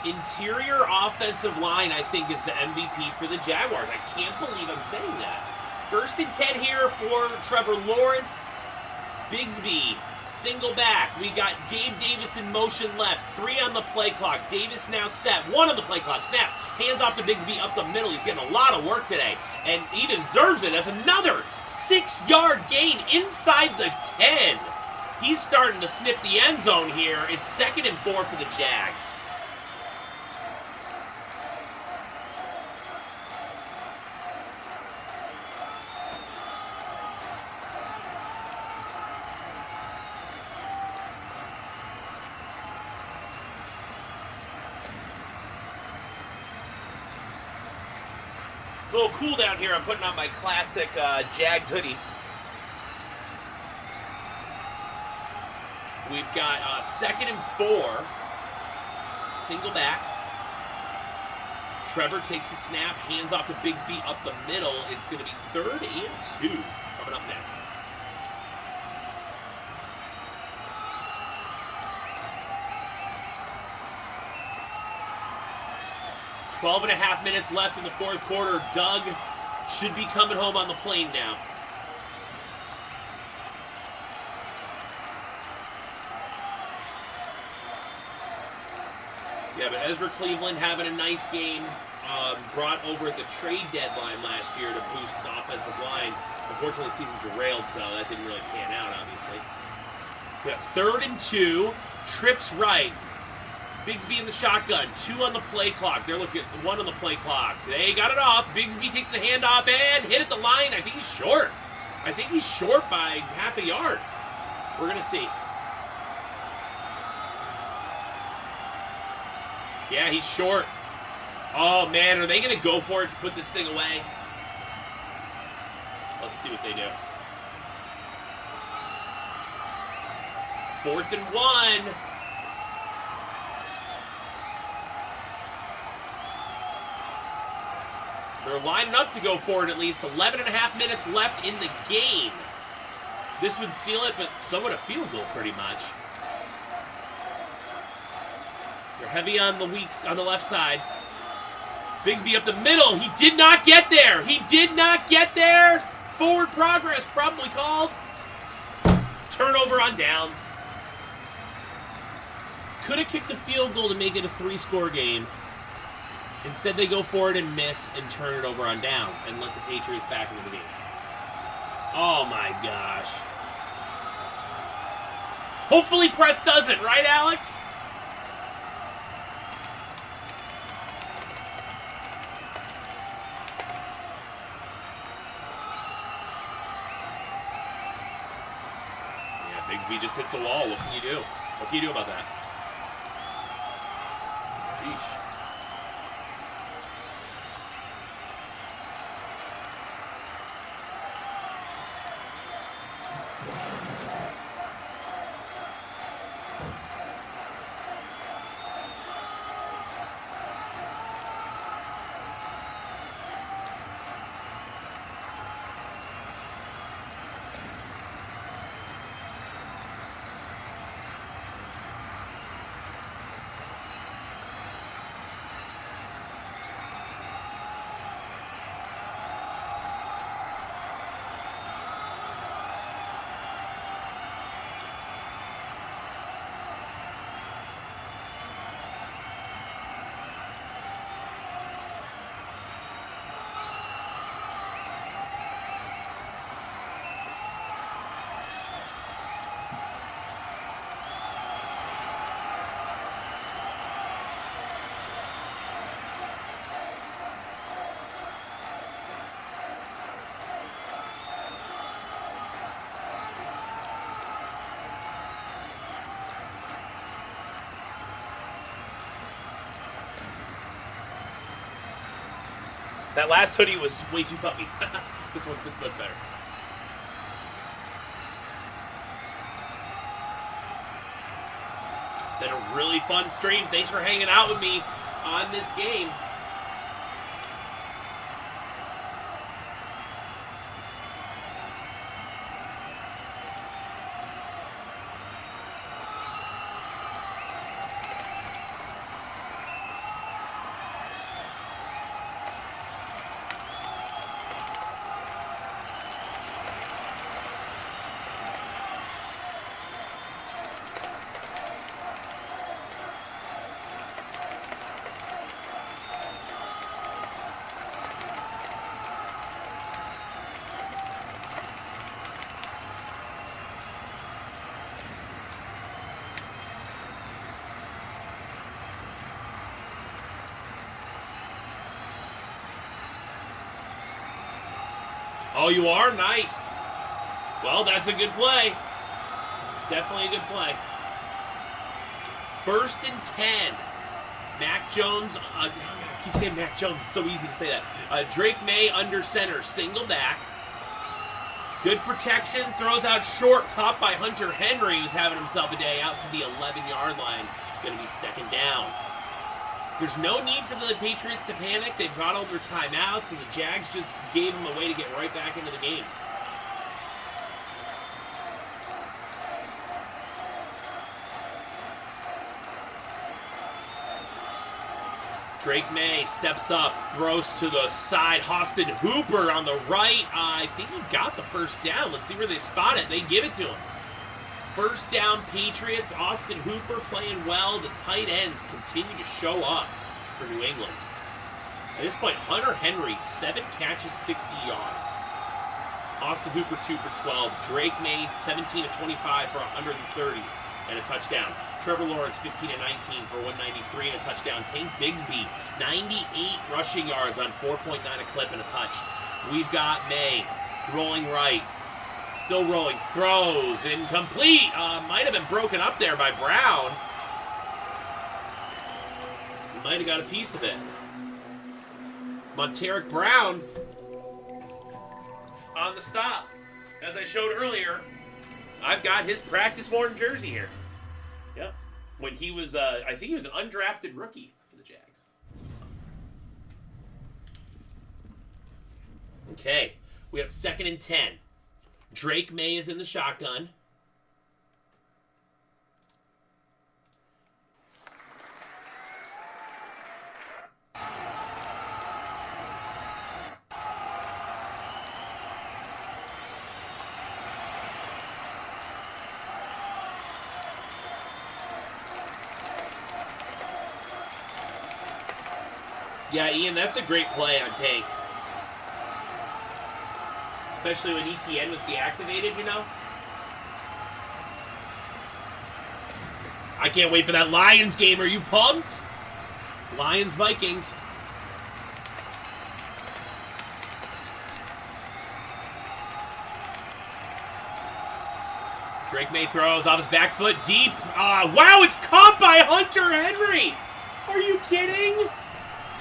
Interior offensive line, I think, is the MVP for the Jaguars. I can't believe I'm saying that. 1st and 10 here for Trevor Lawrence. Bigsby, single back. We got Gabe Davis in motion left. 3 on the play clock. Davis now set. 1 on the play clock. Snaps. Hands off to Bigsby up the middle. He's getting a lot of work today. And he deserves it as another 6-yard gain inside the 10. He's starting to sniff the end zone here. It's 2nd and 4 for the Jags. It's a little cool down here. I'm putting on my classic Jags hoodie. We've got 2nd and 4. Single back. Trevor takes the snap, hands off to Bigsby up the middle. It's going to be 3rd and 2 coming up next. Twelve and a half minutes left in the fourth quarter. Doug should be coming home on the plane now. Yeah, but Ezra Cleveland having a nice game, brought over at the trade deadline last year to boost the offensive line. Unfortunately, the season derailed, so that didn't really pan out, obviously. We got 3rd and 2, trips right. Bigsby in the shotgun, 2 on the play clock. They're looking at 1 on the play clock. They got it off. Bigsby takes the handoff and hit at the line. I think he's short. I think he's short by half a yard. We're going to see. Yeah, he's short. Oh, man, are they going to go for it to put this thing away? Let's see what they do. 4th and 1. They're lining up to go for it at least. 11 and a half minutes left in the game. This would seal it, but somewhat a field goal pretty much. They're heavy on the left side. Bigsby up the middle. He did not get there. He did not get there. Forward progress probably called. Turnover on downs. Could have kicked the field goal to make it a 3-score game. Instead, they go for it and miss and turn it over on downs and let the Patriots back into the game. Oh my gosh. Hopefully Press doesn't, right, Alex? Yeah, Bigsby just hits a wall. What can you do? What can you do about that? Sheesh. That last hoodie was way too puffy. This one fits much better. Been a really fun stream. Thanks for hanging out with me on this game. Oh, you are? Nice. Well, that's a good play. Definitely a good play. 1st and 10. Mac Jones. I keep saying Mac Jones. It's so easy to say that. Drake May under center. Single back. Good protection. Throws out short. Caught by Hunter Henry, who's having himself a day, out to the 11-yard line. Going to be 2nd down. There's no need for the Patriots to panic. They've got all their timeouts, and the Jags just gave them a way to get right back into the game. Drake May steps up, throws to the side. Austin Hooper on the right. I think he got the 1st down. Let's see where they spot it. They give it to him. 1st down Patriots. Austin Hooper playing well. The tight ends continue to show up for New England. At this point, Hunter Henry, 7 catches, 60 yards. Austin Hooper, 2 for 12. Drake May, 17 of 25 for 130 and a touchdown. Trevor Lawrence, 15 of 19 for 193 and a touchdown. Tank Bigsby, 98 rushing yards on 4.9 a clip and a touch. We've got May rolling right. Still rolling, throws, incomplete. Might have been broken up there by Brown. He might have got a piece of it. Monteric Brown on the stop. As I showed earlier, I've got his practice-worn jersey here. Yep. When he was, I think he was an undrafted rookie for the Jags. So. Okay, we have 2nd and 10. Drake May is in the shotgun. Yeah, Ian, that's a great play on Tank. Especially when ETN was deactivated, you know? I can't wait for that Lions game. Are you pumped? Lions-Vikings. Drake May throws off his back foot deep. Wow, it's caught by Hunter Henry. Are you kidding?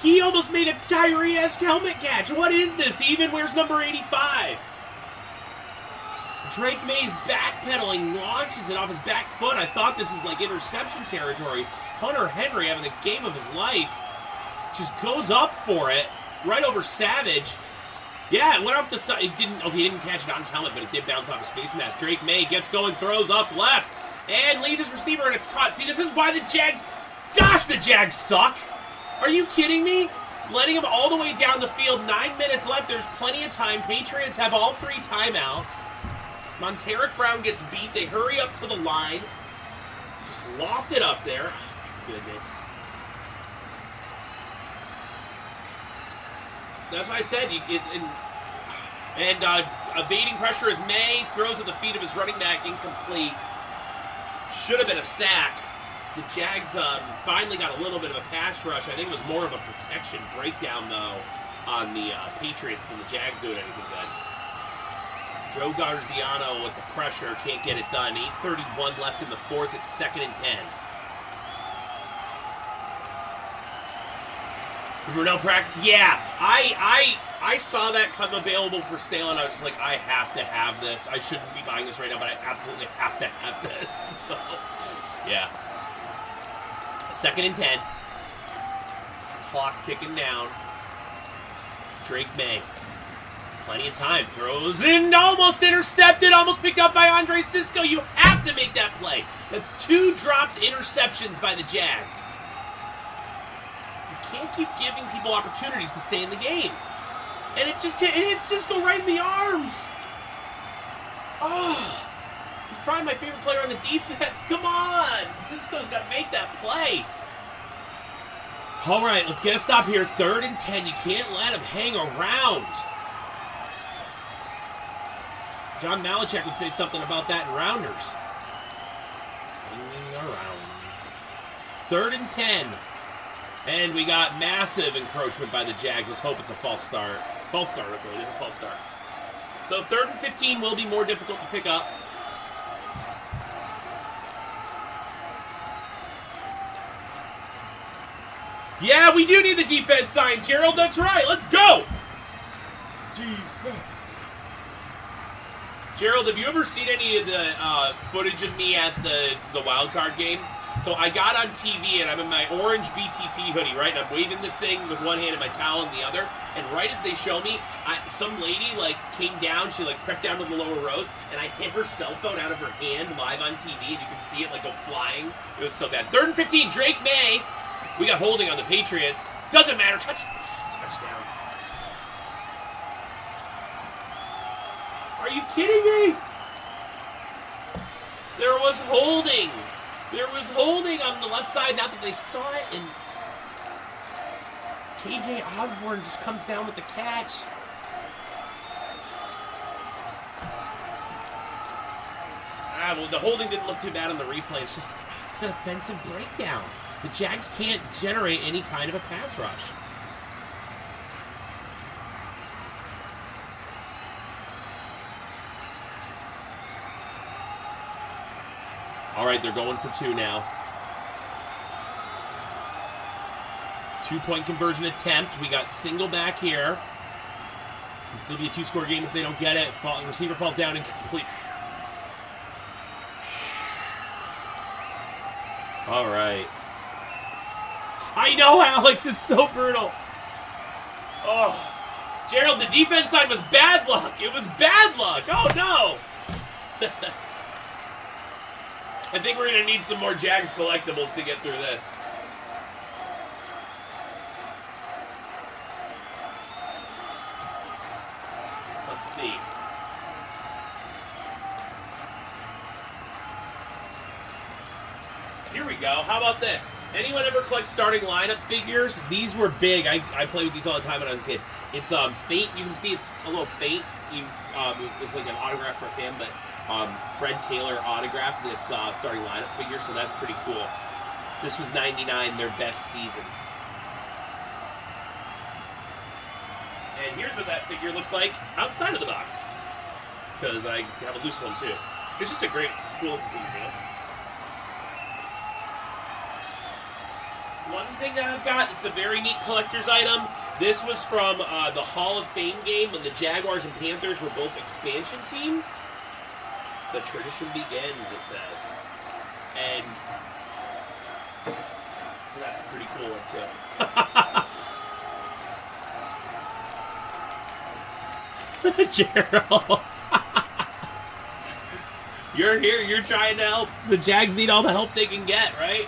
He almost made a Tyree-esque helmet catch. What is this even? Where's number 85? Drake May's backpedaling, launches it off his back foot. I thought this is like interception territory. Hunter Henry having the game of his life. Just goes up for it. Right over Savage. Yeah, it went off the side. It didn't. Okay, he didn't catch it on his helmet, but it did bounce off his face mask. Drake May gets going, throws up left, and leads his receiver, and it's caught. See, this is why the Jags. Gosh, the Jags suck. Are you kidding me? Letting him all the way down the field. 9 minutes left. There's plenty of time. Patriots have all 3 timeouts. Monteric Brown gets beat. They hurry up to the line. Just loft it up there. Goodness. That's what I said. Evading pressure is May. Throws at the feet of his running back. Incomplete. Should have been a sack. The Jags finally got a little bit of a pass rush. I think it was more of a protection breakdown, though, on the Patriots than the Jags doing anything good. Joe Garziano with the pressure. Can't get it done. 8:31 left in the fourth. It's 2nd and 10. Brunel practice. Yeah, I saw that come available for sale, and I was just like, I have to have this. I shouldn't be buying this right now, but I absolutely have to have this. So, yeah. 2nd and 10. Clock ticking down. Drake May. Plenty of time. Throws in. Almost intercepted. Almost picked up by Andre Sisco. You have to make that play. That's 2 dropped interceptions by the Jags. You can't keep giving people opportunities to stay in the game. And it hit Sisco right in the arms. Oh. He's probably my favorite player on the defense. Come on. Sisco's got to make that play. All right, let's get a stop here. 3rd and 10. You can't let him hang around. John Malachek would say something about that in Rounders. Hanging around. 3rd and 10. And we got massive encroachment by the Jags. Let's hope it's a false start. False start, okay. It is a false start. So 3rd and 15 will be more difficult to pick up. Yeah, we do need the defense sign, Gerald. That's right. Let's go. Defense. Gerald, have you ever seen any of the footage of me at the wild card game? So I got on TV, and I'm in my orange BTP hoodie, right? And I'm waving this thing with one hand and my towel in the other. And right as they show me, some lady, came down. She, crept down to the lower rows, and I hit her cell phone out of her hand live on TV, and you can see it, go flying. It was so bad. 3rd and 15, Drake May. We got holding on the Patriots. Doesn't matter. Touchdown. Are you kidding me? There was holding. There was holding on the left side. Not that they saw it. And KJ Osborne just comes down with the catch. Well, the holding didn't look too bad on the replay. It's an offensive breakdown. The Jags can't generate any kind of a pass rush. All right, they're going for 2 now. 2-point conversion attempt. We got single back here. Can still be a 2-score game if they don't get it. Receiver falls down incomplete. All right. I know, Alex. It's so brutal. Oh. Gerald, the defense side was bad luck. It was bad luck. Oh, no. I think we're going to need some more Jags collectibles to get through this. Let's see. Here we go. How about this? Anyone ever collect starting lineup figures? These were big. I played with these all the time when I was a kid. It's faint. You can see it's a little faint. It's like an autograph for a fan, but Fred Taylor autographed this starting lineup figure, so that's pretty cool. This was 99, their best season. And here's what that figure looks like outside of the box, because I have a loose one too. It's just a great, cool figure, you know? One thing that I've got, it's a very neat collector's item. This was from the Hall of Fame game when the Jaguars and Panthers were both expansion teams. The tradition begins, it says. And so that's a pretty cool one, too. Gerald. You're here, you're trying to help. The Jags need all the help they can get, right?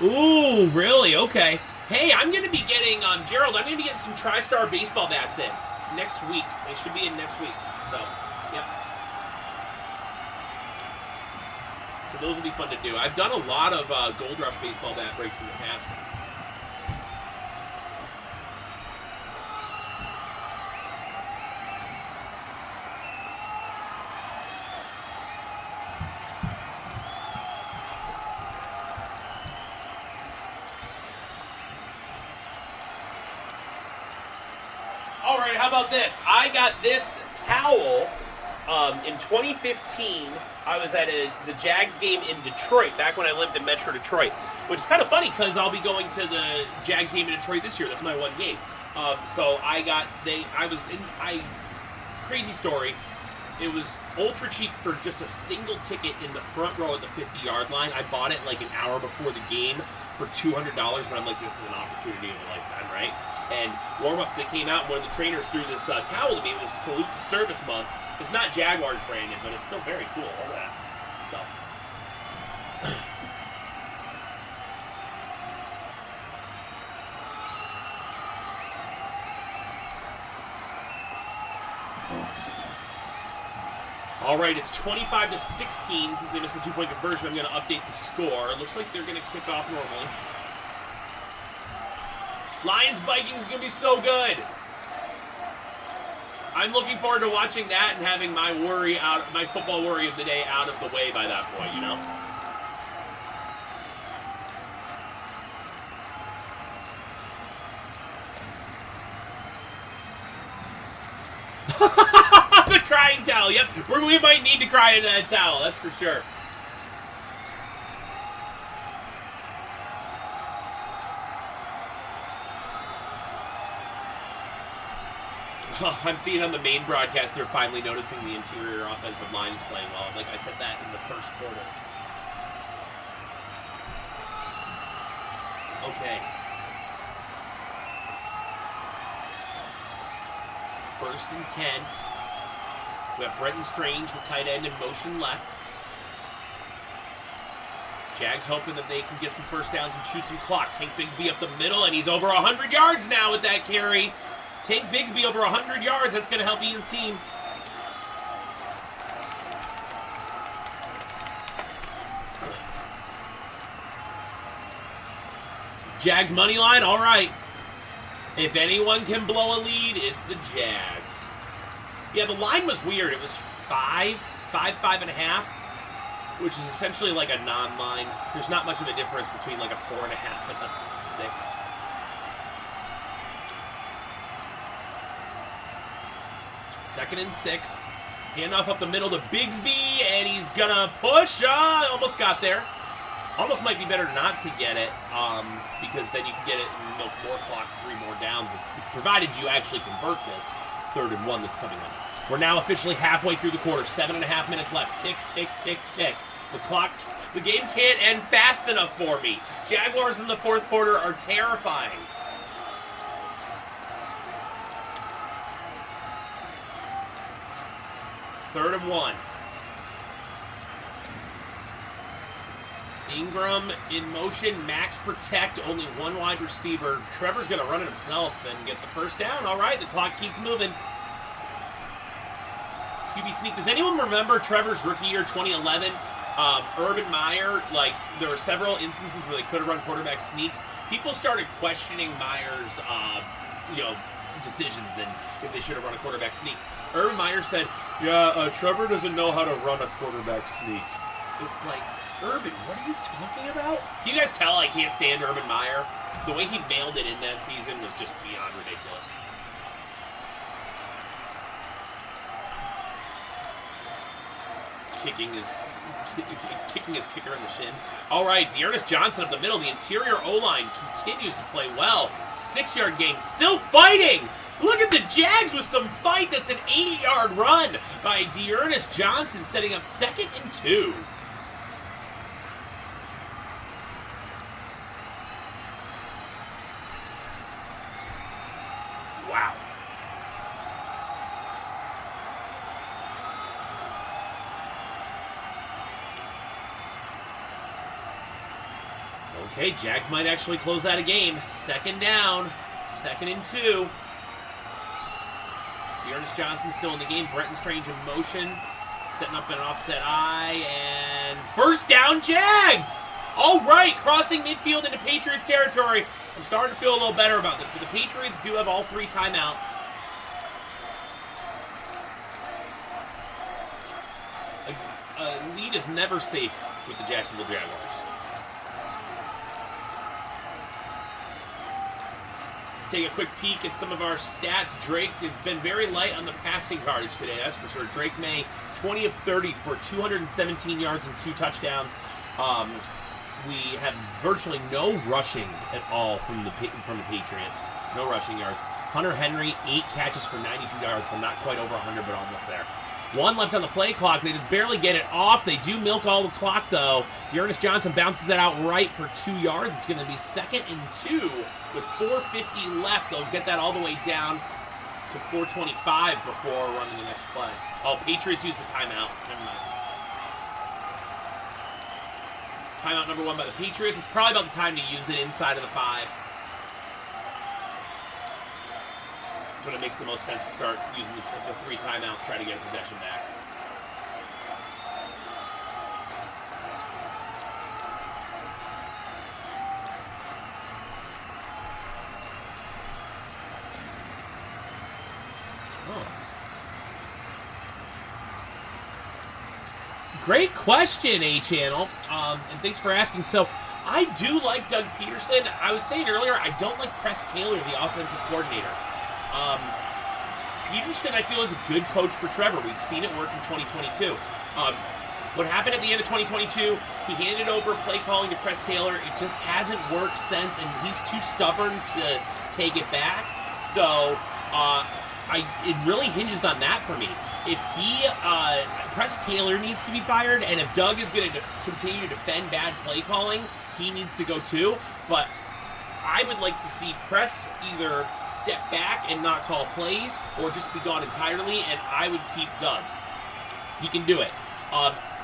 Ooh, really? Okay. Hey, I'm going to be getting, Gerald, I'm going to be getting some TriStar baseball bats in next week. They should be in next week. So, yep. So those will be fun to do. I've done a lot of Gold Rush baseball bat breaks in the past. All right, how about this? I got this towel in 2015. I was at the Jags game in Detroit, back when I lived in Metro Detroit, which is kind of funny because I'll be going to the Jags game in Detroit this year. That's my one game. So crazy story. It was ultra cheap for just a single ticket in the front row at the 50-yard line. I bought it like an hour before the game for $200, but I'm like, this is an opportunity of a lifetime, right? And warm-ups, they came out, and one of the trainers threw this towel to me. It was Salute to Service Month. It's not Jaguars branded, but it's still very cool. Look at that. So. All right, it's 25-16. Since they missed the two-point conversion, I'm going to update the score. It looks like they're going to kick off normally. Lions-Vikings is going to be so good. I'm looking forward to watching that and having my football worry of the day out of the way by that point, you know? The crying towel, yep. We might need to cry into that towel, that's for sure. Oh, I'm seeing on the main broadcast they're finally noticing the interior offensive line is playing well. Like I said that in the first quarter. Okay. First and 10. We have Brenton Strange, the tight end, in motion left. Jags hoping that they can get some first downs and shoot some clock. Tank Bigsby up the middle, and he's over 100 yards now with that carry. Tank Bigsby over 100 yards. That's going to help Ian's team. Jags money line, all right. If anyone can blow a lead, it's the Jags. Yeah, the line was weird. It was 5.5, which is essentially like a non-line. There's not much of a difference between like a 4.5 and a 6. Second and 6. Handoff up the middle to Bigsby, and he's gonna push. Almost got there. Almost might be better not to get it, because then you can get it and milk more clock, 3 more downs, provided you actually convert this 3rd and 1 that's coming up. We're now officially halfway through the quarter. 7.5 minutes left. Tick, tick, tick, tick. The game can't end fast enough for me. Jaguars in the 4th quarter are terrifying. Third and 1. Ingram in motion, max protect, only one wide receiver. Trevor's going to run it himself and get the first down. All right, the clock keeps moving. QB sneak. Does anyone remember Trevor's rookie year, 2011? Urban Meyer, like, there were several instances where they could have run quarterback sneaks. People started questioning Meyer's, decisions and if they should have run a quarterback sneak. Urban Meyer said, Trevor doesn't know how to run a quarterback sneak. It's like, Urban, what are you talking about? Can you guys tell I can't stand Urban Meyer? The way he mailed it in that season was just beyond ridiculous. kicking his kicker in the shin. All right, Dearness Johnson up the middle. The interior O-line continues to play well. 6-yard gain, still fighting. Look at the Jags with some fight. That's an 80-yard run by Dearness Johnson, setting up 2nd and 2. Wow. Okay, Jags might actually close out a game. 2nd down, 2nd and 2. Dearness Johnson still in the game. Brenton Strange in motion, setting up an offset eye, and 1st down, Jags! All right, crossing midfield into Patriots territory. I'm starting to feel a little better about this, but the Patriots do have all 3 timeouts. A lead is never safe with the Jacksonville Jaguars. Let's take a quick peek at some of our stats. Drake has been very light on the passing yardage today, that's for sure. Drake May, 20 of 30 for 217 yards and 2 touchdowns. We have virtually no rushing at all from the Patriots. No rushing yards. Hunter Henry, 8 catches for 92 yards, so not quite over 100, but almost there. 1 left on the play clock. They just barely get it off. They do milk all the clock, though. Dearness Johnson bounces it out right for 2 yards. It's going to be 2nd and 2 with 4:50 left. They'll get that all the way down to 4:25 before running the next play. Oh, Patriots use the timeout. Never mind. Timeout number 1 by the Patriots. It's probably about the time to use it inside of the 5. That's when it makes the most sense to start using the 3 timeouts, try to get a possession back. Great question, A-Channel, and thanks for asking. So, I do like Doug Peterson. I was saying earlier, I don't like Press Taylor, the offensive coordinator. Peterson, I feel, is a good coach for Trevor. We've seen it work in 2022. What happened at the end of 2022, he handed over play calling to Press Taylor. It just hasn't worked since, and he's too stubborn to take it back. So, it really hinges on that for me. If Press Taylor needs to be fired, and if Doug is going to continue to defend bad play calling, he needs to go too. But I would like to see Press either step back and not call plays, or just be gone entirely, and I would keep Doug. He can do it.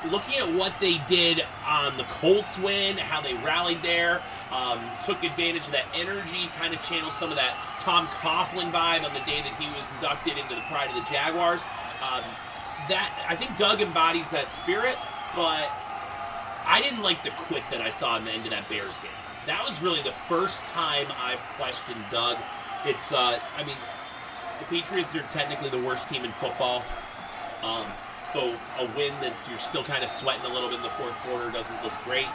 Looking at what they did on the Colts win, how they rallied there, took advantage of that energy, kind of channeled some of that Tom Coughlin vibe on the day that he was inducted into the Pride of the Jaguars. I think Doug embodies that spirit, but I didn't like the quit that I saw in the end of that Bears game. That was really the first time I've questioned Doug. It's, the Patriots are technically the worst team in football. So a win that you're still kind of sweating a little bit in the 4th quarter doesn't look great.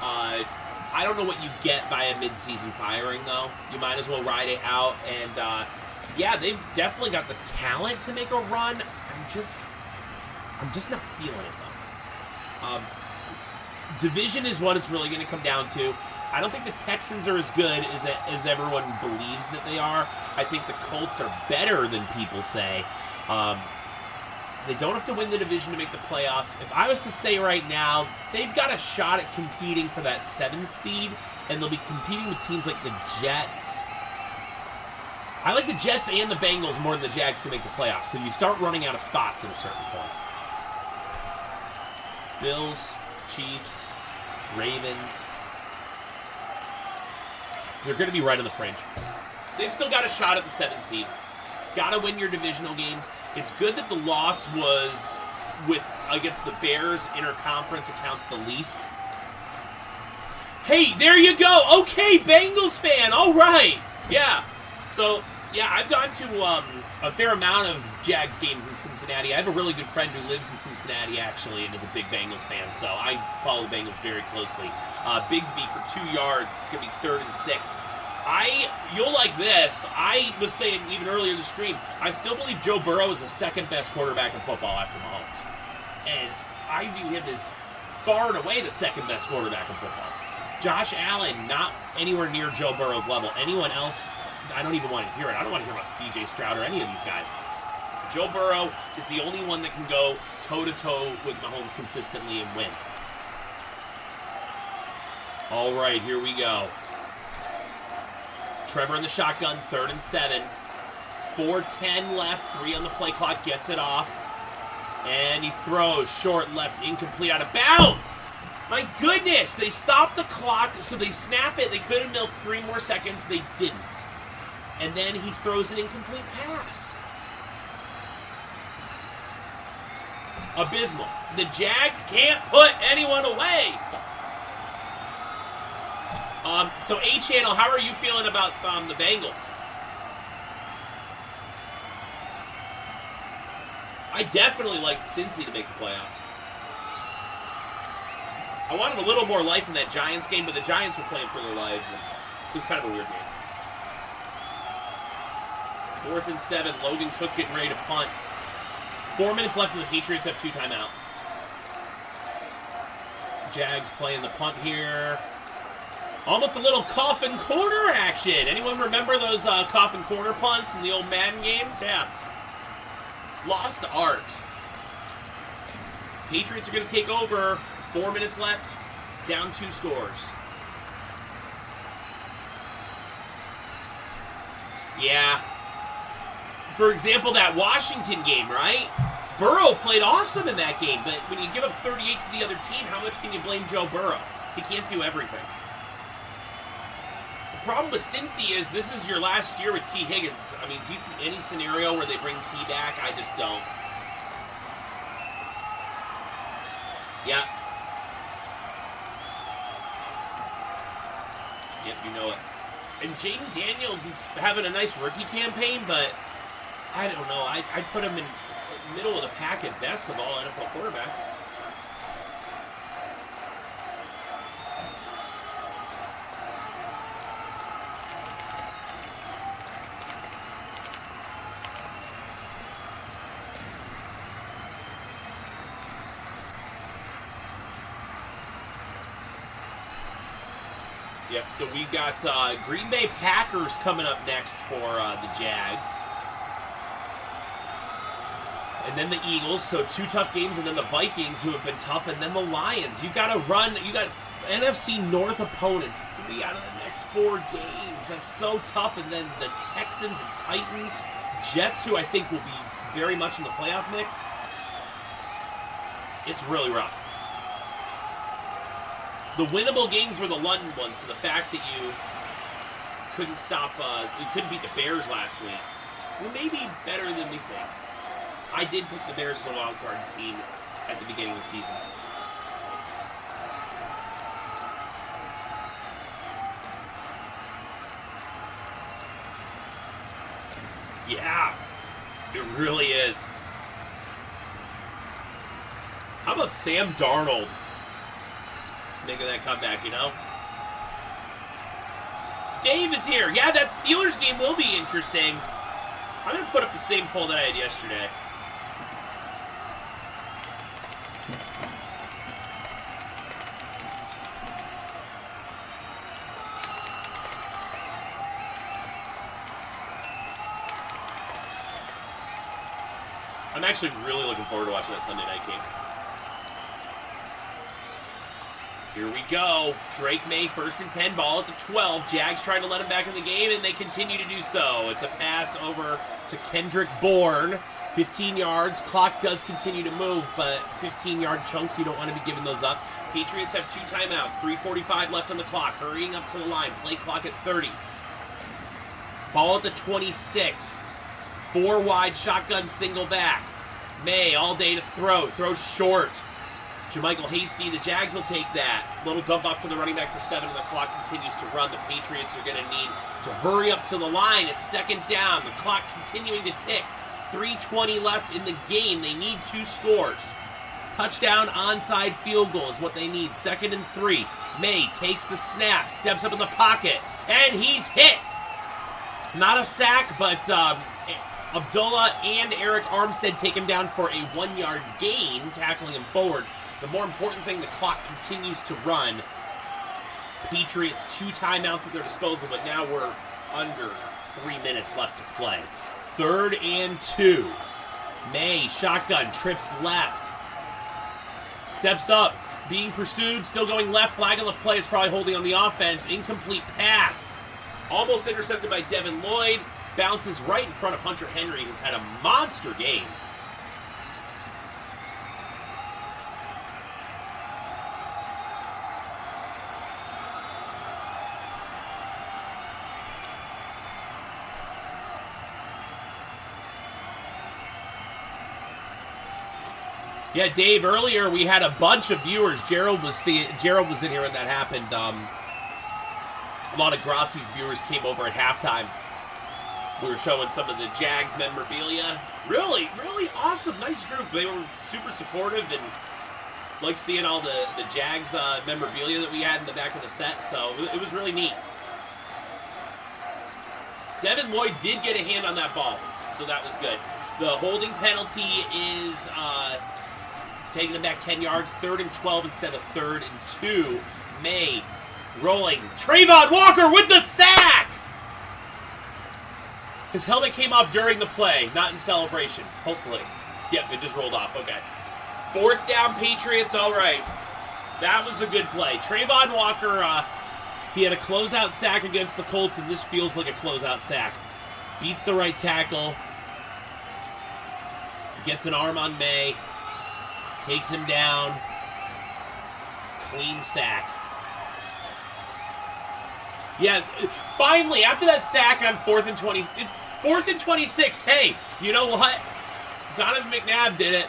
I don't know what you get by a midseason firing, though. You might as well ride it out. And, they've definitely got the talent to make a run. I'm just not feeling it, though. Division is what it's really going to come down to. I don't think the Texans are as good as everyone believes that they are. I think the Colts are better than people say. They don't have to win the division to make the playoffs. If I was to say right now, they've got a shot at competing for that 7th seed, and they'll be competing with teams like the Jets. I like the Jets and the Bengals more than the Jags to make the playoffs, so you start running out of spots at a certain point. Bills, Chiefs, Ravens. They're going to be right on the fringe. They've still got a shot at the 7th seed. Got to win your divisional games. It's good that the loss was against the Bears. Interconference accounts the least. Hey, there you go. Okay, Bengals fan. All right. Yeah. So, I've gone to a fair amount of Jags games in Cincinnati. I have a really good friend who lives in Cincinnati, actually, and is a big Bengals fan, so I follow the Bengals very closely. Bigsby for 2 yards. It's going to be 3rd and 6. You'll like this. I was saying even earlier in the stream, I still believe Joe Burrow is the 2nd best quarterback in football after Mahomes. And I view him as far and away the second best quarterback in football. Josh Allen, not anywhere near Joe Burrow's level. Anyone else, I don't even want to hear it. I don't want to hear about C.J. Stroud or any of these guys. Joe Burrow is the only one that can go toe-to-toe with Mahomes consistently and win. All right, here we go. Trevor in the shotgun, 3rd and 7. 4:10 left, 3 on the play clock, gets it off. And he throws short left, incomplete, out of bounds. My goodness, they stopped the clock, so they snap it. They could have milked 3 more seconds. They didn't. And then he throws an incomplete pass. Abysmal. The Jags can't put anyone away. So A-Channel, how are you feeling about the Bengals? I definitely liked Cincy to make the playoffs. I wanted a little more life in that Giants game, but the Giants were playing for their lives, and it was kind of a weird game. 4th and 7, Logan Cook getting ready to punt. 4 minutes left, and the Patriots have 2 timeouts. Jags playing the punt here. Almost a little coffin corner action. Anyone remember those coffin corner punts in the old Madden games? Yeah. Lost art. Patriots are going to take over. 4 minutes left. Down 2 scores. Yeah. For example, that Washington game, right? Burrow played awesome in that game, but when you give up 38 to the other team, how much can you blame Joe Burrow? He can't do everything. The problem with Cincy is this is your last year with T. Higgins. I mean, do you see any scenario where they bring T back? I just don't. Yeah. Yep, you know it. And Jaden Daniels is having a nice rookie campaign, but I don't know. I'd put him in middle of the pack at best of all NFL quarterbacks. Yep, so we got Green Bay Packers coming up next for the Jags. And then the Eagles, so 2 tough games, and then the Vikings, who have been tough, and then the Lions. You got to run, you got NFC North opponents, 3 out of the next 4 games. That's so tough. And then the Texans and Titans, Jets, who I think will be very much in the playoff mix. It's really rough. The winnable games were the London ones, so the fact that you couldn't stop, you couldn't beat the Bears last week, well, maybe better than we think. I did pick the Bears as a wild card team at the beginning of the season. Yeah, it really is. How about Sam Darnold making that comeback, you know? Dave is here. Yeah, that Steelers game will be interesting. I'm going to put up the same poll that I had yesterday. I'm actually really looking forward to watching that Sunday night game. Here we go. Drake May, 1st and 10, ball at the 12. Jags trying to let him back in the game, and they continue to do so. It's a pass over to Kendrick Bourne. 15 yards. Clock does continue to move, but 15-yard chunks, you don't want to be giving those up. Patriots have 2 timeouts. 3:45 left on the clock. Hurrying up to the line. Play clock at 30. Ball at the 26. 4 wide, shotgun, single back. May all day to throw. Throws short. Jermichael Hasty, the Jags will take that. Little dump off to the running back for 7, and the clock continues to run. The Patriots are going to need to hurry up to the line. It's 2nd down. The clock continuing to tick. 3:20 left in the game. They need 2 scores. Touchdown, onside field goal is what they need. 2nd and 3. May takes the snap, steps up in the pocket, and he's hit. Not a sack, but Abdullah and Eric Armstead take him down for a 1-yard gain, tackling him forward. The more important thing, the clock continues to run. Patriots 2 timeouts at their disposal, but now we're under 3 minutes left to play. 3rd and 2. May, shotgun, trips left. Steps up, being pursued, still going left, flag on the play. It's probably holding on the offense. Incomplete pass. Almost intercepted by Devin Lloyd. Bounces right in front of Hunter Henry, who's had a monster game. Yeah, Dave, earlier we had a bunch of viewers. Gerald was in here when that happened. A lot of Grassi's viewers came over at halftime. We were showing some of the Jags memorabilia. Really, really awesome, nice group. They were super supportive and liked seeing all the Jags memorabilia that we had in the back of the set, so it was really neat. Devin Lloyd did get a hand on that ball, so that was good. The holding penalty is taking them back 10 yards, 3rd and 12 instead of 3rd and 2. May rolling. Trayvon Walker with the sack! His helmet came off during the play, not in celebration, hopefully. Yep, it just rolled off, okay. 4th down, Patriots, all right. That was a good play. Trayvon Walker, he had a closeout sack against the Colts, and this feels like a closeout sack. Beats the right tackle. Gets an arm on May. Takes him down. Clean sack. Yeah, finally, after that sack on 4th and 20, it's 4th and 26. Hey, you know what? Donovan McNabb did it.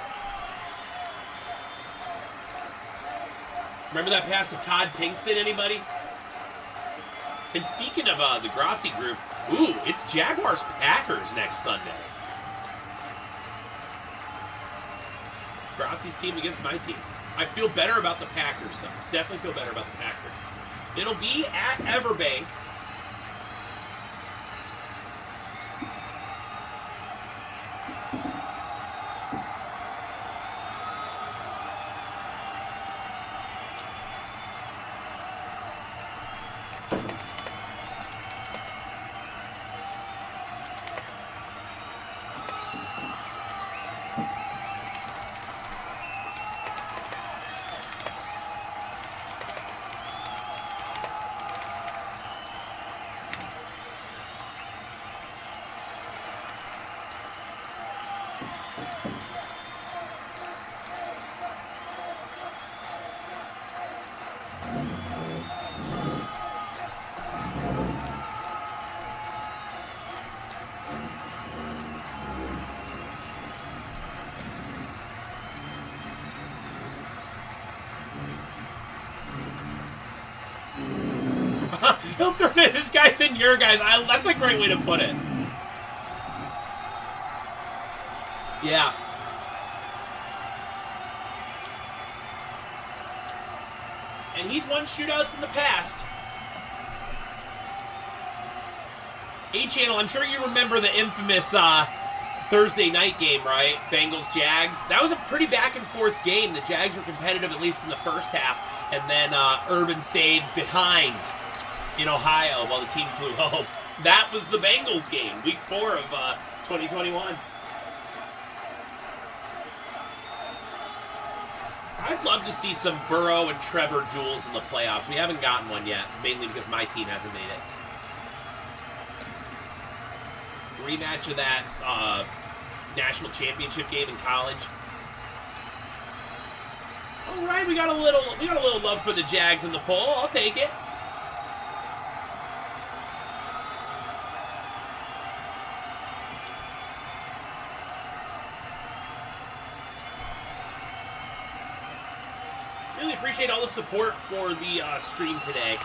Remember that pass to Todd Pinkston, anybody? And speaking of the Grossi group, ooh, it's Jaguars-Packers next Sunday. Grossi's team against my team. I feel better about the Packers, though. Definitely feel better about the Packers. It'll be at Everbank. He'll throw it. His guys and your guys. That's a great way to put it. Yeah. And he's won shootouts in the past. A-Channel, I'm sure you remember the infamous Thursday night game, right? Bengals-Jags. That was a pretty back-and-forth game. The Jags were competitive, at least in the first half. And then Urban stayed behind in Ohio while the team flew home. That was the Bengals game, week 4 of 2021. I'd love to see some Burrow and Trevor duels in the playoffs. We haven't gotten one yet, mainly because my team hasn't made it. Rematch of that national championship game in college. All right, we got a little love for the Jags in the poll. I'll take it. Really appreciate all the support for the stream today.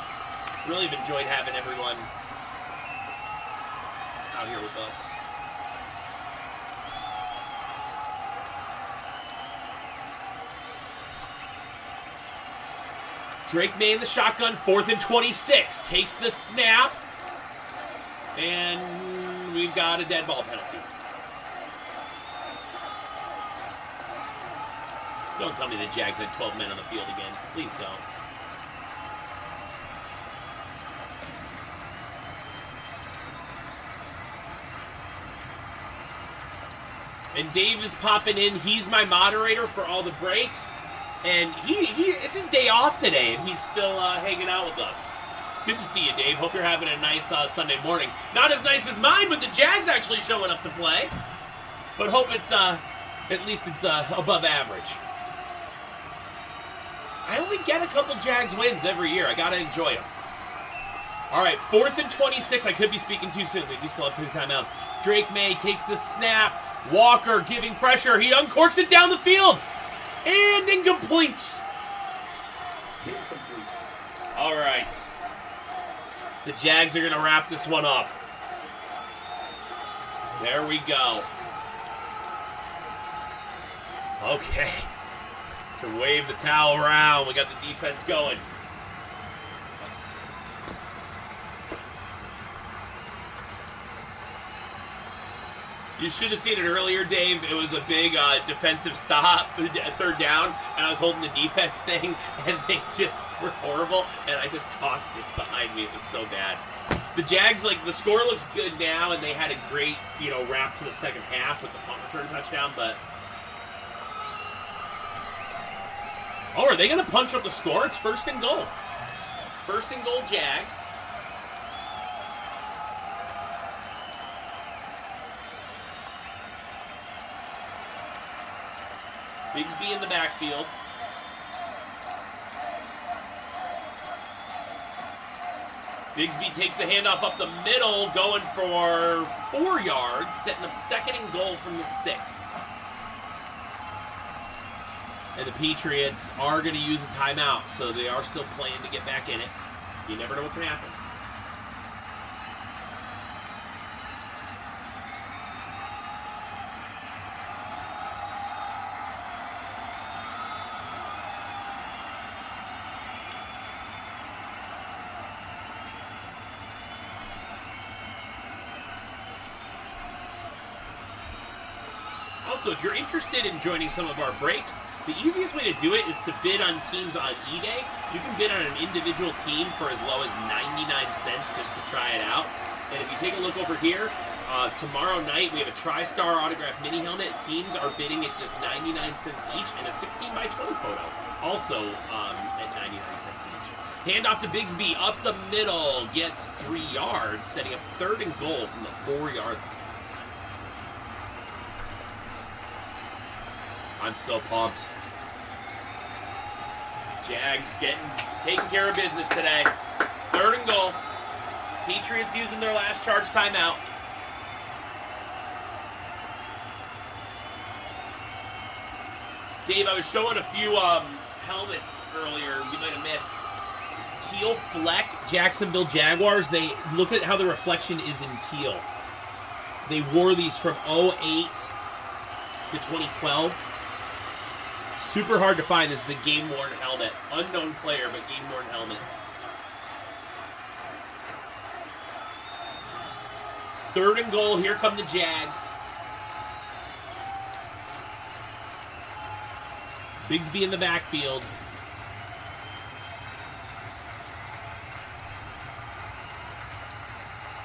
Really have enjoyed having everyone out here with us. Drake May in the shotgun, 4th and 26. Takes the snap. And we've got a dead ball penalty. Don't tell me the Jags had 12 men on the field again. Please don't. And Dave is popping in. He's my moderator for all the breaks. And it's his day off today, and he's still hanging out with us. Good to see you, Dave. Hope you're having a nice Sunday morning. Not as nice as mine with the Jags actually showing up to play. But hope it's, at least it's above average. I only get a couple Jags wins every year. I got to enjoy them. All right, 4th and 26. I could be speaking too soon. They do still have 2 timeouts. Drake May takes the snap. Walker giving pressure. He uncorks it down the field. And incomplete. All right. The Jags are going to wrap this one up. There we go. Okay. Can wave the towel around. We got the defense going. You should have seen it earlier, Dave. It was a big defensive stop, 3rd down, and I was holding the defense thing, and they just were horrible, and I just tossed this behind me. It was so bad. The Jags, the score looks good now, and they had a great, wrap to the second half with the punt return touchdown, but... Oh, are they going to punch up the score? It's 1st and goal. 1st and goal, Jags. Bigsby in the backfield. Bigsby takes the handoff up the middle, going for 4 yards, setting up 2nd and goal from the 6. And the Patriots are going to use a timeout, so they are still playing to get back in it. You never know what can happen. Also, if you're interested in joining some of our breaks, the easiest way to do it is to bid on teams on eBay. You can bid on an individual team for as low as 99 cents just to try it out. And if you take a look over here, tomorrow night we have a TriStar autograph mini helmet. Teams are bidding at just 99 cents each, and a 16 by 20 photo, also at 99 cents each. Handoff to Bigsby up the middle, gets 3 yards, setting up 3rd and goal from the 4-yard line. I'm so pumped. Jags taking care of business today. 3rd and goal. Patriots using their last charge timeout. Dave, I was showing a few helmets earlier you might have missed. Teal Fleck, Jacksonville Jaguars. They look at how the reflection is in teal. They wore these from 08 to 2012. Super hard to find. This is a game-worn helmet. Unknown player, but game-worn helmet. 3rd and goal. Here come the Jags. Bigsby in the backfield.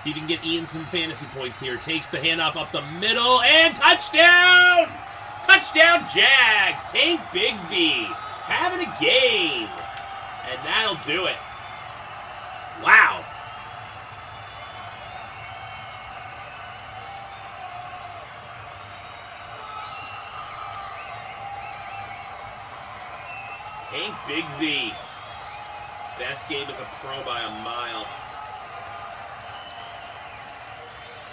See if you can get Ian some fantasy points here. Takes the handoff up the middle, and touchdown! Touchdown, Jags! Tank Bigsby having a game. And that'll do it. Wow. Tank Bigsby. Best game as a pro by a mile.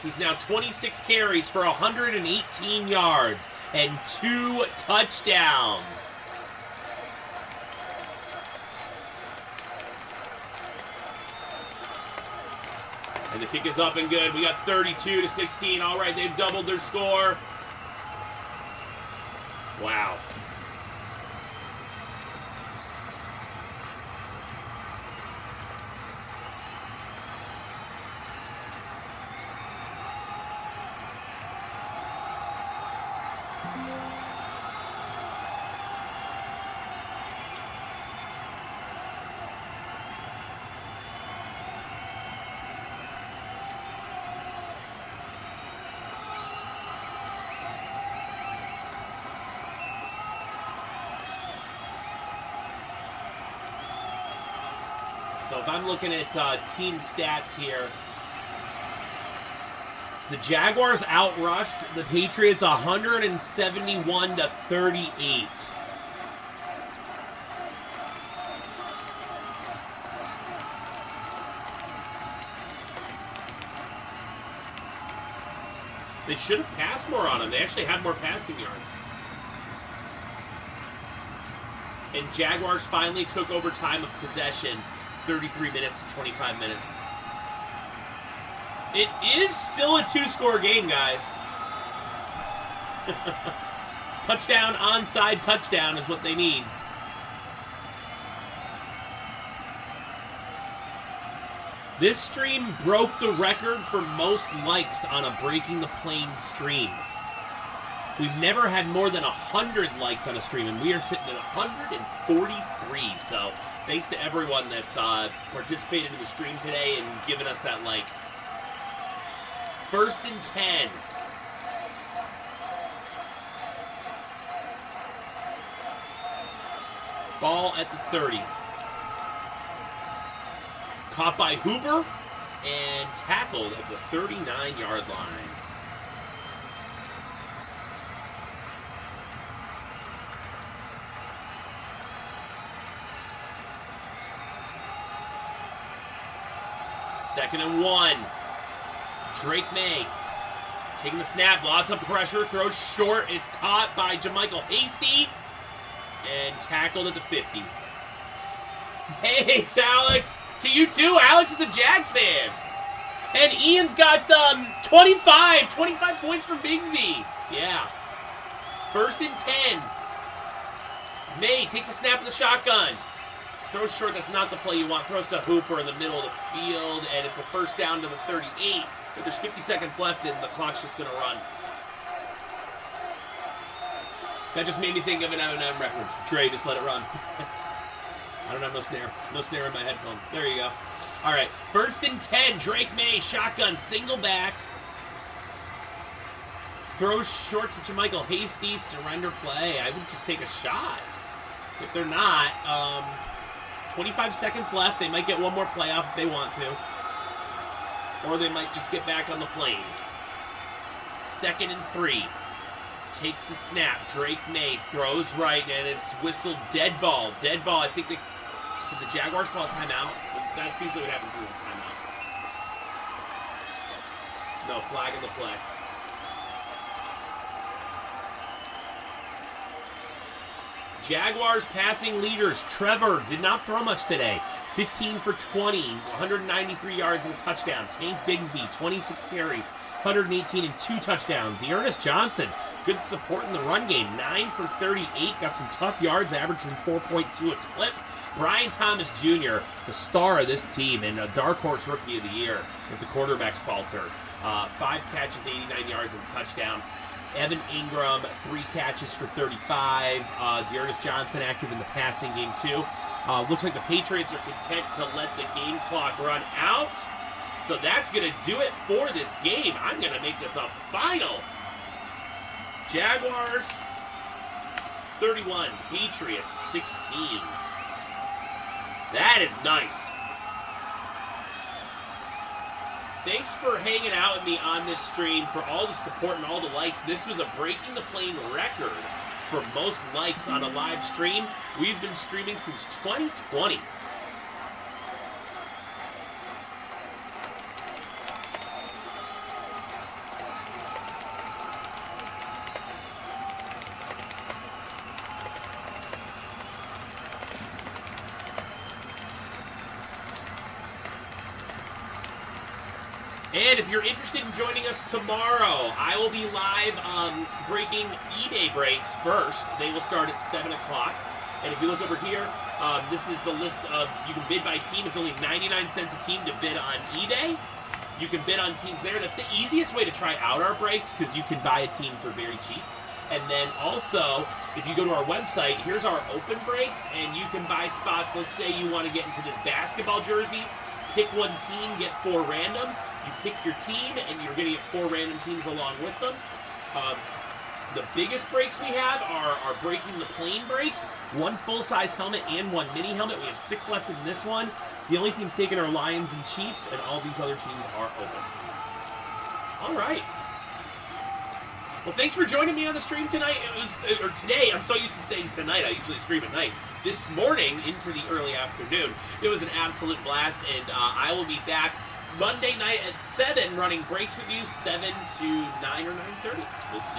He's now 26 carries for 118 yards and 2 touchdowns. And the kick is up and good. We got 32-16. All right, they've doubled their score. Wow. So if I'm looking at team stats here, the Jaguars outrushed the Patriots 171-38. They should have passed more on them. They actually had more passing yards. And Jaguars finally took over time of possession, 33 minutes to 25 minutes. It is still a two-score game, guys. Touchdown, onside touchdown is what they need. This stream broke the record for most likes on a Breaking the Plane stream. We've never had more than 100 likes on a stream, and we are sitting at 143. So thanks to everyone that's participated in the stream today and given us that like. 1st and 10. Ball at the 30. Caught by Hooper and tackled at the 39-yard line. Second and 1. Drake May taking the snap, lots of pressure, throws short. It's caught by Jermichael Hasty and tackled at the 50. Thanks, Alex. To you too. Alex is a Jags fan. And Ian's got 25 points from Bigsby. Yeah. 1st and 10. May takes a snap of the shotgun. Throws short, that's not the play you want. Throws to Hooper in the middle of the field, and it's a 1st down to the 38. But there's 50 seconds left, and the clock's just going to run. That just made me think of an M&M reference. Trey, just let it run. I don't have no snare. No snare in my headphones. There you go. All right, 1st and 10. Drake May, shotgun, single back. Throws short to Jermichael Hasty, surrender play. I would just take a shot. If they're not, 25 seconds left. They might get one more playoff if they want to. Or they might just get back on the plane. 2nd and 3. Takes the snap. Drake May throws right, and it's whistled dead ball. Dead ball. I think did the Jaguars call a timeout? That's usually what happens when there's a timeout. No, flag in the play. Jaguars passing leaders. Trevor did not throw much today. 15 for 20, 193 yards and a touchdown. Tank Bigsby, 26 carries, 118 and 2 touchdowns. Dearness Johnson, good support in the run game. 9 for 38, got some tough yards, averaging 4.2 a clip. Brian Thomas Jr., the star of this team and a dark horse rookie of the year if the quarterbacks falter. 5 catches, 89 yards and a touchdown. Evan Ingram, 3 catches for 35. Dearness Johnson active in the passing game too. Looks like the Patriots are content to let the game clock run out. So that's going to do it for this game. I'm going to make this a final. Jaguars 31, Patriots 16. That is nice. Thanks for hanging out with me on this stream, for all the support and all the likes. This was a Breaking the Plane record for most likes on a live stream. We've been streaming since 2020. And if you're interested in joining us tomorrow, I will be live breaking eBay breaks first. They will start at 7 o'clock. And if you look over here, this is the list of, you can bid by team. It's only 99 cents a team to bid on eBay. You can bid on teams there. That's the easiest way to try out our breaks because you can buy a team for very cheap. And then also, if you go to our website, here's our open breaks, and you can buy spots. Let's say you want to get into this basketball jersey. Pick one team, get 4 randoms. You pick your team, and you're going to get 4 random teams along with them. The biggest breaks we have are breaking the plane breaks, one full-size helmet and one mini helmet. We have 6 left in this one. The only teams taking are Lions and Chiefs, and all these other teams are open. All right. Well, thanks for joining me on the stream tonight. Or today. I'm so used to saying tonight. I usually stream at night. This morning into the early afternoon. It was an absolute blast, and I will be back Monday night at 7 running breaks with you, 7 to 9 or 9:30. We'll see you.